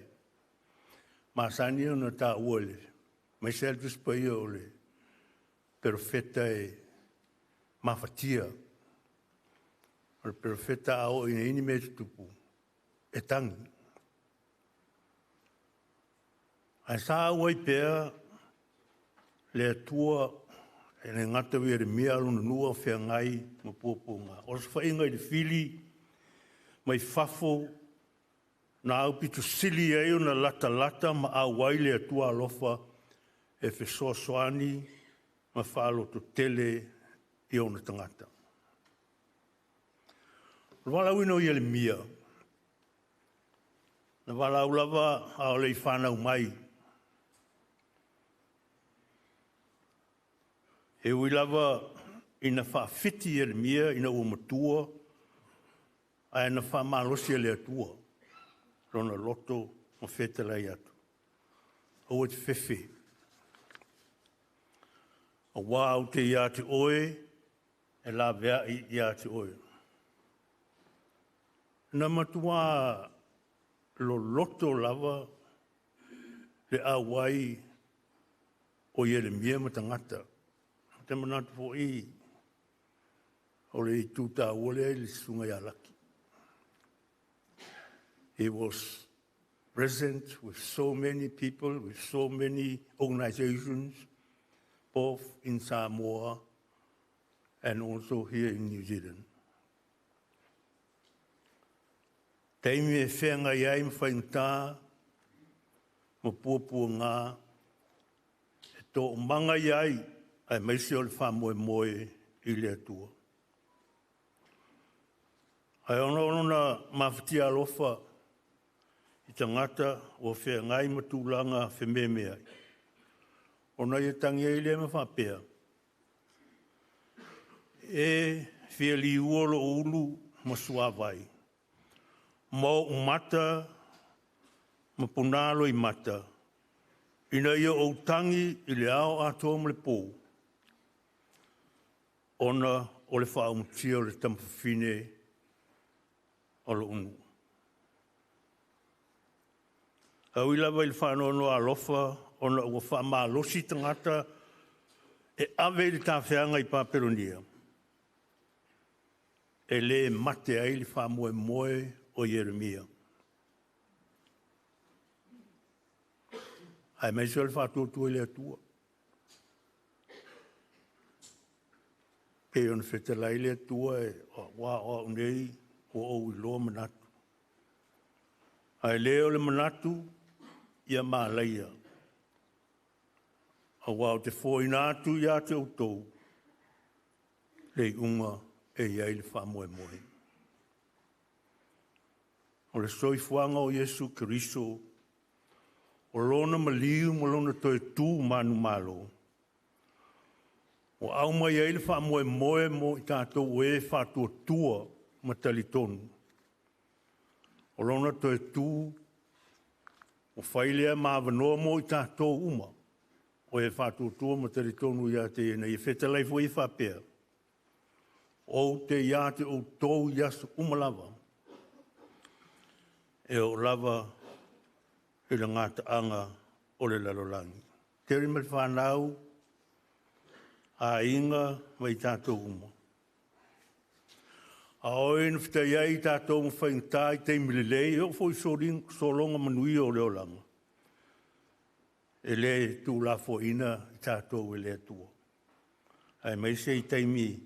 Masani o na tā uole. Mai sel tuspai o le perfecta e. Mafatia. O le perfecta ao ina ini me tupu. E tangi. Ai sa wai pea le atua e le ngata Yeremia luna nua whengai ma puapunga. O se whainga i le fili mai fafo na au pitu sili e o na lata ma au wai le atua alofa e fesoa soani ma whaalo to tele i ona tangata. Vala'au ino Yeremia. Na vala'au lava ao lei fanau mai. E ui lava ina whaafiti Yeremia ina ua matua a ina whaamalosi le atua. Rona loto o whetelai atu. O te whewhe. A wā au te ia te oe e la vea i ia te oe. Na matua lo loto lava le awai o Yeremia matangata. Te manatu fo i o le tuta ole le sunga ya laki. He was present with so many people, with so many organizations, both in Samoa and also here in New Zealand. Teimi e whenga iai mwhainta, ma puapua ngā, e tō manga iai, ai maisi o le whamoe i le atua. Ai ona mawhitia alofa i tangata o whengai matulanga whememea. Ona i tangi e le mawhapea. E whiali uolo ulu ma suawai. Mo umata ma punalo i mata. Ina ia o tangi i le ao ato le pō. Ona o le whaumutia o le tampawhine o le unu. Au i lawa i le whanono alofa ona ua whaamalosi tangata e awe le tawhianga I Paperonia. E le mate ai le whaamoe moe o Yeremia. Ai mai se le whaatotua le atua. Pe ona whetalai le atua e wā o unei o iloa manatu. Ai leo le manatu ia mālaia. A wā o te whoina atu ia te autou. Le unga e iai le whamoe moe. O le soifuanga o Yesu Keriso, o lona maliu mo lona toe tū manu malo. O au mai iai le whamoe moe mo I tātou e whātua tua ma talitonu. O lona toe tū, o whailea māwanoa mo I tātou uma. O e whātua tua ma talitonu ia te ena I whetalai fo I whapea. O te ia te o tōu yasu umalava. E o lava e le ngata anga o le lalolangi. Teri me fanau a inga mai tātou uma. A oe na whita iai tātou mwhaintai te milelei o fo I solonga manui o leolanga. E le tū la fo ina tātou e le atua. Ai mai se I taimi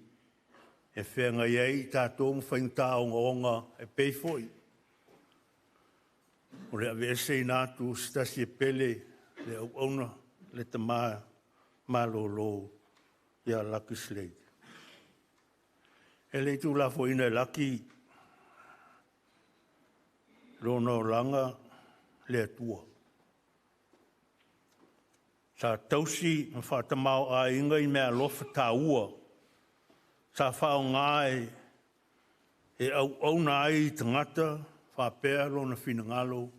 e whenga iei tātou mwhainta o ngonga e peifoi. O le ave ese I nātu stasi e pele le au auna le tamaa malolo ia laki Slade. E le tu la fo ina laki lona o langa le atua. Sa tausi ma whatamau a inga I Meaalofa tā ua. Sa whao ngai e au na ai tangata whapea lona whinangalo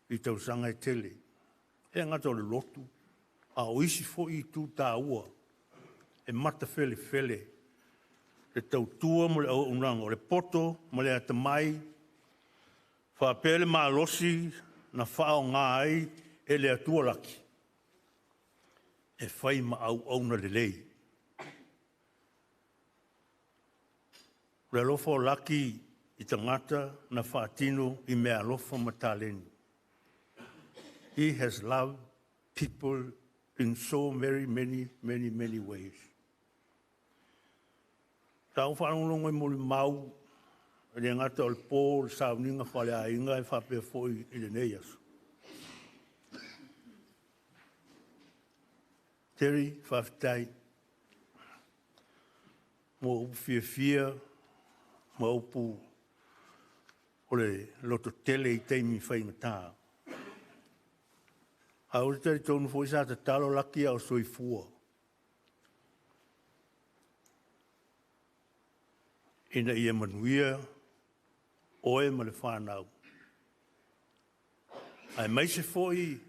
I tausanga e tele. E ngata o le lotu. A o isi fo I tū tā ua. E mata fele fele. Le tautua mo le au unanga. O le poto mo le atamai. Whapea le malosi na whao ngai e le atua laki. E whai ma au na le lei. Le alofa o laki I tangata na whaatino I Meaalofa mataleni. He has loved people in so very many ways. Tau whanongongo I moli mau, le ngata o le pō, le sauninga whale a inga e whapea fōi I le neias. Teri, whawhitai, mo upu fia, mo upu o le loto tele I teimi whaingatā. Aure tari tonu fo isa Tatalo laki au soifua. Ina ia manuia oe ma le whanau. Ai mai se foi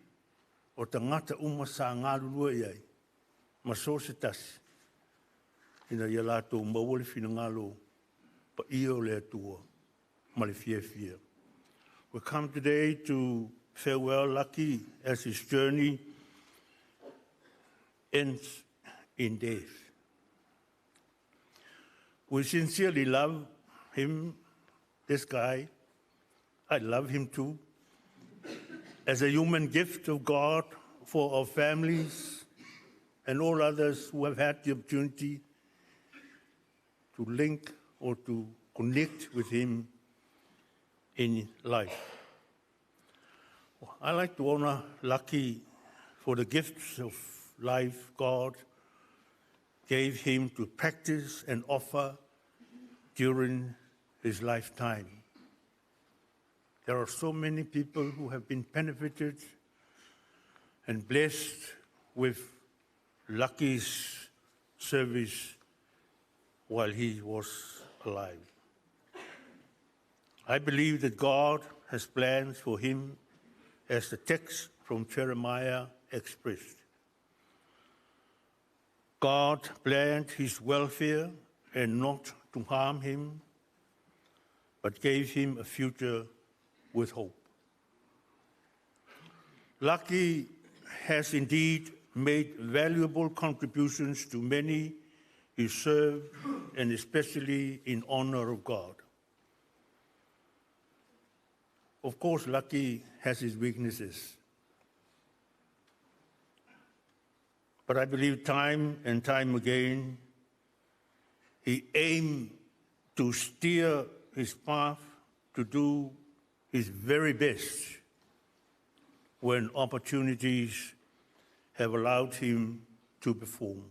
o tangata uma sa ngalulua iai. Ma so se tasi. Ina ia lato maua le finangalo pa iyo le atua ma le fia fia. We come today to farewell Lucky as his journey ends in death. We sincerely love him, this guy. I love him too. As a human gift of God for our families and all others who have had the opportunity to link or to connect with him in life. I like to honor Lucky for the gifts of life God gave him to practice and offer during his lifetime. There are so many people who have been benefited and blessed with Lucky's service while he was alive. I believe that God has plans for him as the text from Jeremiah expressed. God planned his welfare and not to harm him, but gave him a future with hope. Lucky has indeed made valuable contributions to many who serve, and especially in honor of God. Of course, Lucky has his weaknesses. But I believe time and time again, he aimed to steer his path, to do his very best when opportunities have allowed him to perform.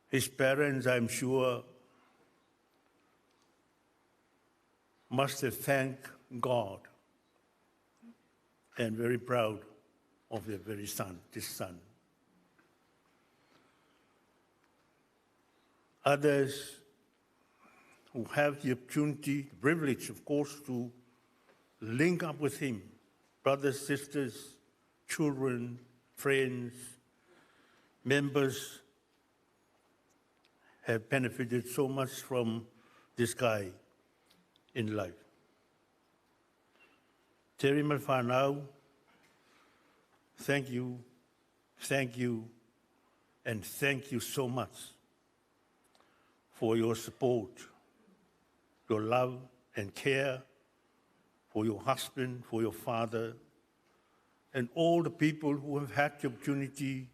His parents, I'm sure, must have thanked God and very proud of their very son, this son. Others who have the opportunity, the privilege, of course, to link up with him, brothers, sisters, children, friends, members, have benefited so much from this guy in life. Terry fanau, thank you, and thank you so much for your support, your love and care for your husband, for your father, and all the people who have had the opportunity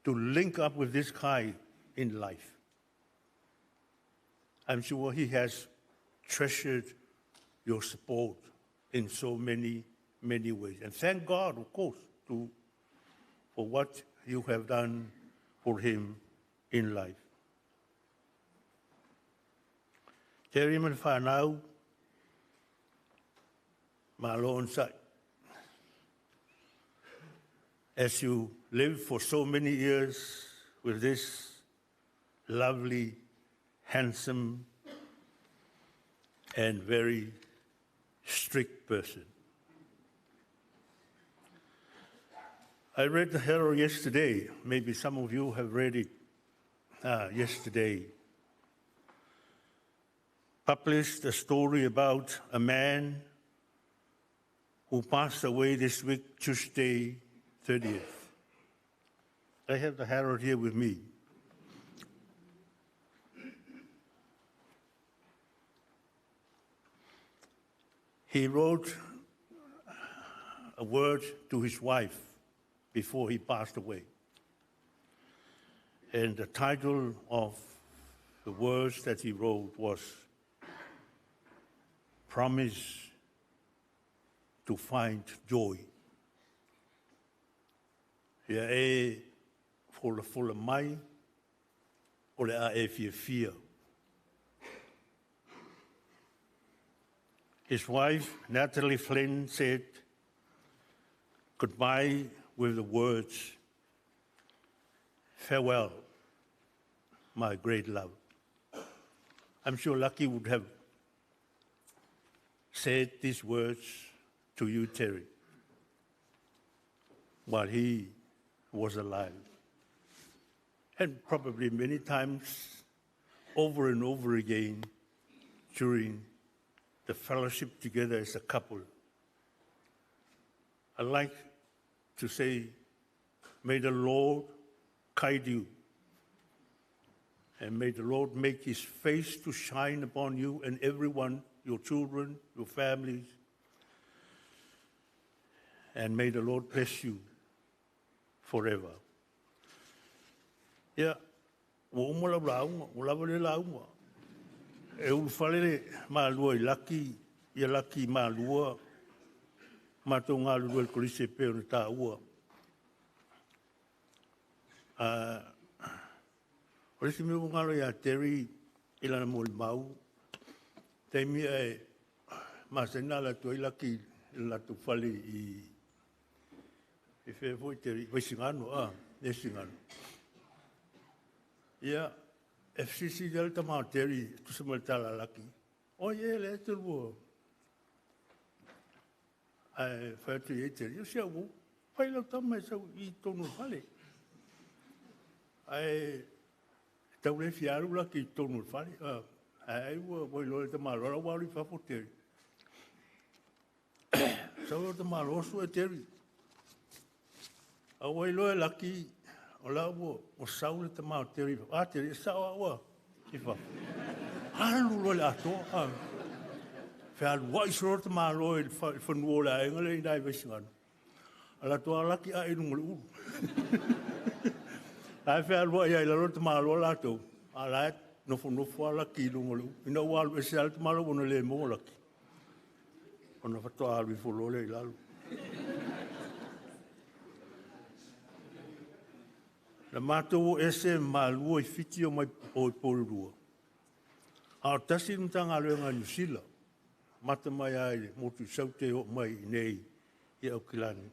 to link up with this guy in life. I'm sure he has treasured your support in so many, many ways. And thank God, of course, for what you have done for him in life. Terry fanau, malo on sight. As you live for so many years with this lovely, handsome, and very strict person. I read the Herald yesterday. Maybe some of you have read it yesterday. Published a story about a man who passed away this week, Tuesday, 30th. I have the Herald here with me. He wrote a word to his wife before he passed away. And the title of the words that he wrote was Promise to Find Joy. Ia e fola mai, o le a e fia. His wife, Natalie Flynn, said goodbye with the words, farewell, my great love. I'm sure Lucky would have said these words to you, Terry, while he was alive. And probably many times over and over again during the fellowship together as a couple. I'd like to say, may the Lord guide you, and may the Lord make his face to shine upon you and everyone, your children, your families, and may the Lord bless you forever. Yeah, wo mola raunga, wo lava le launga. E ulfale malua I laki, ia laki malua, mato ngā lua el kolise peo na tā ua. O lesi meu ngalo ia Terry, ilana mo mau, teimi e masena la tu I laki, la tu fale I fe foi Terry, vai singano, e singano. Ia, FCC delta ma Terry, tu se maltala laki. O ye le te lua. Fai tu ye Terry, o sia wu, fai lau tama sa I tonu fale. Tau le fiaru laki tonu fale. Ai ua, voi loe te malora, wari fapo Terry. Sa ua te malosu e Terry. Awai loe laki, o la ua, o saule te mao te rifa. A te rifa, sao awa, kifa. Halu loe le atoa. Fe alu wa isoro te mao loe, whanua la e ngale i nai vesingana. Ala toa laki a inu ngale uru. Ai fe alu wa ia i lalo te mao loe la tau. Ala e nofo ala ki inu ngale uru. Ina ua alu ese ala te mao loe, wana le mo laki. Ona whatoa alu i wholole i lalo. Na mātou ese mālua i whiti o mai o i pōrurua. A o tasi mtanga aluenga New Zealand. Mata mai aere, motu saute o mai i nei i au kilani.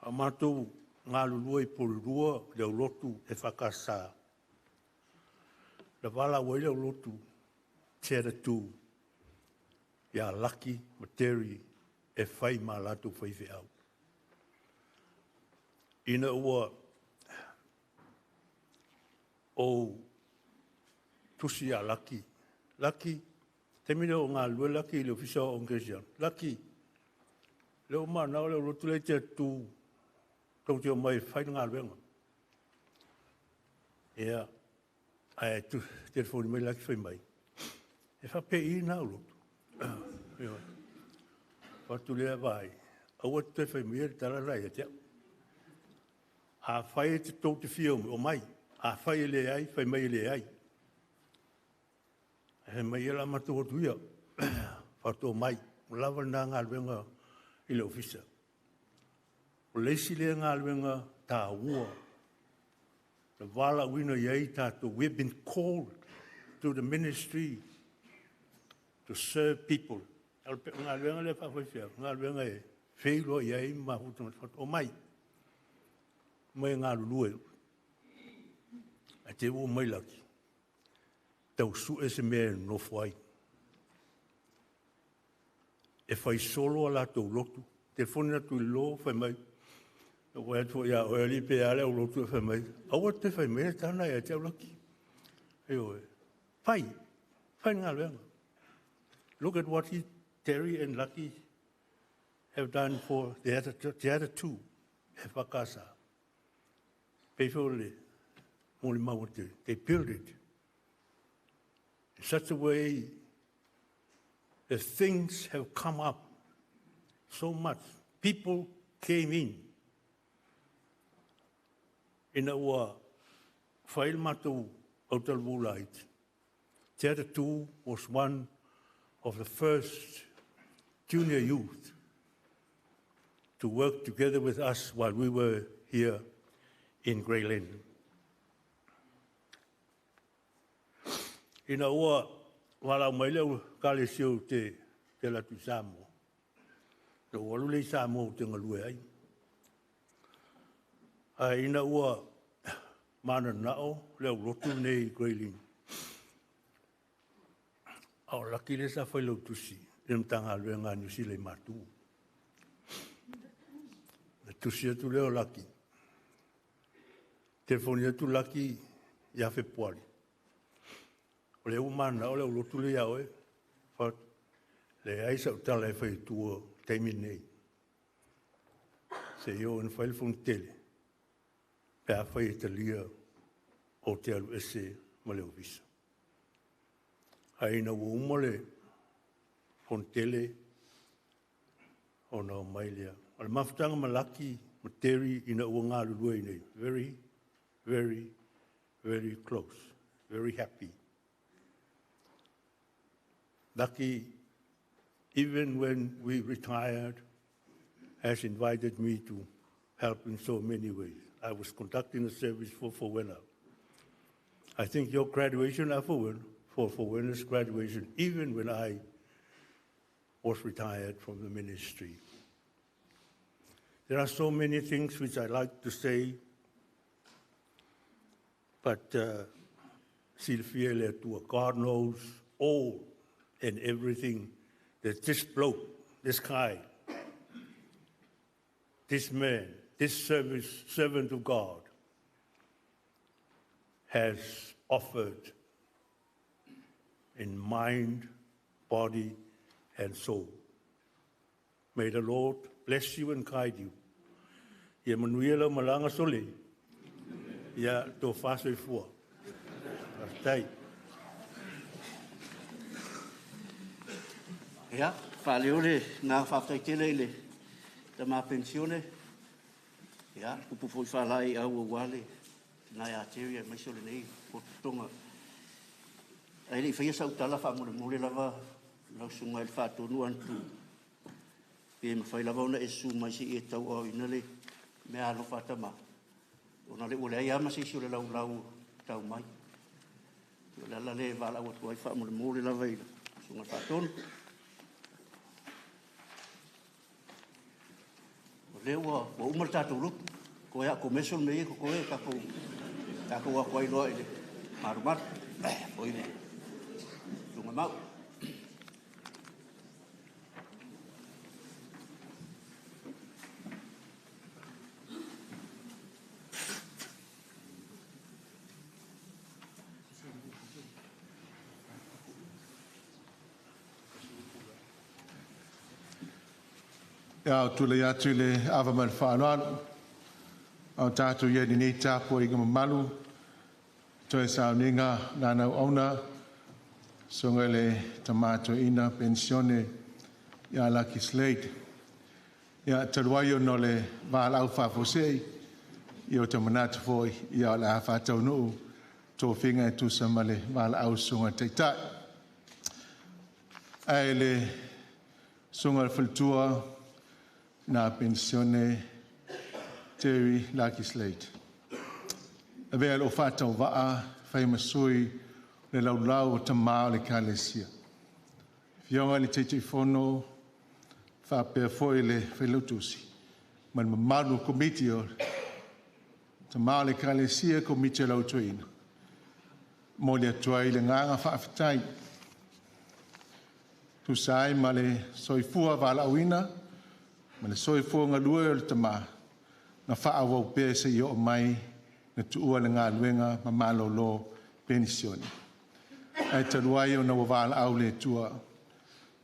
A mātou ngā lulua i pōrurua leo lotu e whakasā. Na Vala'au i leo lotu tere tū. Ia laki, materi, e whai mā lātou whaiwhi au. Ina ua o tusi a laki. Laki, te mine o ngā lue laki leo fisa o Recessional. Laki, leo mā nao leo rotu lei te tū tau te o mai whai ngā luenga. Ia, ai tu telefoni mai laki whai mai. E whape i nā rotu. Whatu lea vai. Aua te whai mai e tara rai e te au. A whai te tau te whio o mai. A whai le ai, whai mai le ai. He mai e la matu o tuia. Whatu o mai. Lawa nā ngā luenga i le ofisa. O leisi le ngā luenga tā ua. The Vala'au iai tātou. We've been called to the ministry to serve people. Ngā luenga le whawhaiwhia. Ngā luenga e wheilo iai mahutu o mai. Mai ngā lulue. A te ua mai laki. Tau su e se mea no whai. E whai solo a la tau lotu. Telefoni na tui lo whai mai. E wai atua ia o eli pe ale au lotu e whai mai. Aua te whai mai tāna e te au laki. E oe. Whai. Whai ngā luenga. Look at what Terry and Lucky have done for the other two. E whakasa. They built it in such a way that things have come up so much. People came in our whail matu autalvulait. Theatre 2 was one of the first junior youth to work together with us while we were here in Grey Lane. Ina ua wala mai leo kale siu te latu Samoa. Te walu le Samoa te ngalue ai. Ina ua mana nao leo rotu nei Grey Lane. Au laki le sa whailau tusi. Ina mtanga lue ngā New Zealand matu. Tusi atu leo laki. Telefoni atu laki ia Februari. O le umana o le ulotu le iau e. What le aisa utala e whai tua teimi nei. Se io in whaile fun tele. Pe a whai te lia o te alu ese ma le ovisa. Aina ua umole fun tele o na o mailea. O le mafutanga malaki materi ina ua ngā lulua i nei. Very, very, very close. Very happy. Lucky, even when we retired, has invited me to help in so many ways. I was conducting a service for Faitauina. I think your graduation for Faitauina's graduation, even when I was retired from the ministry. There are so many things which I like to say, but Sylvia Letua, God knows all and everything that this bloke, this guy, this man, this servant of God has offered in mind, body, and soul. May the Lord bless you and guide you. Ia manuia lau malanga sole. Ia tō whaso I fua. Tai. Ia, whaleo le ngā whaftai tele le Toeaina Penisione. Ia, kupu fwoi whalai au wale. Nai a teria, mai sole nei, o tonga. Ai le whaia sau tala whamure lava, lau sunga il whatonu antu. Pe ma whai lava ona e su mai si e tau au ina le Meaalofa tama. Ona le ule ai ama si si o le lau tau mai. Le ala le Vala'au atu ai whamure lava ina. Sunga il whatonu. Lewa, o umar tātou lupu. Ko ea ko mesol me ko e kako wa kwai loa ile. Marumat, o ile. Tunga mau. Ia o tule atu le awa man whaanoan. Au tātou ia ni nei Tapua'i ka mamalu. Toi sauninga nānau auna. Songa le Toeaina Penisione ia laki Slade. Ia taruaio no le Vala'au whafosei. Ia o te manatu foi ia o le a whātau nuu. Tō whinga e tusa ma le Vala'au sunga teitai. Ai le sunga le whalitua na Penisione Terry laki Slade. A vea lo whātau waa, whai masui le laulau o tamā o le kālesia. Fionga ni teitei whono, whapea foi le whailutusi. Man mamaru komiti o tamā o le kālesia komiti o lau Toeaina. Mo le atuai le nganga whaafitai. Tusai ma le soifua Vala'auina, ma le soifua ngalua o le tamā. Na whaawau Pese I o mai na tuua le ngā luenga ma Meaalofa Penisione. Ai taruai o na Vala'au le tua.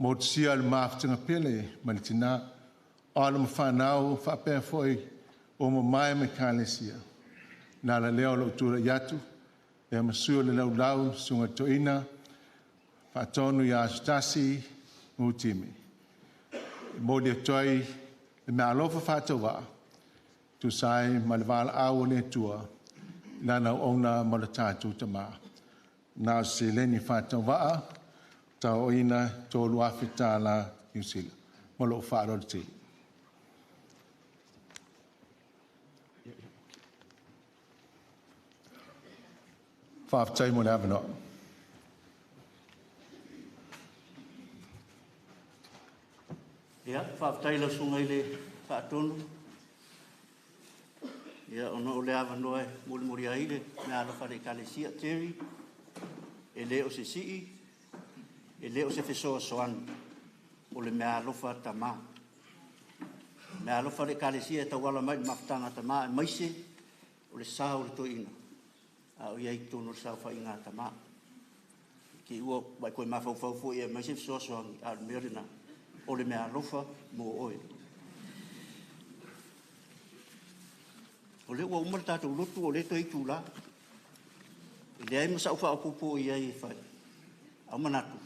Mo tia le maaftinga pele ma le tina. O ala ma fanau whapea foi o ma mai me kālesia. Nā la leo lo tura yatu. E ma sui o le laulau sunga Toeaina. Whaatonu I asutasi ngutimi. Mo le toi le Meaalofa whaatawaa. Tu sai ma le Vala'au le tua. Nana ona ma le tātou tamā. Nā se leni whātau waa. Taoina tōlu awhita la New Zealand. Ma lo whaaro te. Whāwhitai mo le awanoa. Ia, whāwhitai la sunga I le whaatonu. Ia, ona o le awanoa e muri aile, Meaalofa le kālesia Terry, e leo se sii, e leo se whesoa soan, o le Meaalofa tamā. Meaalofa le kālesia e tawala mai mafutanga tamā, e maise, o le sā o le Toeaina. A o iai tono le sā whainga tamā. Ki ua, mai koe mawhau e maise whesoa soan, a le merina, o le Meaalofa mo oe. O le ua umar tātou lotu o le toi tūla. I le ai masa uwha o kupo I ai e whai. Au manatu.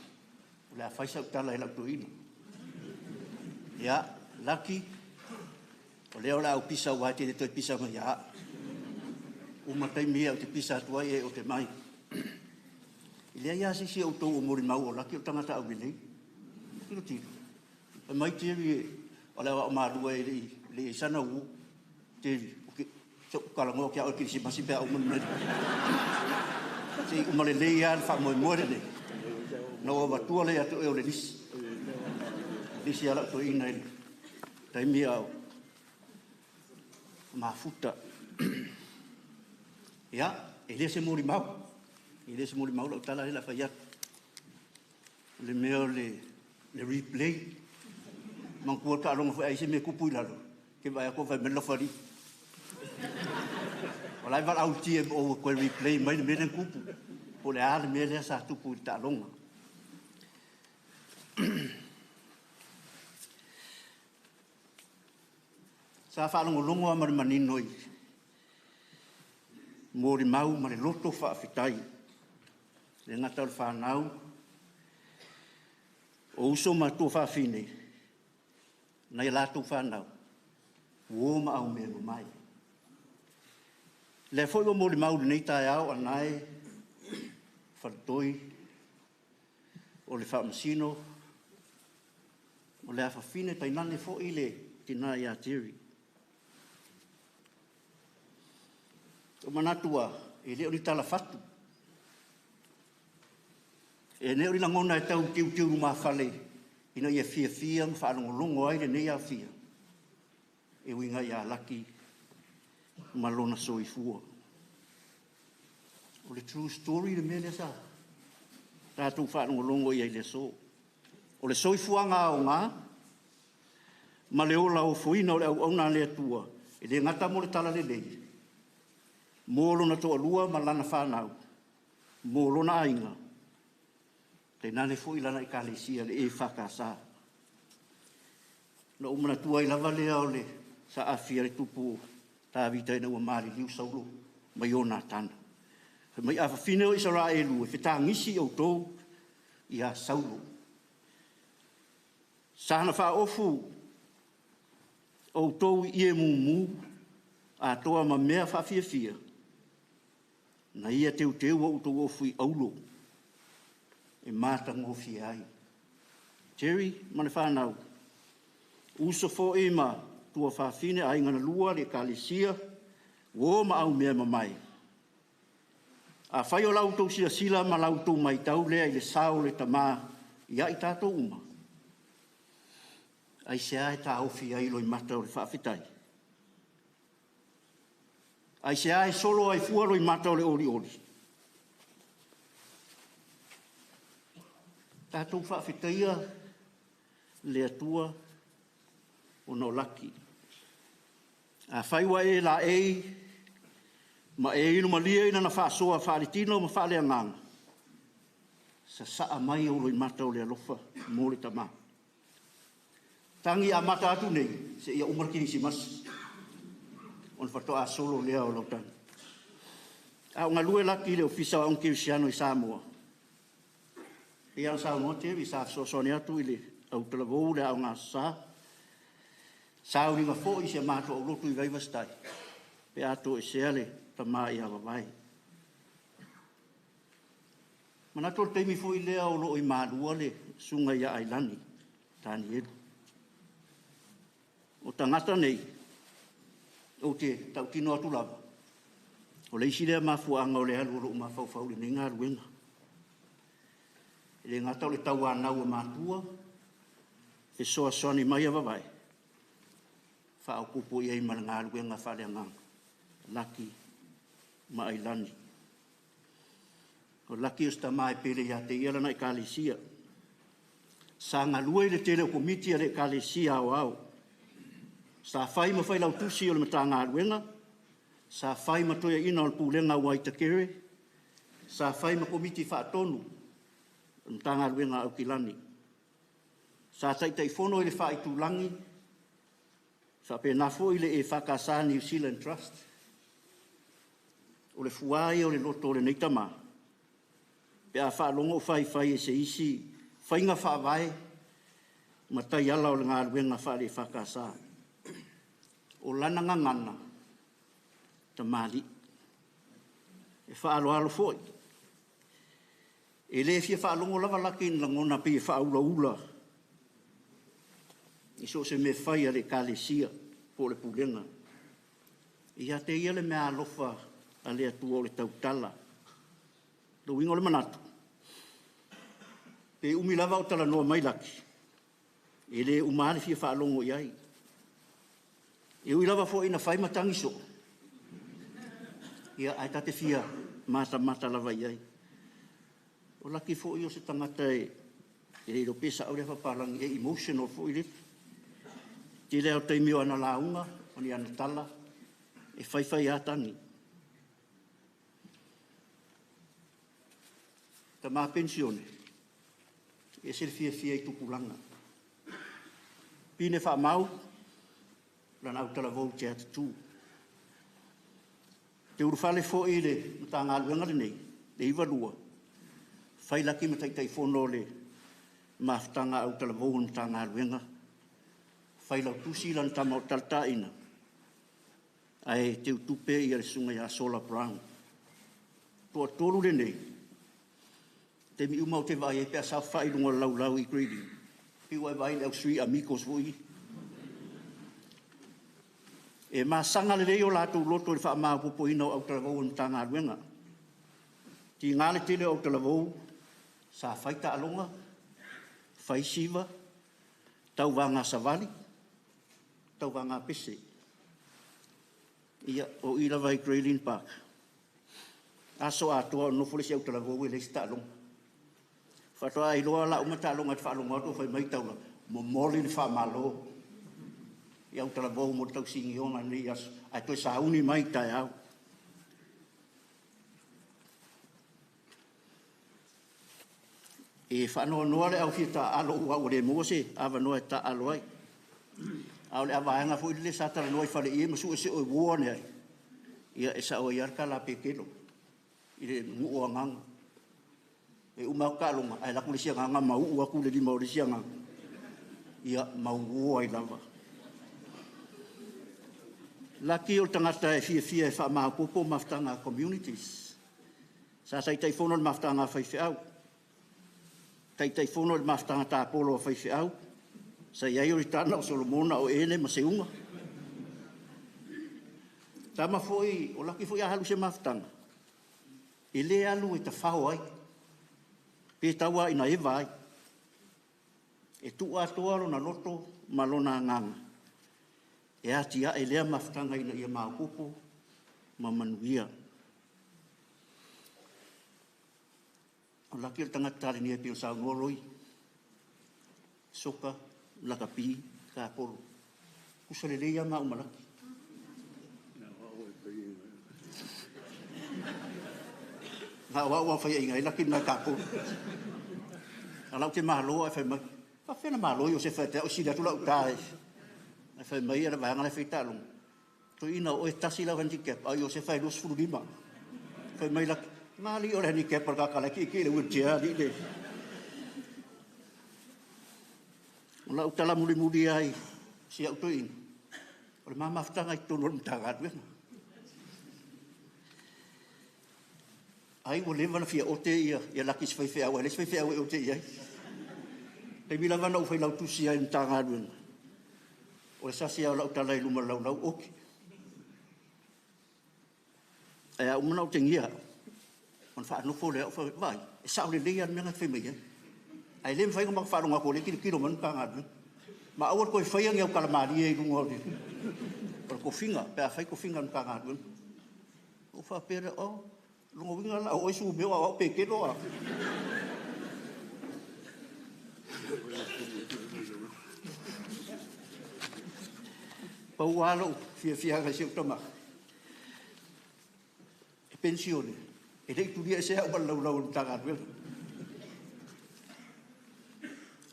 O le a whaisa utala e lau Toeaina. Ia, laki. O le o la au pisa ua te toi pisa ma ia. Umatai mea o te pisa atua e o te mai. I le ai asisi o tau o mori mau o laki o tangata au bilei. Tiro tiro. E mai tiri o le o marua e le sana u. Tiri. So kalau kia o kisi masih pe umur mer. Si umur le ya fa mo ne. No va tu le atu o le dis. Dis ya la Toeaina ele. Tai mia ma futa. Ya, ele se muri mau. Ele se muri mau la tala la fa ya. Le meo le replay. Man ko ka long fa ai se me kupu la lo. Ke va ko fa me lo fa ri. Olai Vala'au tie o koe replay mai le mele kupu. O le ale mele sa tupu I ta'alonga. Sa whaanongolongo a mare maninoi. Mōri mau mare loto whaafitai. Le ngata o le fanau. O uso ma tuafafine. Nei lātou whanau. Wō ma au mea mai. Le foi o mōri mau nei tae au Anae. Faolotoi. O le whaamasino. O le awhawhine tainane fo i le tina ia tiri. O manatua, e leo ni tala fatu. E neo ni langona e tau tiu ma whale. Ina ia fia whaanongolongo ai le nei a fia. E winga ia laki malona soifua. O le true story le mele sa. Tātou whaanongolongo ia i le so. O le soifuanga o ngā, ma le ola o fuina o le au na le atua, e le ngata mo le tala le lei. Mōlo na toa lua ma lana whanau, mōlo na ainga. Te nane fui lana i kālesia le e whakasa. Na umana tua i lava lea o le sa awhia le tupu tā vita ina ua maari liu saulo, mai o nā tana. Mai awhawhine o isara e lu, e whetā ngisi o tō i a saulo. Sana wha ofu o tau i e mumu a toa ma mea wha fia. Na ia teu o tau ofu i aulo. E mata ngofi ai. Terry, mane whanau. Uso fo e ma tuafafine ai ngana lua le kālesia. Wō ma au mea mamai. A whai o lau tau sila ma lau tau mai tau lea i le sao le tamā. Ia i tātou uma. Ai se ai tā ofi ai loi mata o le whaafitai. Ai se ai solo ai fua loi mata o le ori. Tātou whaafitaia le atua o no laki. A whaiwa e la ei, ma e inu malia ina na whaasoa whaalitino ma whaale anganga. Sa saa mai o loi mata o le alofa mō le tamā. Tangi a mata atu nei, se ia umarkini si mas. On whatoa solo lea o lautan. A o ngā lue laki le ofisa o Kirisiano i Samoa. E ang sa mo te, i sa sosone atu i le au talavou le au ngā sa. Sa o ni ngā fo i se mato o lotu i vaivastai. Pe ato e seale tamā i awawai. Manato le teimi fo i lea o lo i mādua le sunga ia ailani. Tani edu. O tangata nei, o te tau tino atu lava. O le isi lea mafuanga o le alu o mafau le nei ngā ruenga. Le ngata o le tau anau o mātua, e soa soani mai awawai. Wha au kupo i ei mana ngā ruenga whare angang. Laki ma ailani. O laki o sta mai pere ia te iarana i kālesia. Sa ngā lue le tele o komitia le kālesia au. Sa whai ma whai lau tusi o le mata ngā ruenga. Sa whai ma toia ina o le pūlenga wai takere. Sa whai ma komiti whaatonu. O mata ngā ruenga au kilani. Sa taitai whono i le whai tūlangi. Sa pe nafo i le e whakasa New Zealand Trust. O le fuai o le loto o le neitama. Pe a whaalongo whai e se isi. Whainga whaavai. Ma tai ala o le ngā ruenga whare e whakasa. O lana ngangana, ta mali. E whaaloalo foi. E le fia whaalongo lava laki in langona pe e whaulaula. I so se me whai a le kālesia po le pulenga. I a te ia le Meaalofa a le atua o le tautala. Lo wingo le manatu. Pe umi lava o tala noa mai laki. E le umare fia whaalongo iai. E ui lava fo ina whai matangi so. Ia ai tate fia mata lava iai. O laki fo i o se tangata e ro pesa au le whaparangi e emotional fo i le. Te leo teimi o ana launga, o ni ana tala, e whai atangi. Ta mā pensione, e se fia i tupulanga. Pine wha mau, lana au talavou te atatu. Te urufale fo i le mtanga aluenga le nei, le iwalua. Fai laki me tai fono le maftanga au talavou mtanga aluenga. Fai lau tusi lan tama o Toeaina. Ai te utupe i le sunga ya Solar Brown. Tua tolu le nei. Te mi umau te vai e pia sa fai lunga lau i grading. Piwa e vai le au sui amigos vui. E masanga le reo lātou loto le wha maa pupo ina o au talavou na tanga aluenga. Ti ngāle tele o talavou sa faita alonga, fai siva, tau wanga savali, tau wanga pese. Ia o ila vai Grayling Park. Aso atua o nofole si au talavou e le sta alonga. Whatoa i loa la umata alonga te wha alonga ato whai mai taula. Mo moli le wha malo. Ia utala vau mo tau singi ona ni as ai toi sa uni mai tai au. E whanau noa le au fita alo ua ure mose, awa noa e ta alo ai. Au le awa anga fo le satara noa i whale i masu e se oi wuone ai. Ia e sa oi arka la pekelo. I le ngu o ngang. E umau ka alonga, ai laku le sia nganga mau ua ku le lima o le sia ngang. Ia mau ua i lava. Laki o tangata e fia e wha maa kupo maftanga communities. Sa tai fono le maftanga whaiwhiau. Tai fono le maftanga tāpolo a whaiwhiau. Sa iai o ritana o Solomona o ene ma se unga. Tama foi, o laki foi a halu se maftanga. E le alu e ta whao ai. Pe taua ina e vai. E tu atoa na loto malona nganga. E atia e lea maftanga ina ia maakupo ma manuia. O laki o tangata ni e pio sa ngoroi. Soka, lakapi, ka polo. Kusale leia ma umalaki. Nga wa fai inga i laki na ka polo. Alau te mahalo e fai mai. Fa fena mahalo i o se fai te o sida tula utai. E fai mai ala vanga le Faitauina. Toeaina o e tasi la handicap, ai o se fai los furu lima. Fai mai la ngali o le handicap per kakala ki le wheelchair di le. O la utala muli ai si au Toeaina. O le mama ftanga i tono mtanga atuena. Ai o lewa na fia o te ia laki si fai fea ua, le si fai fea ua o te ia. Te mila vana u fai lau tusi ai mtanga atuena. O le sasi au lau talai luma lau oki. E au mana o te ngia. On wha anofo le au whai vai. E sao le leia mea ngai whaimai ai. Ai le mwhai ngama wharonga ko le kilo manu pangadu. Ma awar koe whai angi au kalamari e runga o le. O ko finga, pe a whai ko finga manu pangadu. O wha pere o. Lunga winga la o isu meo au pekero a. Pau alo, fia ka siu tama. E pensione. E dei tu dia se au lau tanga wel.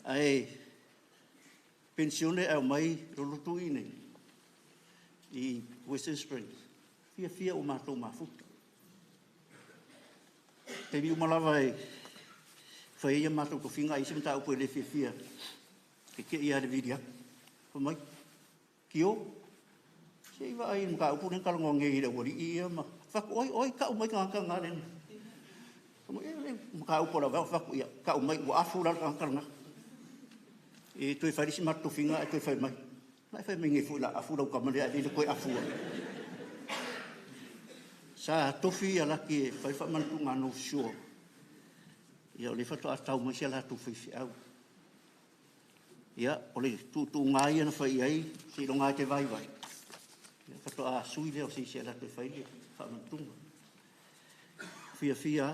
Ai pensione au mai rolotu ine. I Western Springs. Fia o matou mafuta. Te vi umalava e fai ia matou ko finga i simta upo le fia. Ke ia de vidia. Ko mai. Kio. Sei vai mga upo ng kalungong ngi da wori ia ma. Fak oi ka umai ka ngaren. Mo e mga upo la fak ia ka umai wa afu la ka nga. E toi fai si matou finga e toi fai mai. Mai fai mingi fu la afu la ka male ali ko afu. Sa tofi ala ki fai fa man tu ngano sure. Ia le fato atau mo sia la tu fi au. Ia ole tu ngai na fai ai si lo ngai te vai. Ia fato a sui le o si sia la tu fai fa man tu. Fia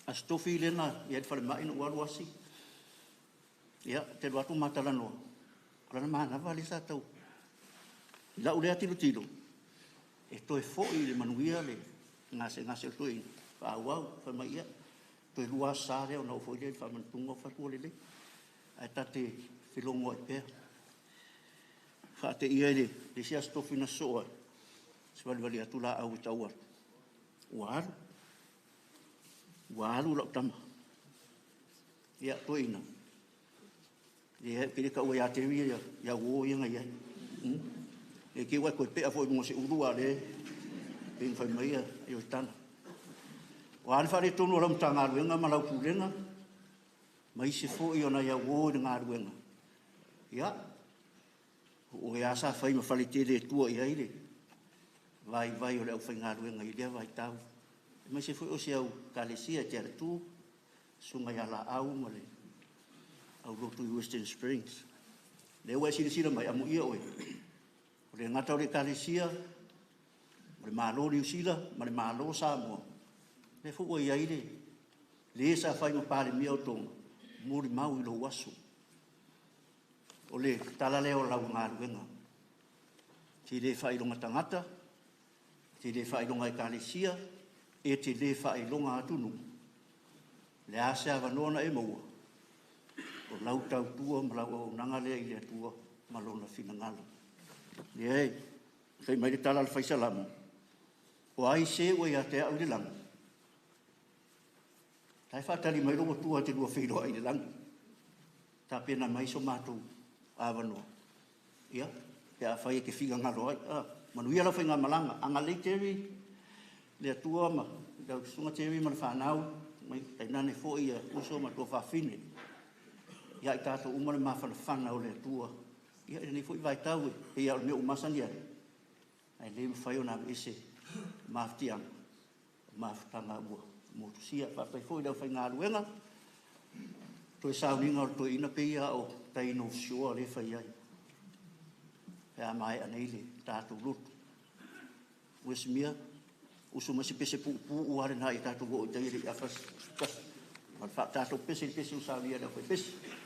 a stofi le na ia fa mai no walu asi. Ia te lo atu mata la no. Kala na na vale sa tau. La ule ati tilo. E toi foi le manuia le ngase toi fa wau fa mai ia toi lua sare o no foi le fa mantungo fa tu le ai tate filongo e pe Whaate ia ele, le sia stofi na soa. Swali atu la au taua. Waru lau tama. Ia Toeaina. Ia kere ka ua ia te ria, ia uo ia ngai ai. E ke wai koe pea fo mo se urua le, ping fai mai e o tana. Waru whare tonu ram ta ngā ruenga ma lau purenga, mai se fo i ona ia uo i ngā ruenga. Ia, o e asa whai ma whale tere tua i aire. Vai o le au whai ngā ruenga i lea vai tau. Mai se fo o se au kalesia te ara tū, sunga ia Vala'au ma le au rotu i Western Springs. Le ua sila mai amu ia oe. O le ngata o le kalesia, o le mālo New Zealand, ma le mālo Samoa. Le fo o i aire, le sa whai ma pāre mia o tonga, muri mau i lo wasu. O le tala leo lau ngā ruenga. Te le whailonga tangata, te le whailonga i kalesia, e te le whailonga atunu. Le ase avanona e maua. O lau tau tua, ma lau au nanga lea i lea tua, ma lona whina ngala. Le ei, whai mai le tala le whaisalamu. O ai se ua ia te au le langa. Tai whatari mai rongo tua te lua whiroa i le langa. Ta pena mai so mātou avanoa. Ia, te a whai e ke whiga ngalo ai. Manuia lau whai ngā malanga. Anga lei teri, le atua ma, dau sunga teri ma le fanau, mai tai nane fo ia uso ma tuafafine. Ia i tātou umare ma whanau le atua. Ia i nei fo i vai tau e ia o mea umasan ia. Ai le mwhai o nā ese maftianga, maftanga ua. Motusia, whapai fo i dau whai ngā ruenga. Toi sauninga o Toeaina Peia o taino fsioa le whai ai. Pea mai anei le tātou lutu. Wesimia, usu masi pese pu'u uare nā i tātou o tairi i afas. Mal wha tātou pese usawia da koe pese.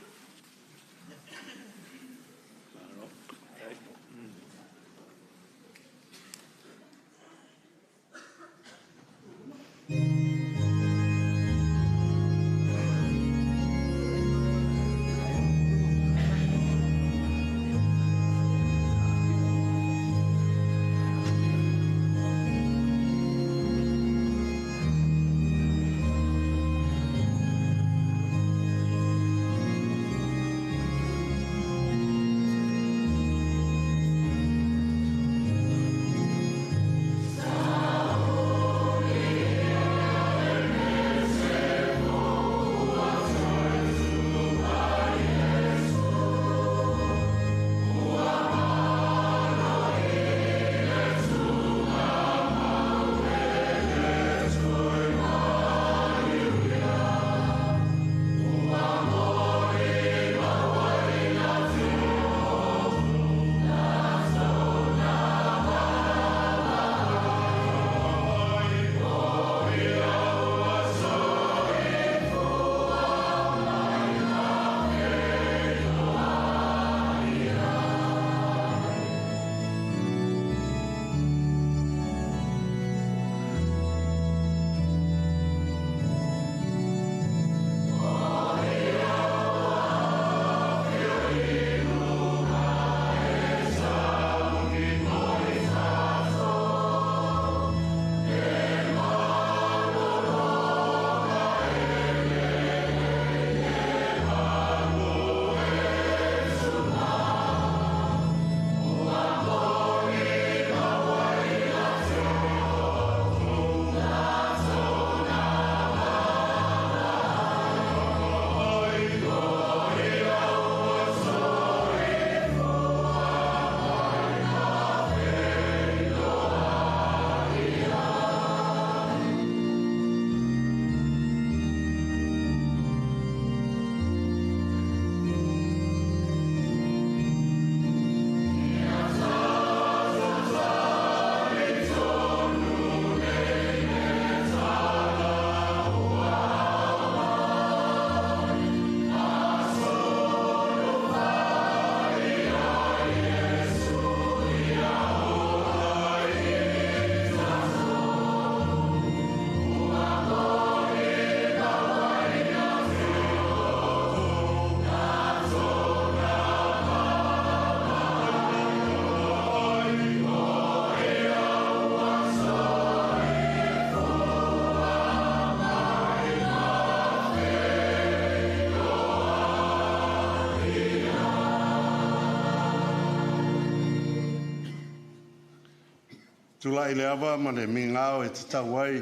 Tula i le awa ma le mingao e te tauai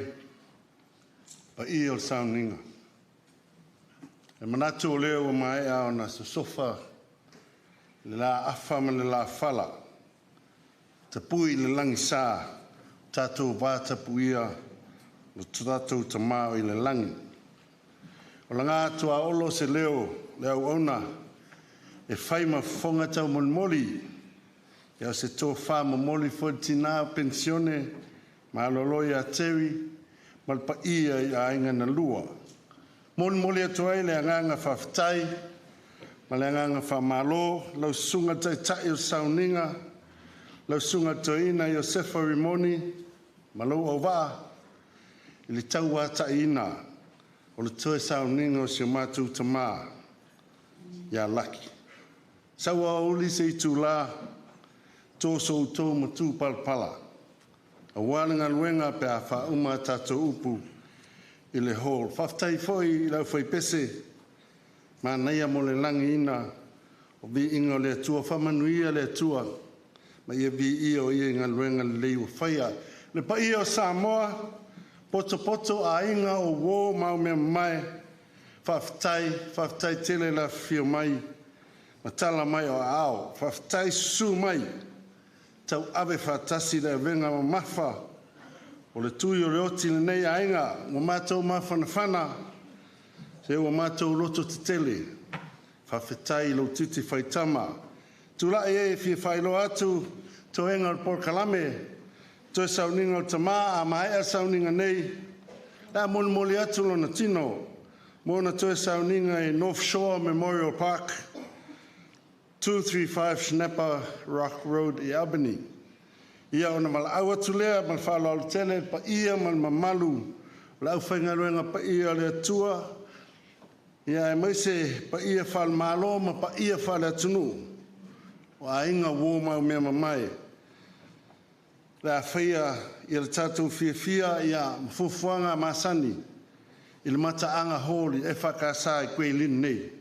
pa i o sauninga. E manatu o leo o mai ao na sofa le la afa ma le la fala. Tapua'i le langi sā, tātou wā tapuia, no tātou tamao i le langi. O la ngā tua olo se leo, leo ona, e whaima whonga tau monmoli, ia se tō wha monmoli Toeaina Penisione Rev, a Tewi, malpa ia i ainga na lua. Monmoli atuai le anganga whawhitai, ma le anganga whamalo, lau sunga tai o sauninga, lau sunga Toeaina Iosefa Rimoni, ma lau au waa, i le tau wā Toeaina, o le toe sauninga o si mātou tamā, ia laki. Saua uli se i tū la, tō so tō ma tū palpala. A wānanga luenga pe a wha uma tātou upu i le hall. Whaftai foi i lau whai pese, ma neia mo le langi ina, o vi inga le atua, whamanuia le atua, ma ia vi ia o ia inga luenga le leiwa whaia. Le pa ia o Samoa, poto a inga o wō mau mea mai, whaftai tele la whio mai, ma tala mai o ao, whaftai su mai, tau ave whatasi le venga o mawha, o le tui o le oti le nei a inga, o mātou mawha na whana, se o mātou roto te tele, whawhetai lo tuti whaitama, tula e fia whailo atu, to enga o porkalame, to sauninga o tamā, a maea sauninga nei, la monmoli atu lo na tino, mona to sauninga e North Shore Memorial Park, 235 Snapper Rock Road i Albany. Ia ona Vala'au atu lea, mal whalau tele, pa ia mal mamalu, lau whaingaruenga pa ia le atua, ia e maise pa ia whal malo, ma pa ia whal atunu, o a inga wō mau mea mamai. La whaia i le tātou fia ia mfufuanga masani, i le mataanga holi e whakasā i koe lin nei.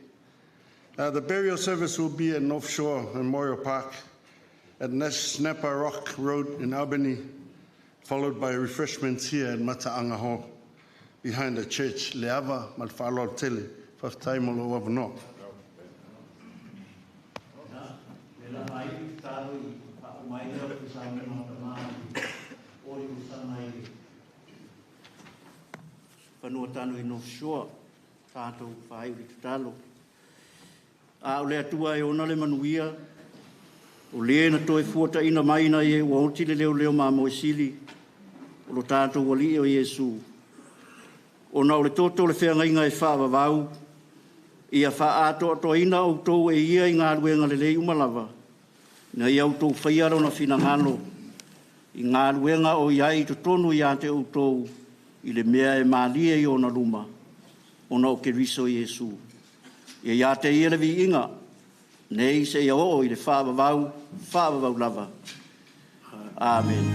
The burial service will be at North Shore Memorial Park at Snapper Rock Road in Albany, followed by refreshments here at Mataanga Hall, behind the church. Leava, malfalo tele, first time all over no. Fanua tanu i North Shore, tātou whai uri Tatalo. A o le atua e ona le manuia, o le na toi fuata ina maina e ua oti le leo mā moesili, o lo tātou wali o Iesu. Ona o le toto le whenga inga e whaavavau, ia wha ato ato ina o tō e ia i ngā ruenga le lei umalava, na ia o tō whaiaro na whinangano, i ngā ruenga o iai to tonu i ate o tō, i le mea e mālia i ona luma, ona o ke riso Iesu. Ia te ia le vi inga, nei se ia o i le whaavavau lava. Amen.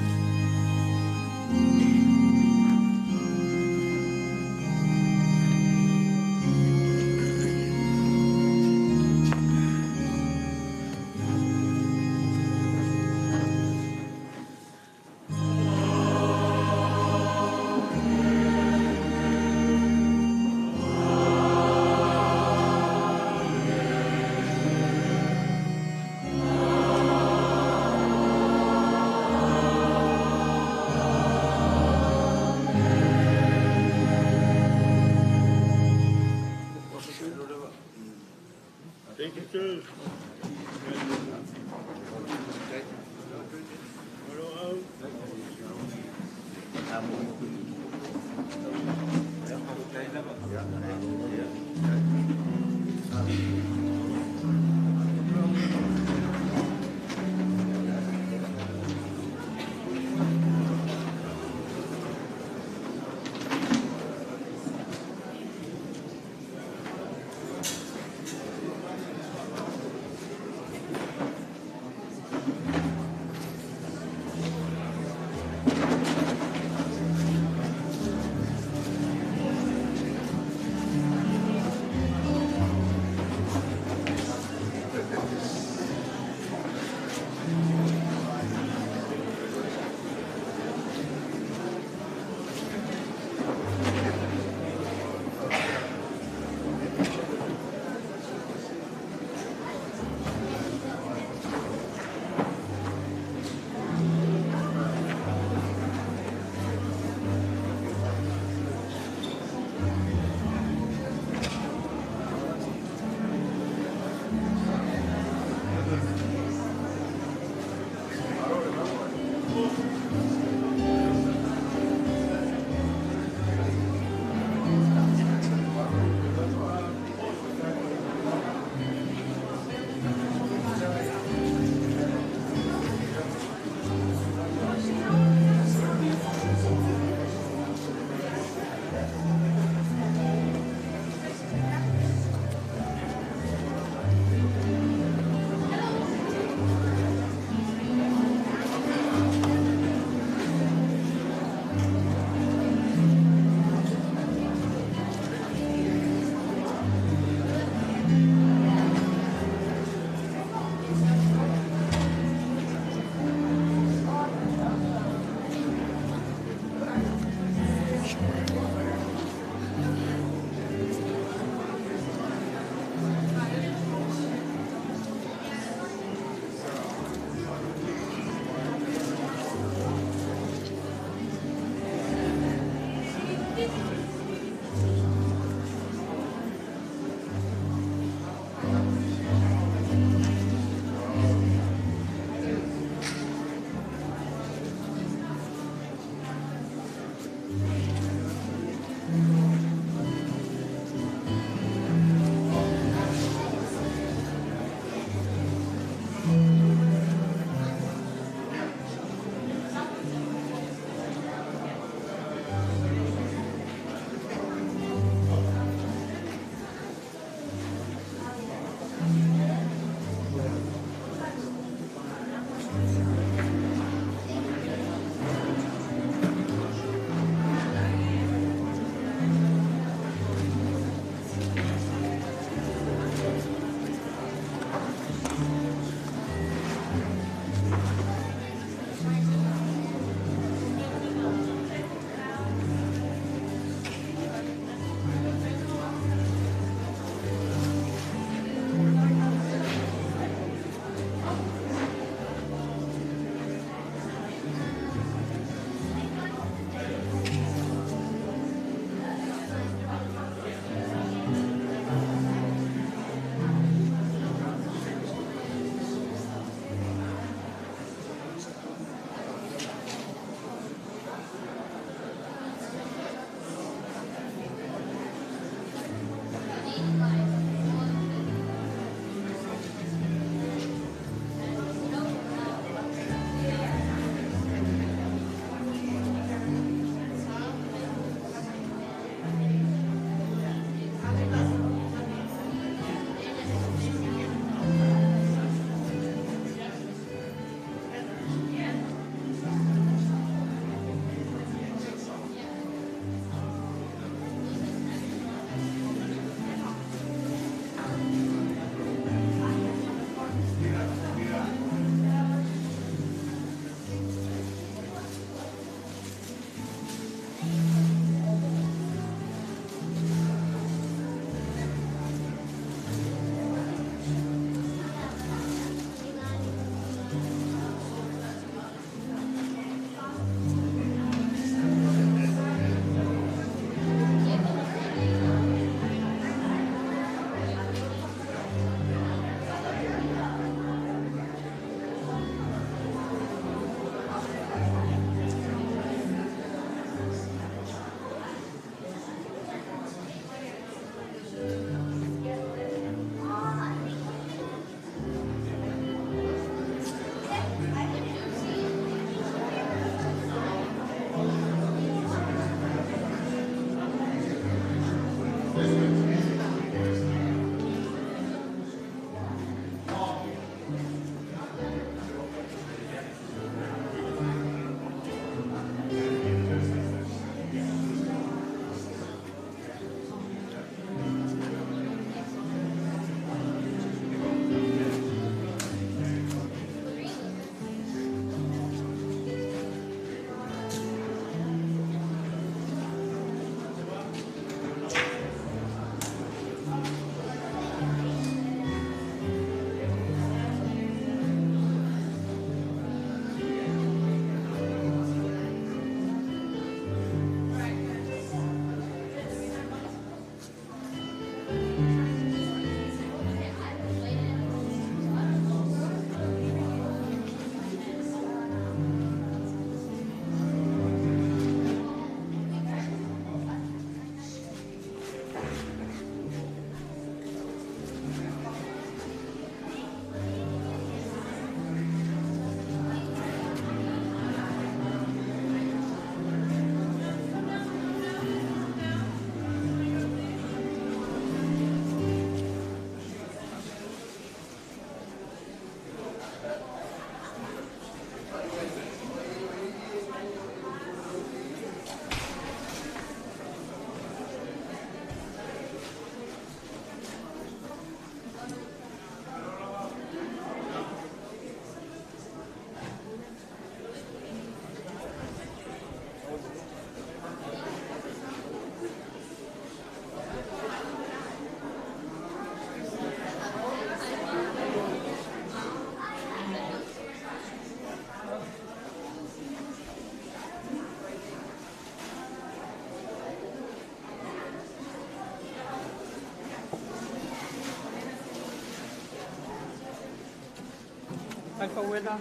Faitauina.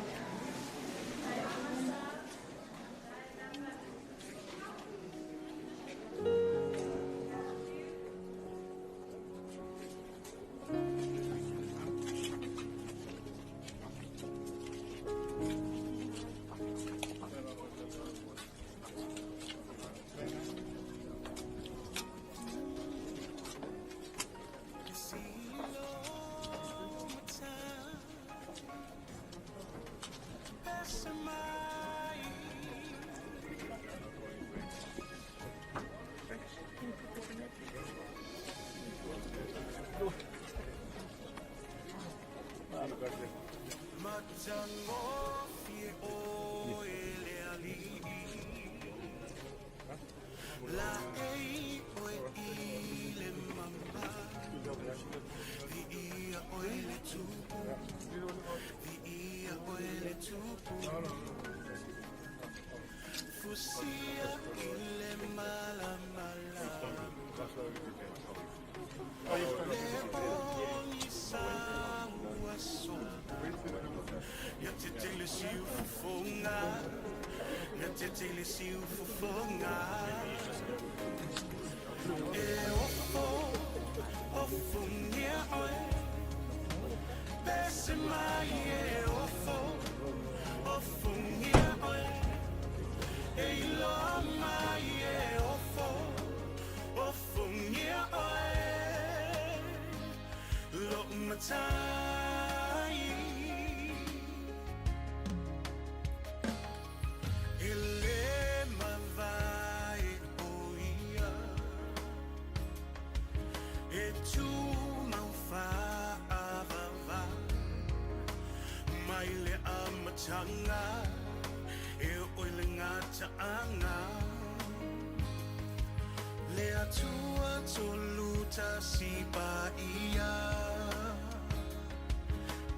Si Paia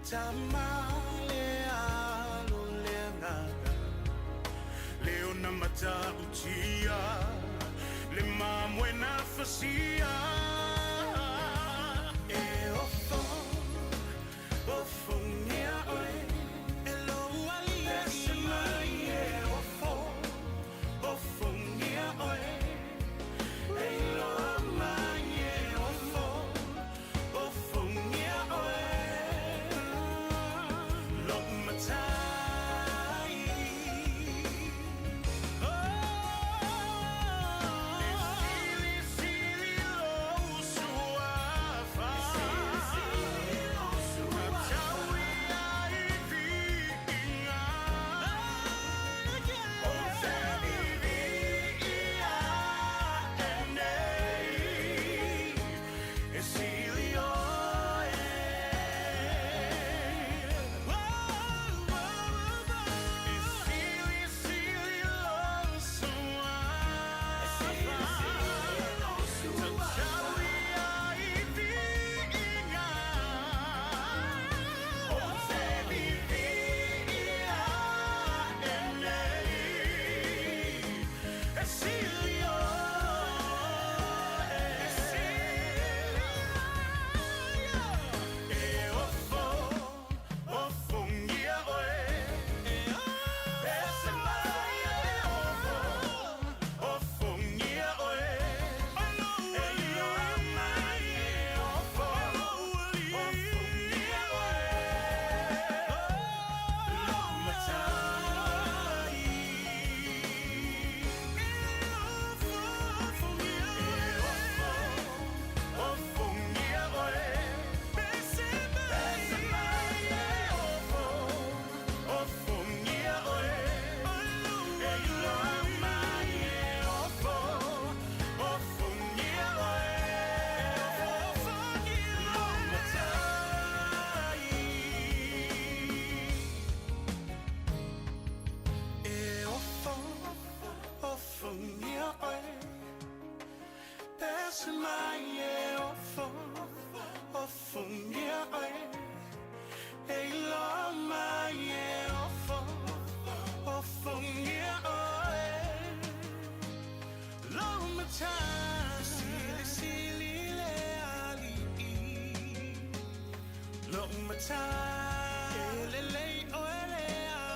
Tamale alo leanganga Leona mata utia Le mamwena fasia E ofo Ofo nia oe Elo ali esimai E ofo Ofo nia oe Elo amai Lo matai Elelei o ele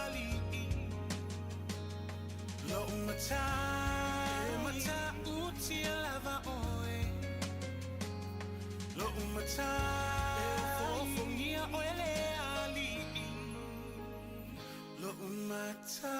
ali. Lo umata. Umata uti lava oe. Lo umata. Fofongia o ele ali. Lo umata.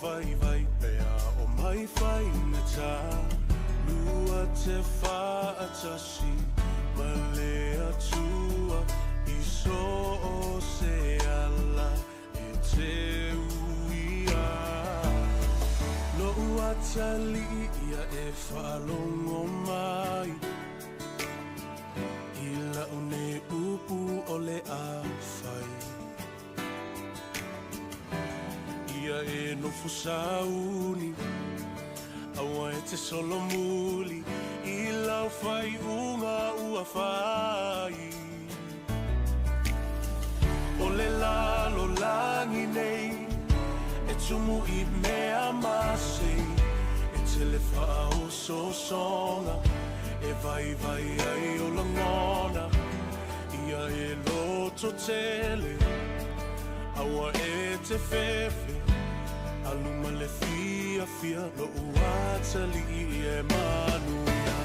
vai vai pea o mai fai na ta lua te fa atasi male atua I so o se ala e te uia no ua tali ia e whalongo mai ila une upu o le a fai ia e no fusauni awa e te solo muli ila fai unga ua fai o le lalo langi nei e tumu I mea masei e te le whao so songa e vai vai ai o langona ia e loto tele awa e te fefe aluma le fia fia no uatali e manuia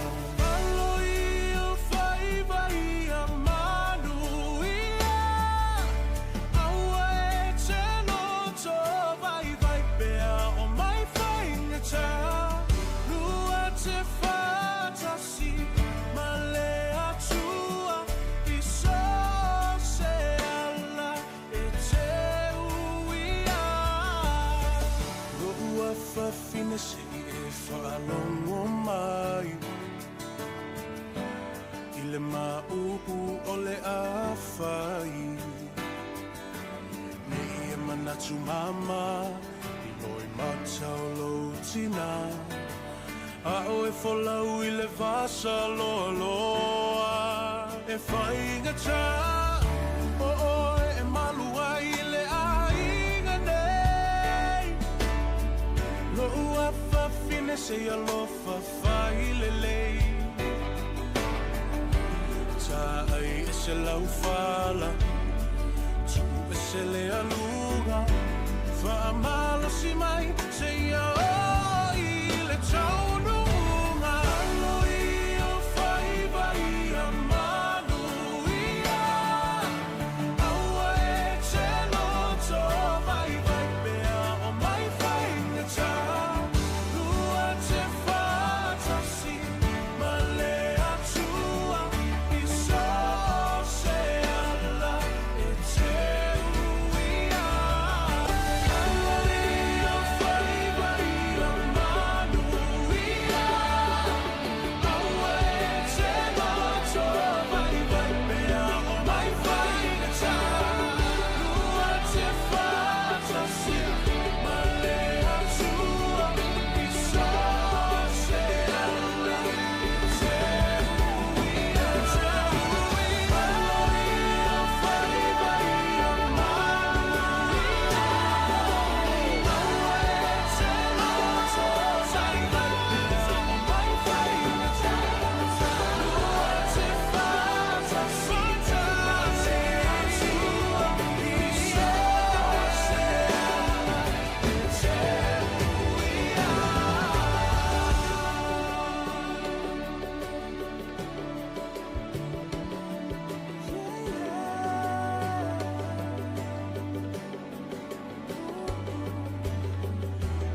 aloi o fai vai a manuia awa e te loto vai vai pea o mai fai ngata lua te fatasi male atua I so se ala e te uia no ua fafine se e whalongo mai I le maupu o le a fai ne ia manatu mama I loi matau lo tina a o e folau I le vasa loa loa e whainga ta o e malua I le aiga nei lo ua whawhine se alofa whai le lei ta ai e se lau whala tu e se le aluga whaamalo si mai se ia o I le taununga aloi o whai vai a manuia aua e te loto vai vai pea o mai whai ngata lua te whatasi male atua I so se ala e te uia aloi o whai vai a manuia aua e te loto vai vai pea o mai whai ngata lua te whatasi male atua I so se ala e te uia aloi o whai vai a manuia aua e te loto vai vai pea o mai whai ngata lua te whatasi male atua I so se ala e te uia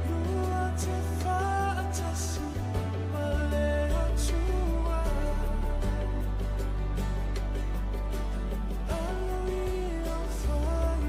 lua te whatasi male atua aloi o whai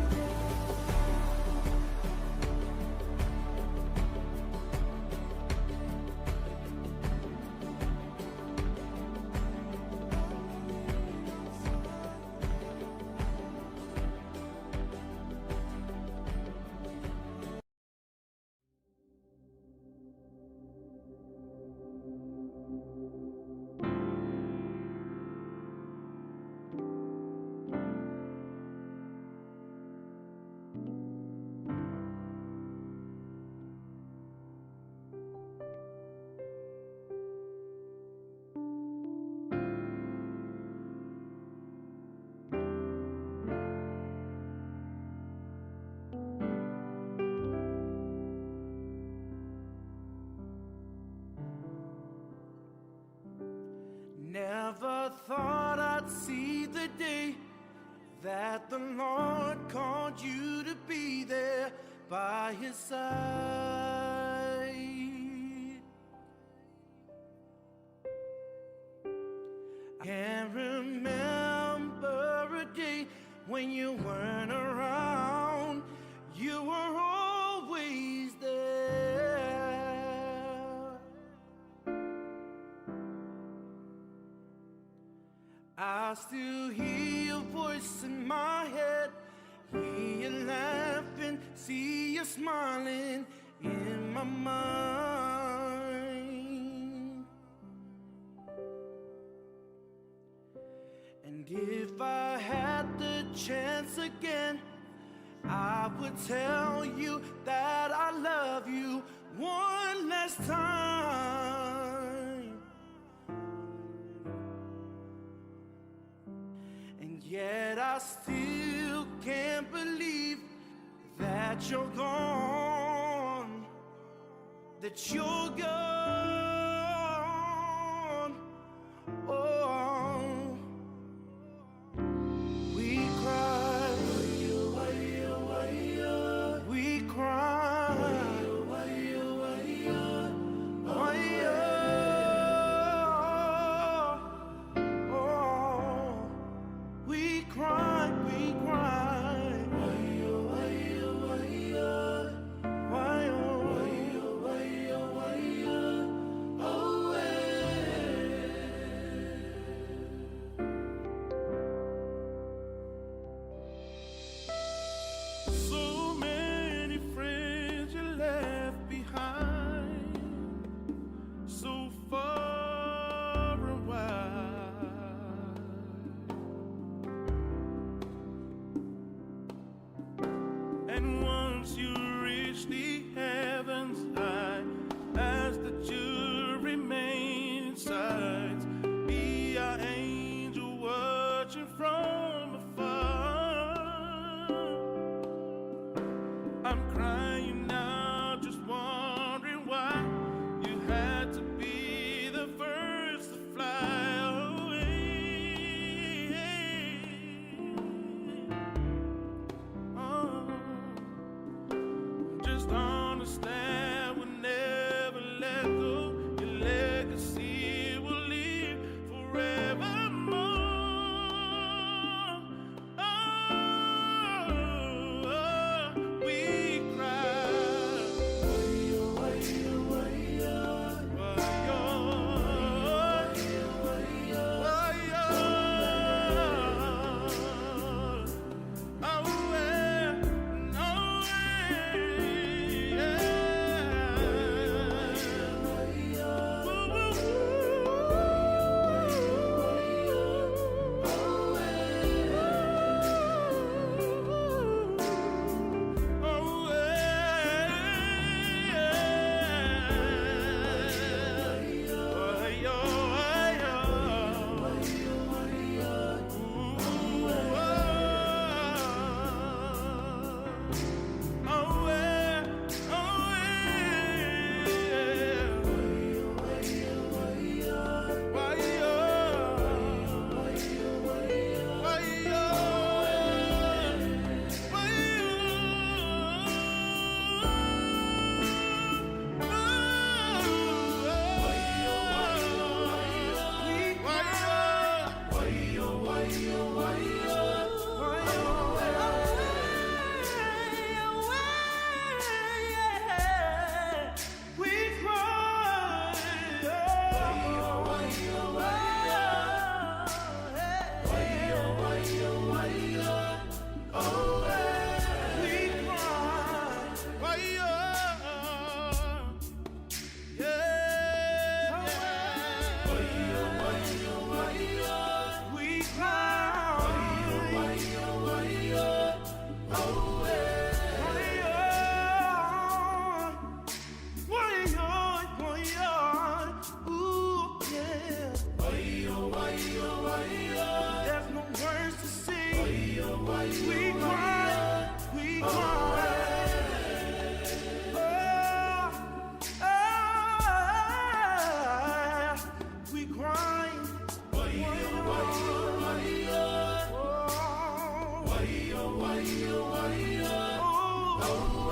Never thought I'd see the day that the Lord called you to be there. by his side. I can't remember a day when you weren't around. You were always there. I still hear your voice in my head, hear you laughing, see you smiling in my mind. And if I had the chance again, I would tell you that I love you one last time. And yet I still can't believe that you're gone, that you're gone. Oh, we cry, we cry, oh, we cry, we cry. So many friends you left behind, so far away. And once you reach the heavens, I ask that you remain inside, be our angel watching from afar. I'm crying now, just wondering why you had to be the first to fly away. Oh, just understand we'll never let go. Your legacy will live forevermore. Oh, we cry. Oh,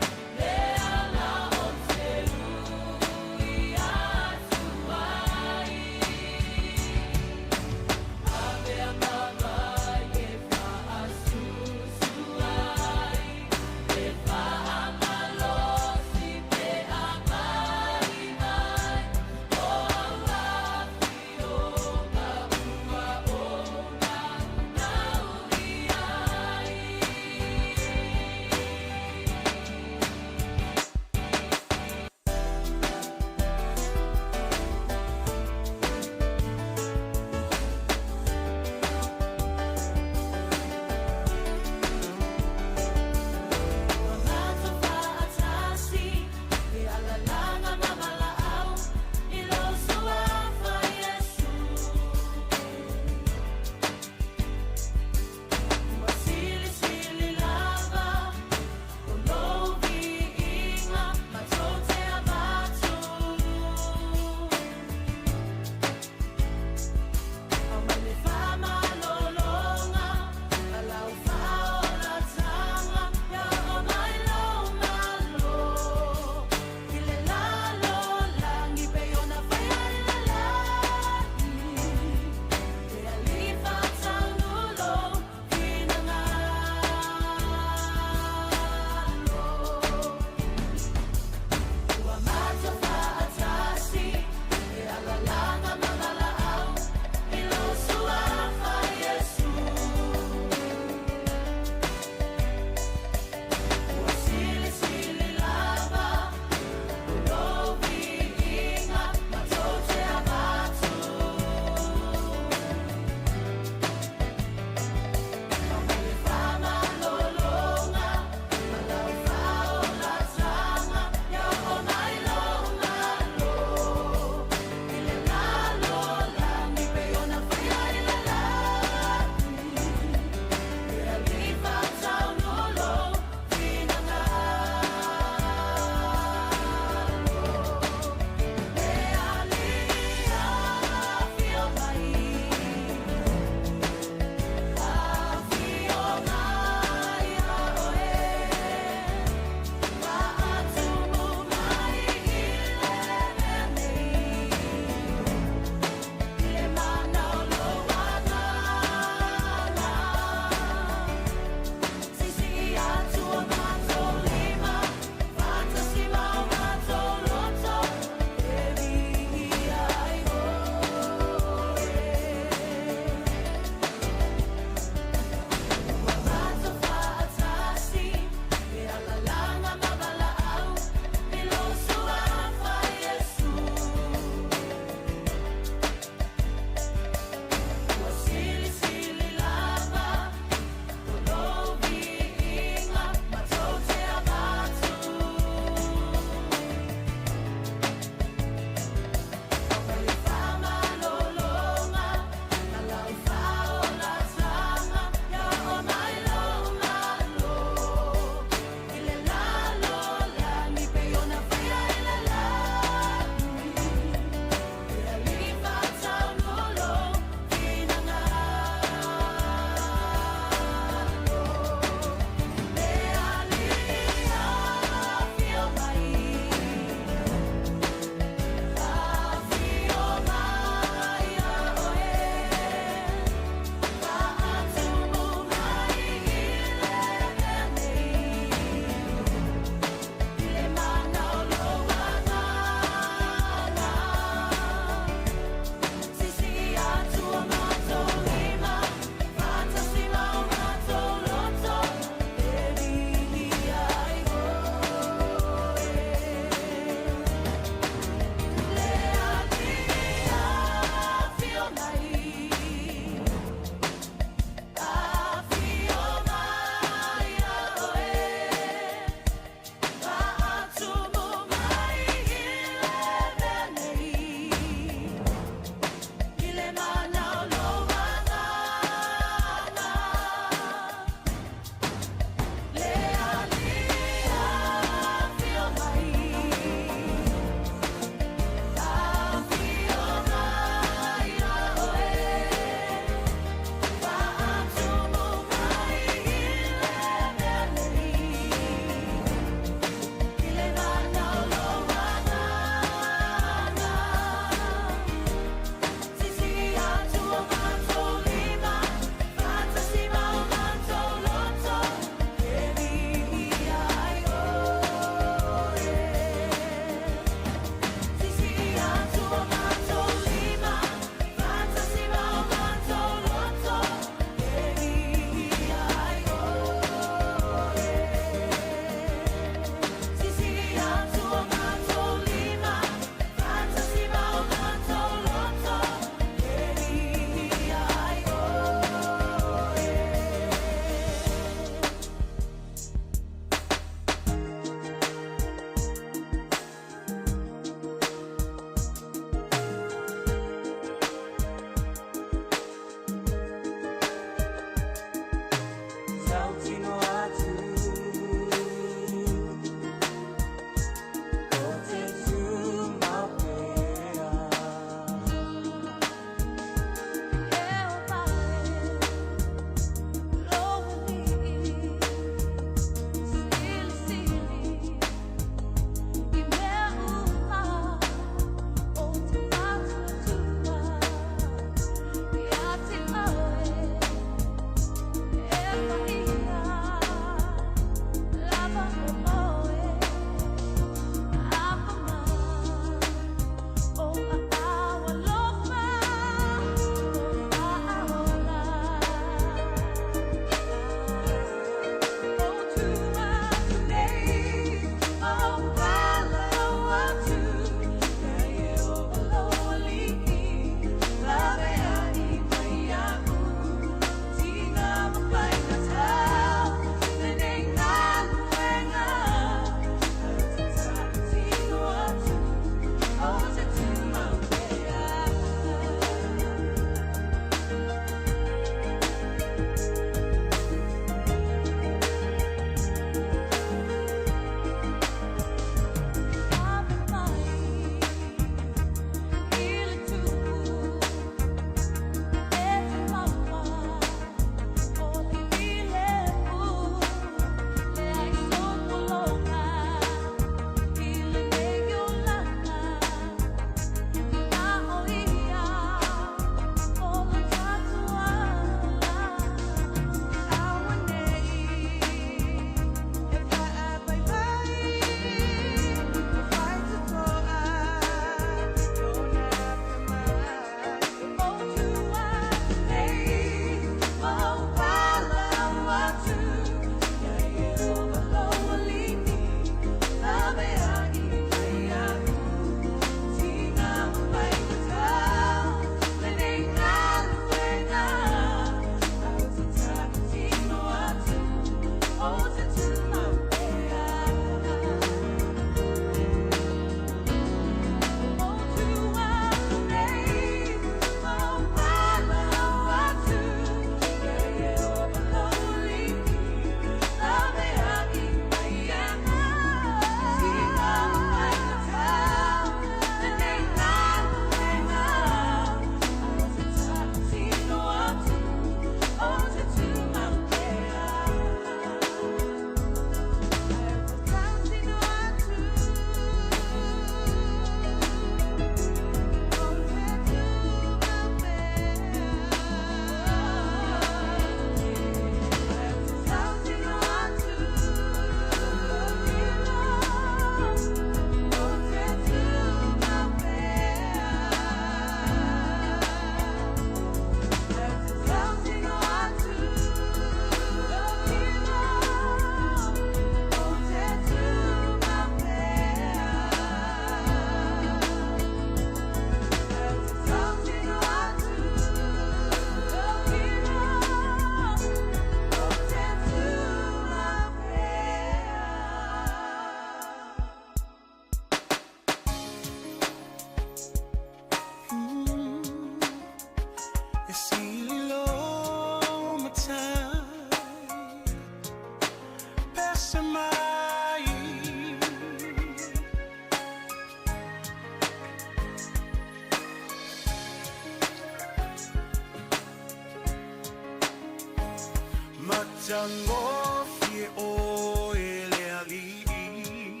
Jango fie o ele ali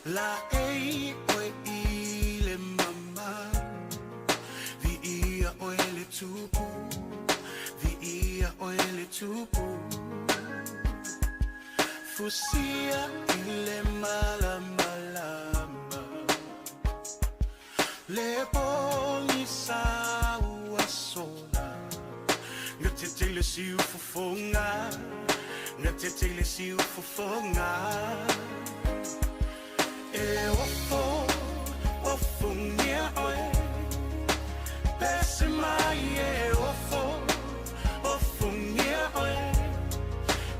La ei o ile mama Vi ia o ele tupu Vi ia o ele tupu Fusia ile malama lama Le poli sa ua sola Ngatete si ufufonga Ngatete si ufufonga E ofo ofungia oe Pese mai e ofo ofungia oe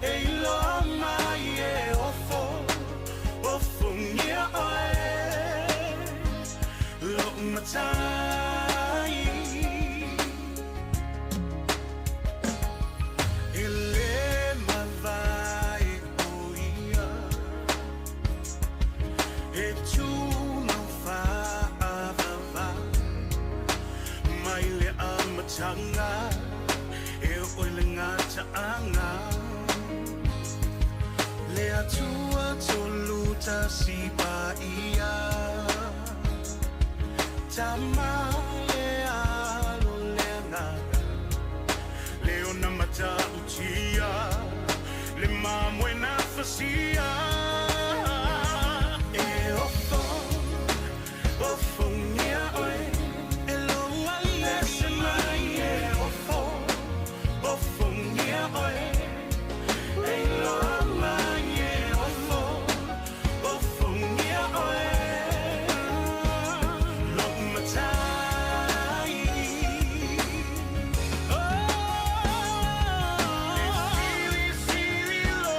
E ilo mai e ofo ofungia oe Lo matai Ele si Paia Tama le alo le naga Leo na mata utia Le mamwe na fasia E ofo nia oe E loa lese mai e ofo nia oe E loa mai e ofo nia oe Lok matai Oh, siri lo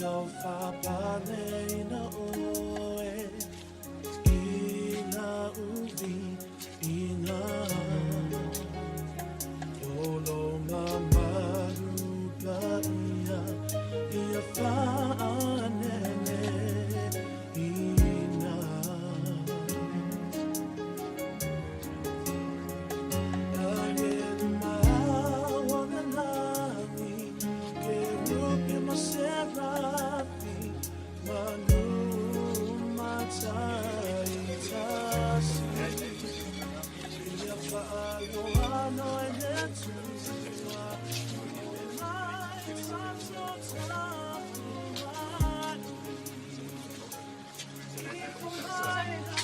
au whapane na oe, ina uvi, ina olo mamaru paia, ia whaanene, ina. Aie mawa nganani, ke rupi maserapi, manu matai tasi. Ia whaaloha e netua, e mai sato tapua'i. I puhaina,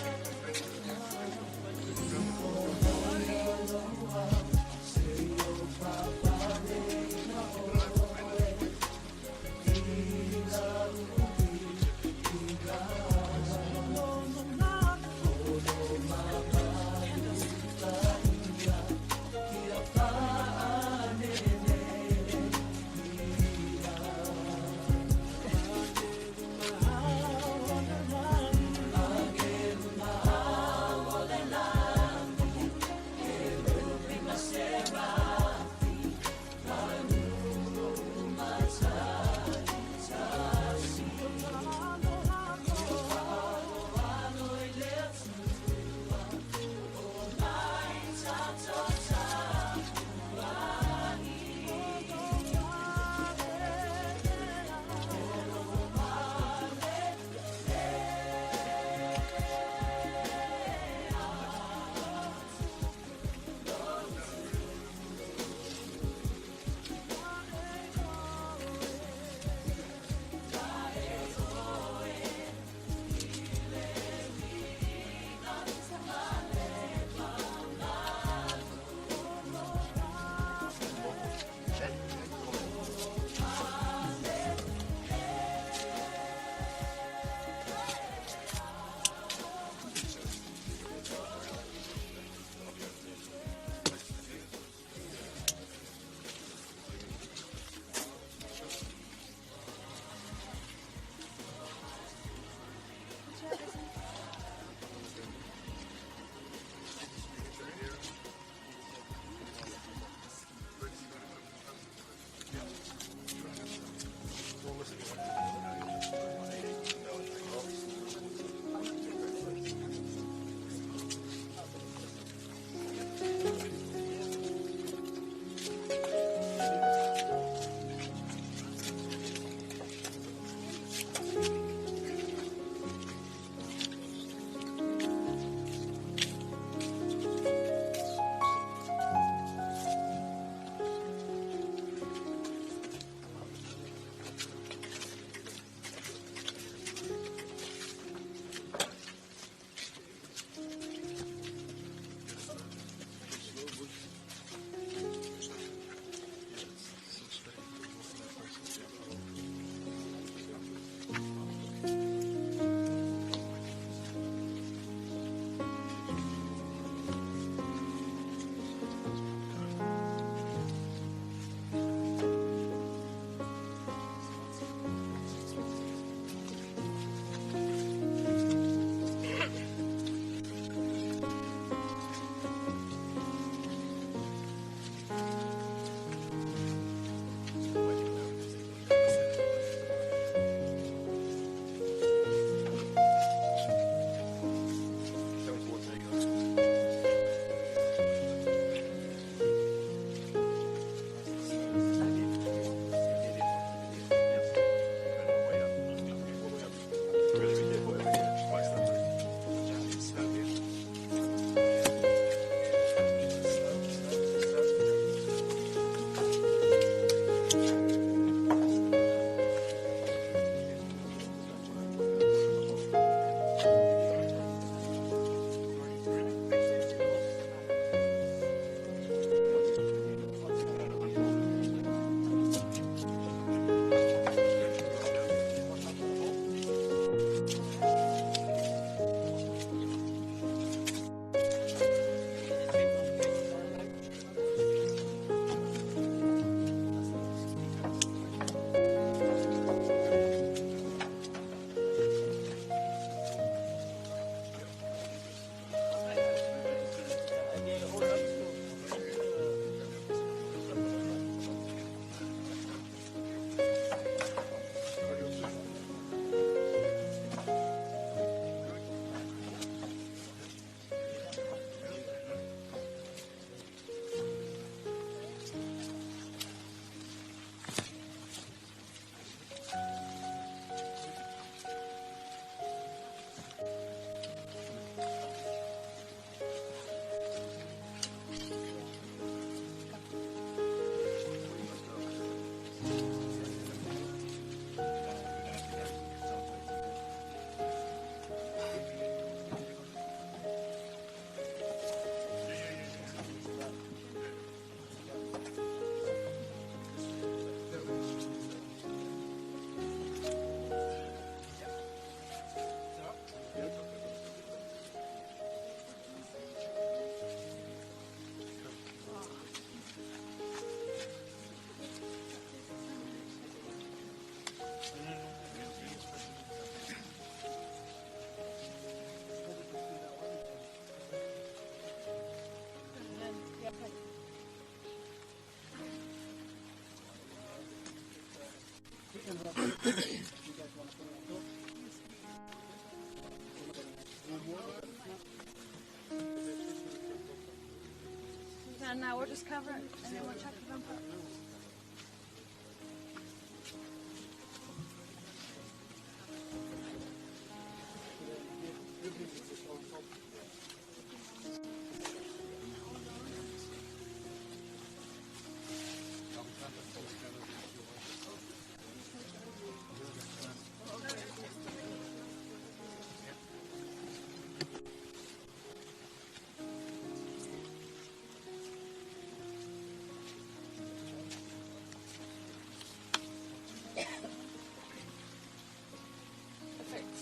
No, we'll just cover it and then we'll chuck it on top.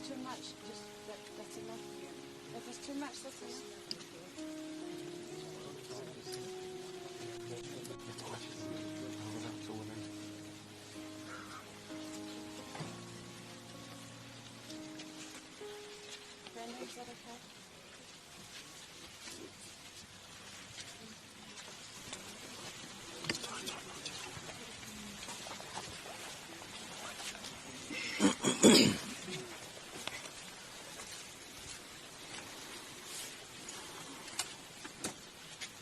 Too much, just that's enough. If it's too much, that's enough. Brandon, is that okay?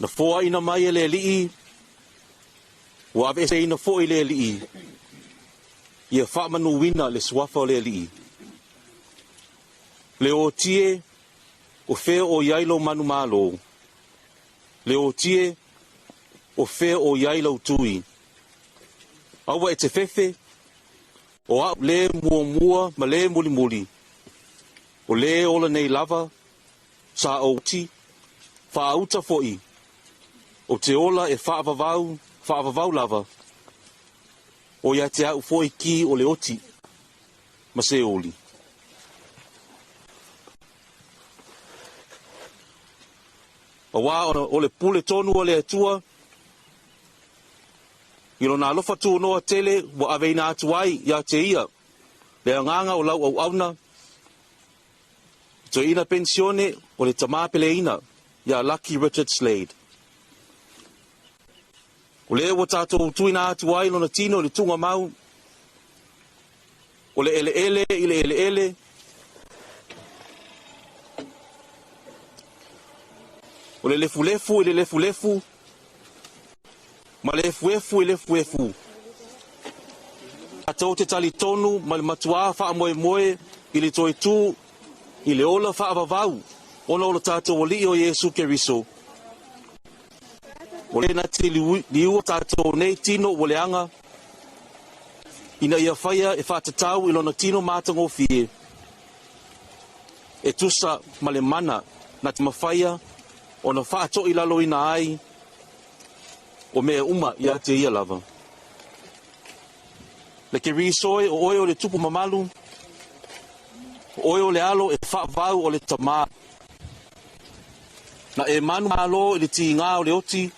Na foa ina mai le li wa ave se ina fo ile li ia fa manu wina le swafa le li le o tie o fe o yailo manu malo le o tie o fe o yailo tui awa e te fefe o a le mua ma le muli o le ola nei lava sa o ti fa auta foi o te ola e whaavavau lava. O ia te au foi ki o le oti. Ma se oli. A wā o le pule tonu o le atua. I lo nā lofa tu noa tele wa aveina atu ai ia te ia. Le anganga o lau au auna. Toeaina Penisione o le tamāpeleina ia Lucky Richard Slade. O le o tātou tuina atu ai lona tino le tunga mau. O le ele i le ele. O le lefu i le lefu. Ma le lefu i le lefu. Tātou te tali tonu ma le matua wha moe i le toi tu i le ola wha avavau. Ona o le tātou o li o Yesu Keriso. O le na te liu tātou nei tino o le anga. Ina ia whaia e whātatau i lona tino mātango fie. E tusa ma le mana na te mawhaia o na whāto i lalo ina ai o mea uma i a te ia lava. Le ke risoi o oe o le tupu mamalu, o oe o le alo e whaavau o le tamā. Na e manu malo i le ti ngā o le oti,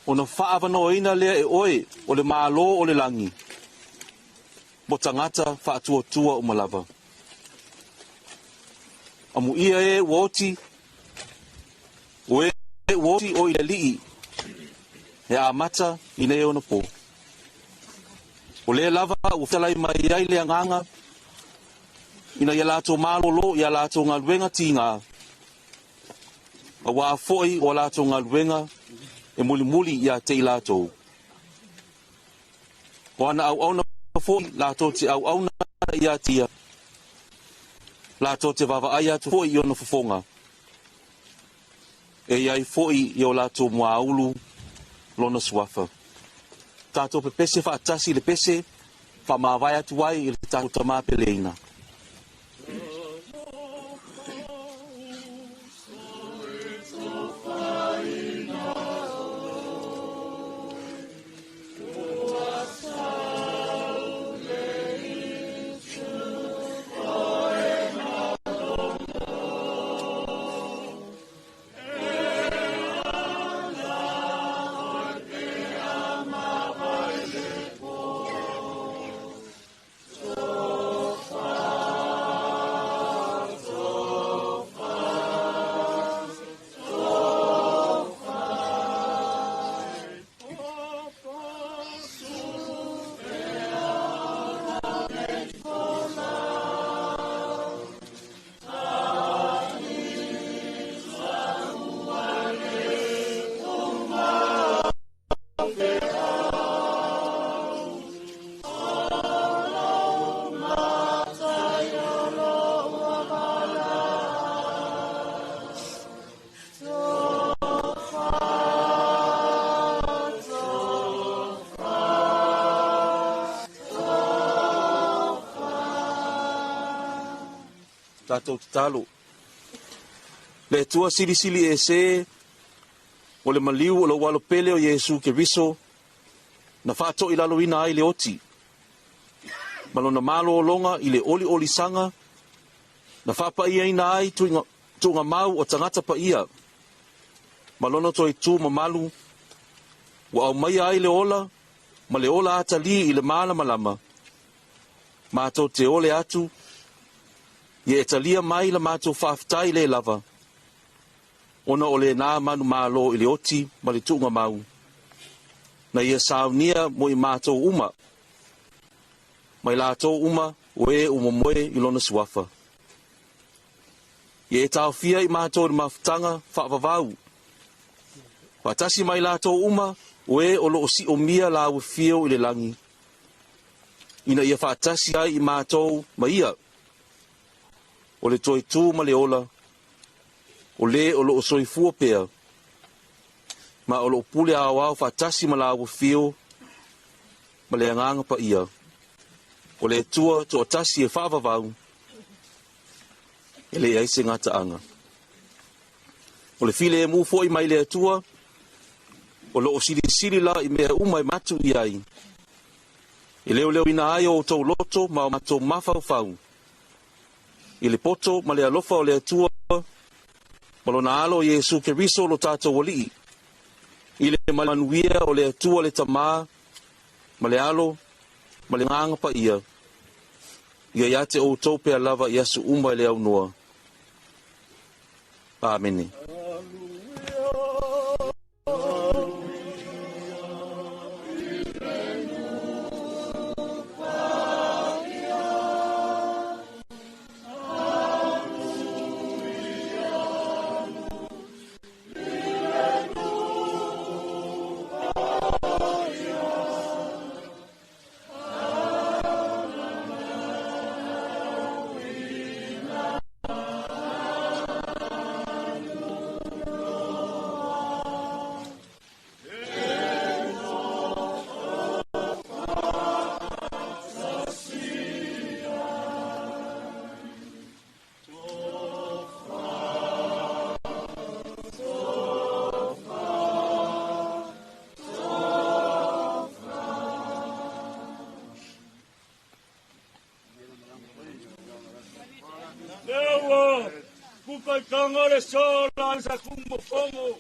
o na whaavanoina lea e oe o le malo o le langi. Mo tangata whaatua o malava. Amu ia e woti, o e woti o i le lii, e a mata i nei o na pō. O le lava o whelai mai ai le anganga, ina ia lato malolo, ia lato ngā luenga ti ngā. A wā foi o lato ngā luenga, e muli ia te i lato. O ana au na foi, lato te au na ia tia. Lato te vava aia tu foi i ona fofonga. E iai foi i o lato mua aulu, lona suafa. Tātou pe pese whaatasi le pese, whamawai atu ai i le tātou tamāpeleina. Fire. tātou tatalo. Le tua sili e se, o le maliu o le walo pele o Yesu ke riso, na whāto i laloina ai le oti. Malona malo o longa i le oli sanga, na whapaia ina ai tunga mau o tangata paia. Malona toi tu mamalu, wa au mai ai le ola, ma le ola ata li i le maala malama. Mātou te ole atu, ye etalia mai la mātou whaftai le lava. Ona ole nā manu mālo i le oti, ma le tunga mau. Na ia saunia mo i mātou uma. Mai lātou uma, oe umamoe i lona suafa. Ye tau fia i mātou i mawhtanga whaavavau. Patasi mai lātou uma, oe o loo si o mia la ua fio i le langi. Ina ia whaatasi ai i mātou ma ia. O le toi tū ma le ola. O le o loo soifua pea. Ma o loo pule awao whaatasi ma la ua fio. Ma le anganga pa ia. O le tua to atasi e whaavavau. E le aise ngata anga. O le file e mufo i mai le tua. O loo siri la i mea umai matu i ai. I leo ina ai o tau loto ma o matou mawhau. I le poto ma le alofa o le atua. Malona alo Yesu ke riso lo tātou wali. I le manuia o le atua le tamā. Ma le alo, ma le nganga pa ia. Ia iate o tau pea lava i asu umai le au noa. Amene. Le sola sa kumbo fongo.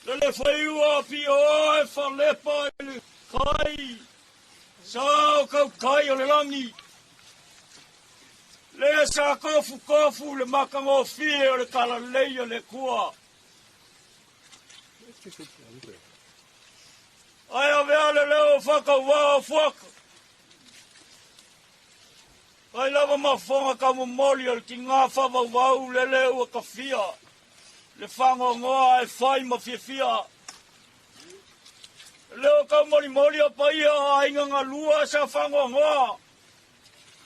Le faiua pio e falepa e kai. Sao kau kai o le langi. Le sa kofu le makango fie o le kalaleia le kua. Ai avea le leo whakawao whaka. Ai lava mafonga ka momoli o ki ngā whawawau le leo a ka fia. Le whango ngoa e whai ma fia. Leo ka moli a paia a inga ngā lua sa whango ngoa.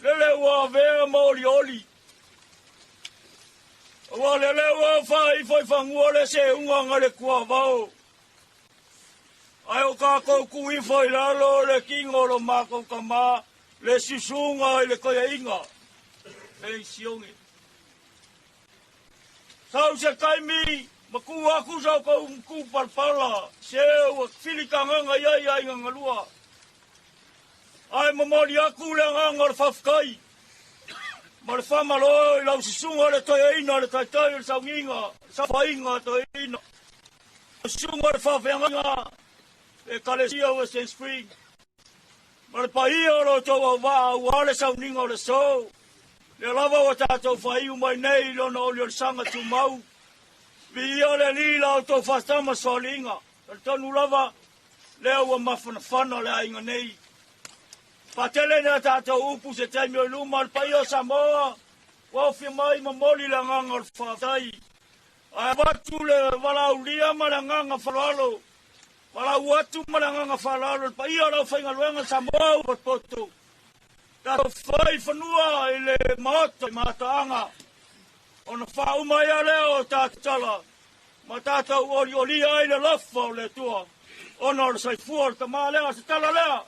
Le leo a vea moli oli. Wa le leo a whai whangua le se unga ngā le kua vau. Ai o ka kou kui whai lalo le kingo lo mako ka maa. Le Susuga i le koia inga. E siongi. Sau se kaimi, maku aku sau kau mku palpala. Seu, filikanganga iai ai ngangalua. Ai mamori aku le nganga le whafkai. Ma le whamalo i lau Susuga le Toeaina le taitai le saunginga. Sa whainga Toeaina. Susuga le whawhenga. E kalesia Western Spring. Ma le Paia o lo tau Vala'au ale sauninga o le sou. Le lava o tātou whaiu mai nei lona o le sanga tu mau. Via le lila o tau whastama soalinga. Le tonu lava leo wa mawhanawhana le ainga nei. Patele na tātou upu se taimi o luma le Paia o Samoa. Wawhi mai mamoli le nganga o whaatai. Ai watu le Vala'au lia ma le nganga whalalo. Vala'au atu malanga whalalo, pa ia rau whainga luenga sa mau poto. Tato whai whanua i le maata i mataanga. Ona whau mai a leo tātala. Ma tātou oli ai le lafa o le tua. Ona o le saifua o le tamā lea se tala lea.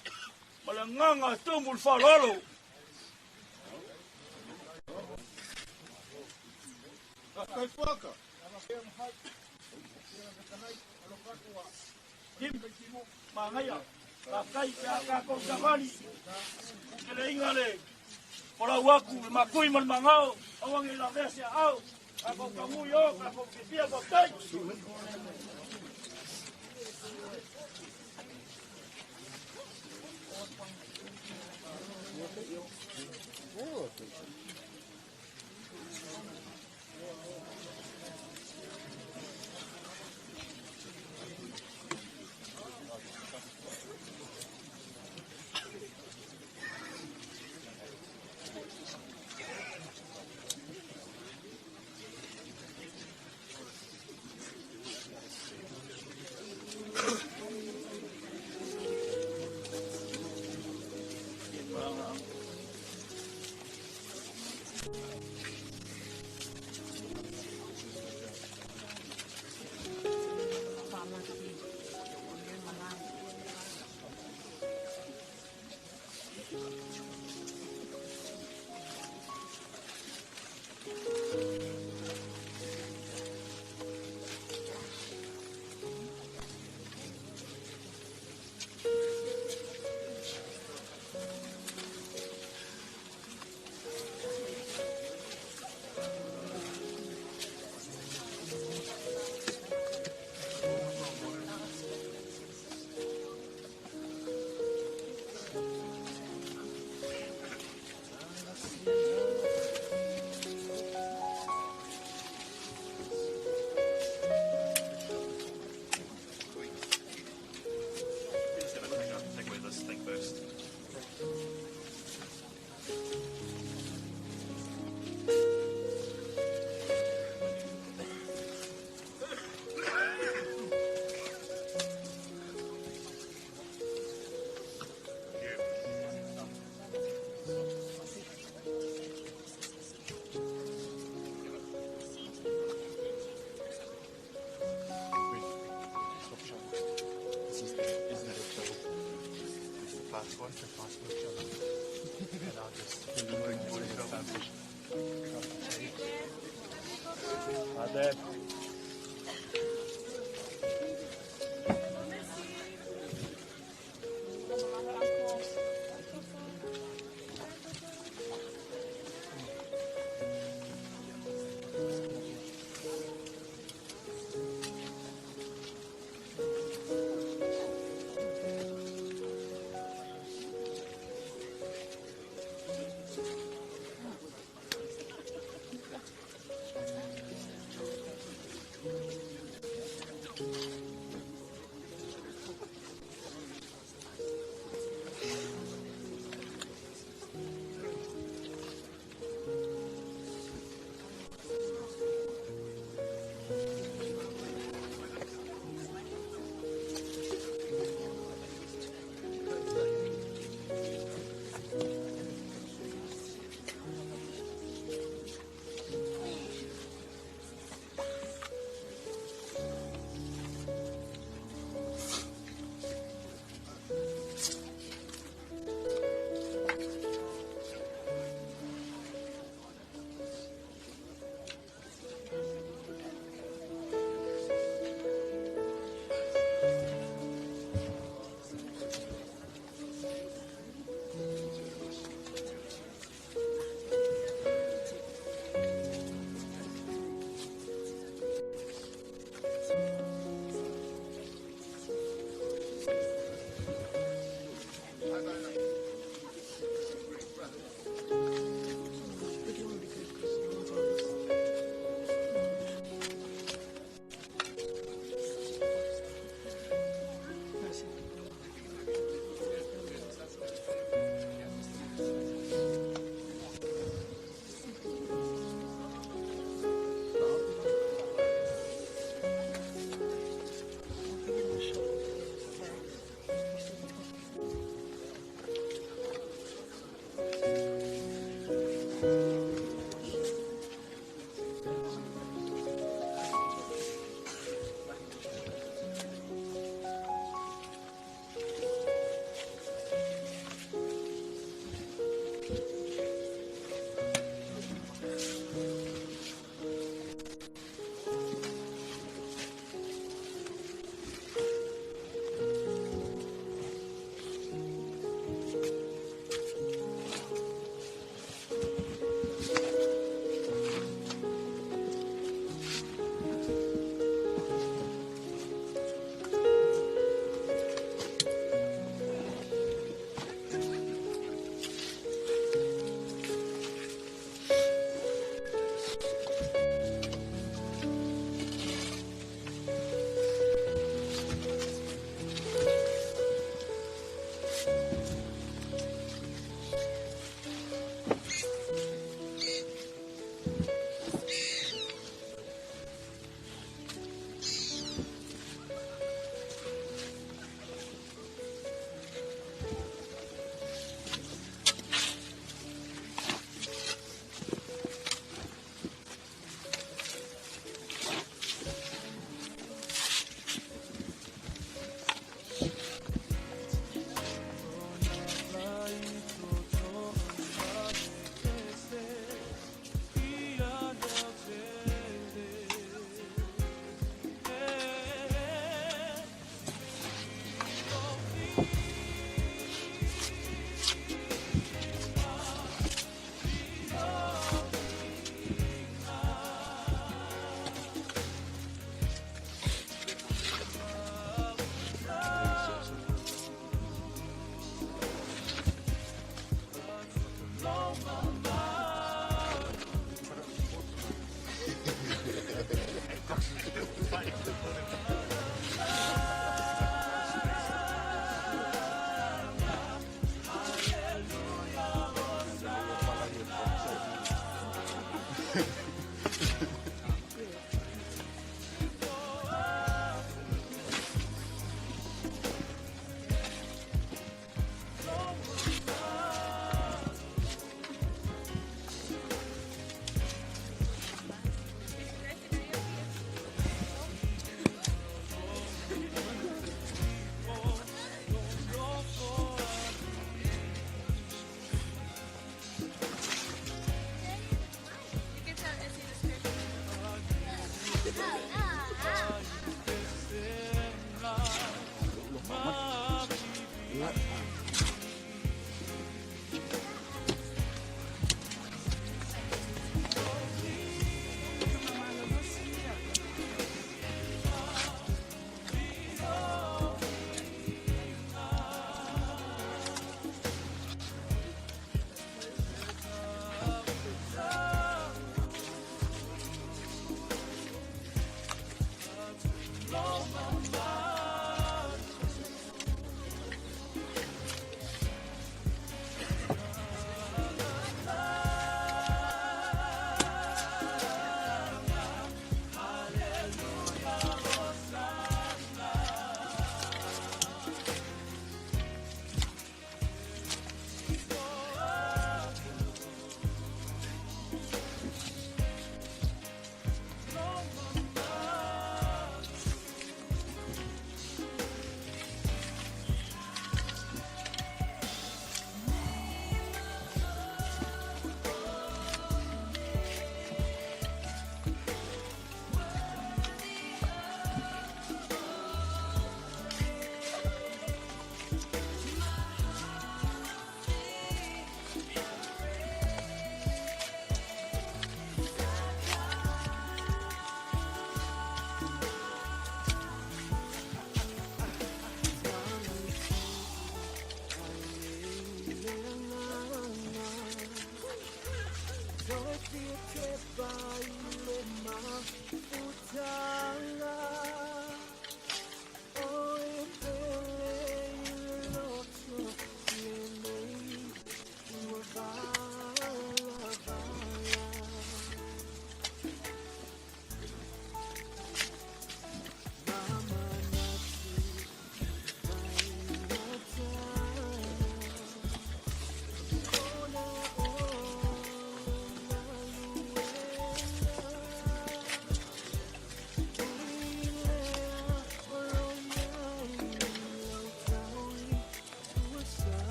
Ma le nganga tumu le whalalo. Kai whaka. Tim, mangaya. Kai ka ko kamani. Kele ingale. Ora waku makui man mangao. Awang ila resia au. Ako kamuyo, ako kipia bakai.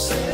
say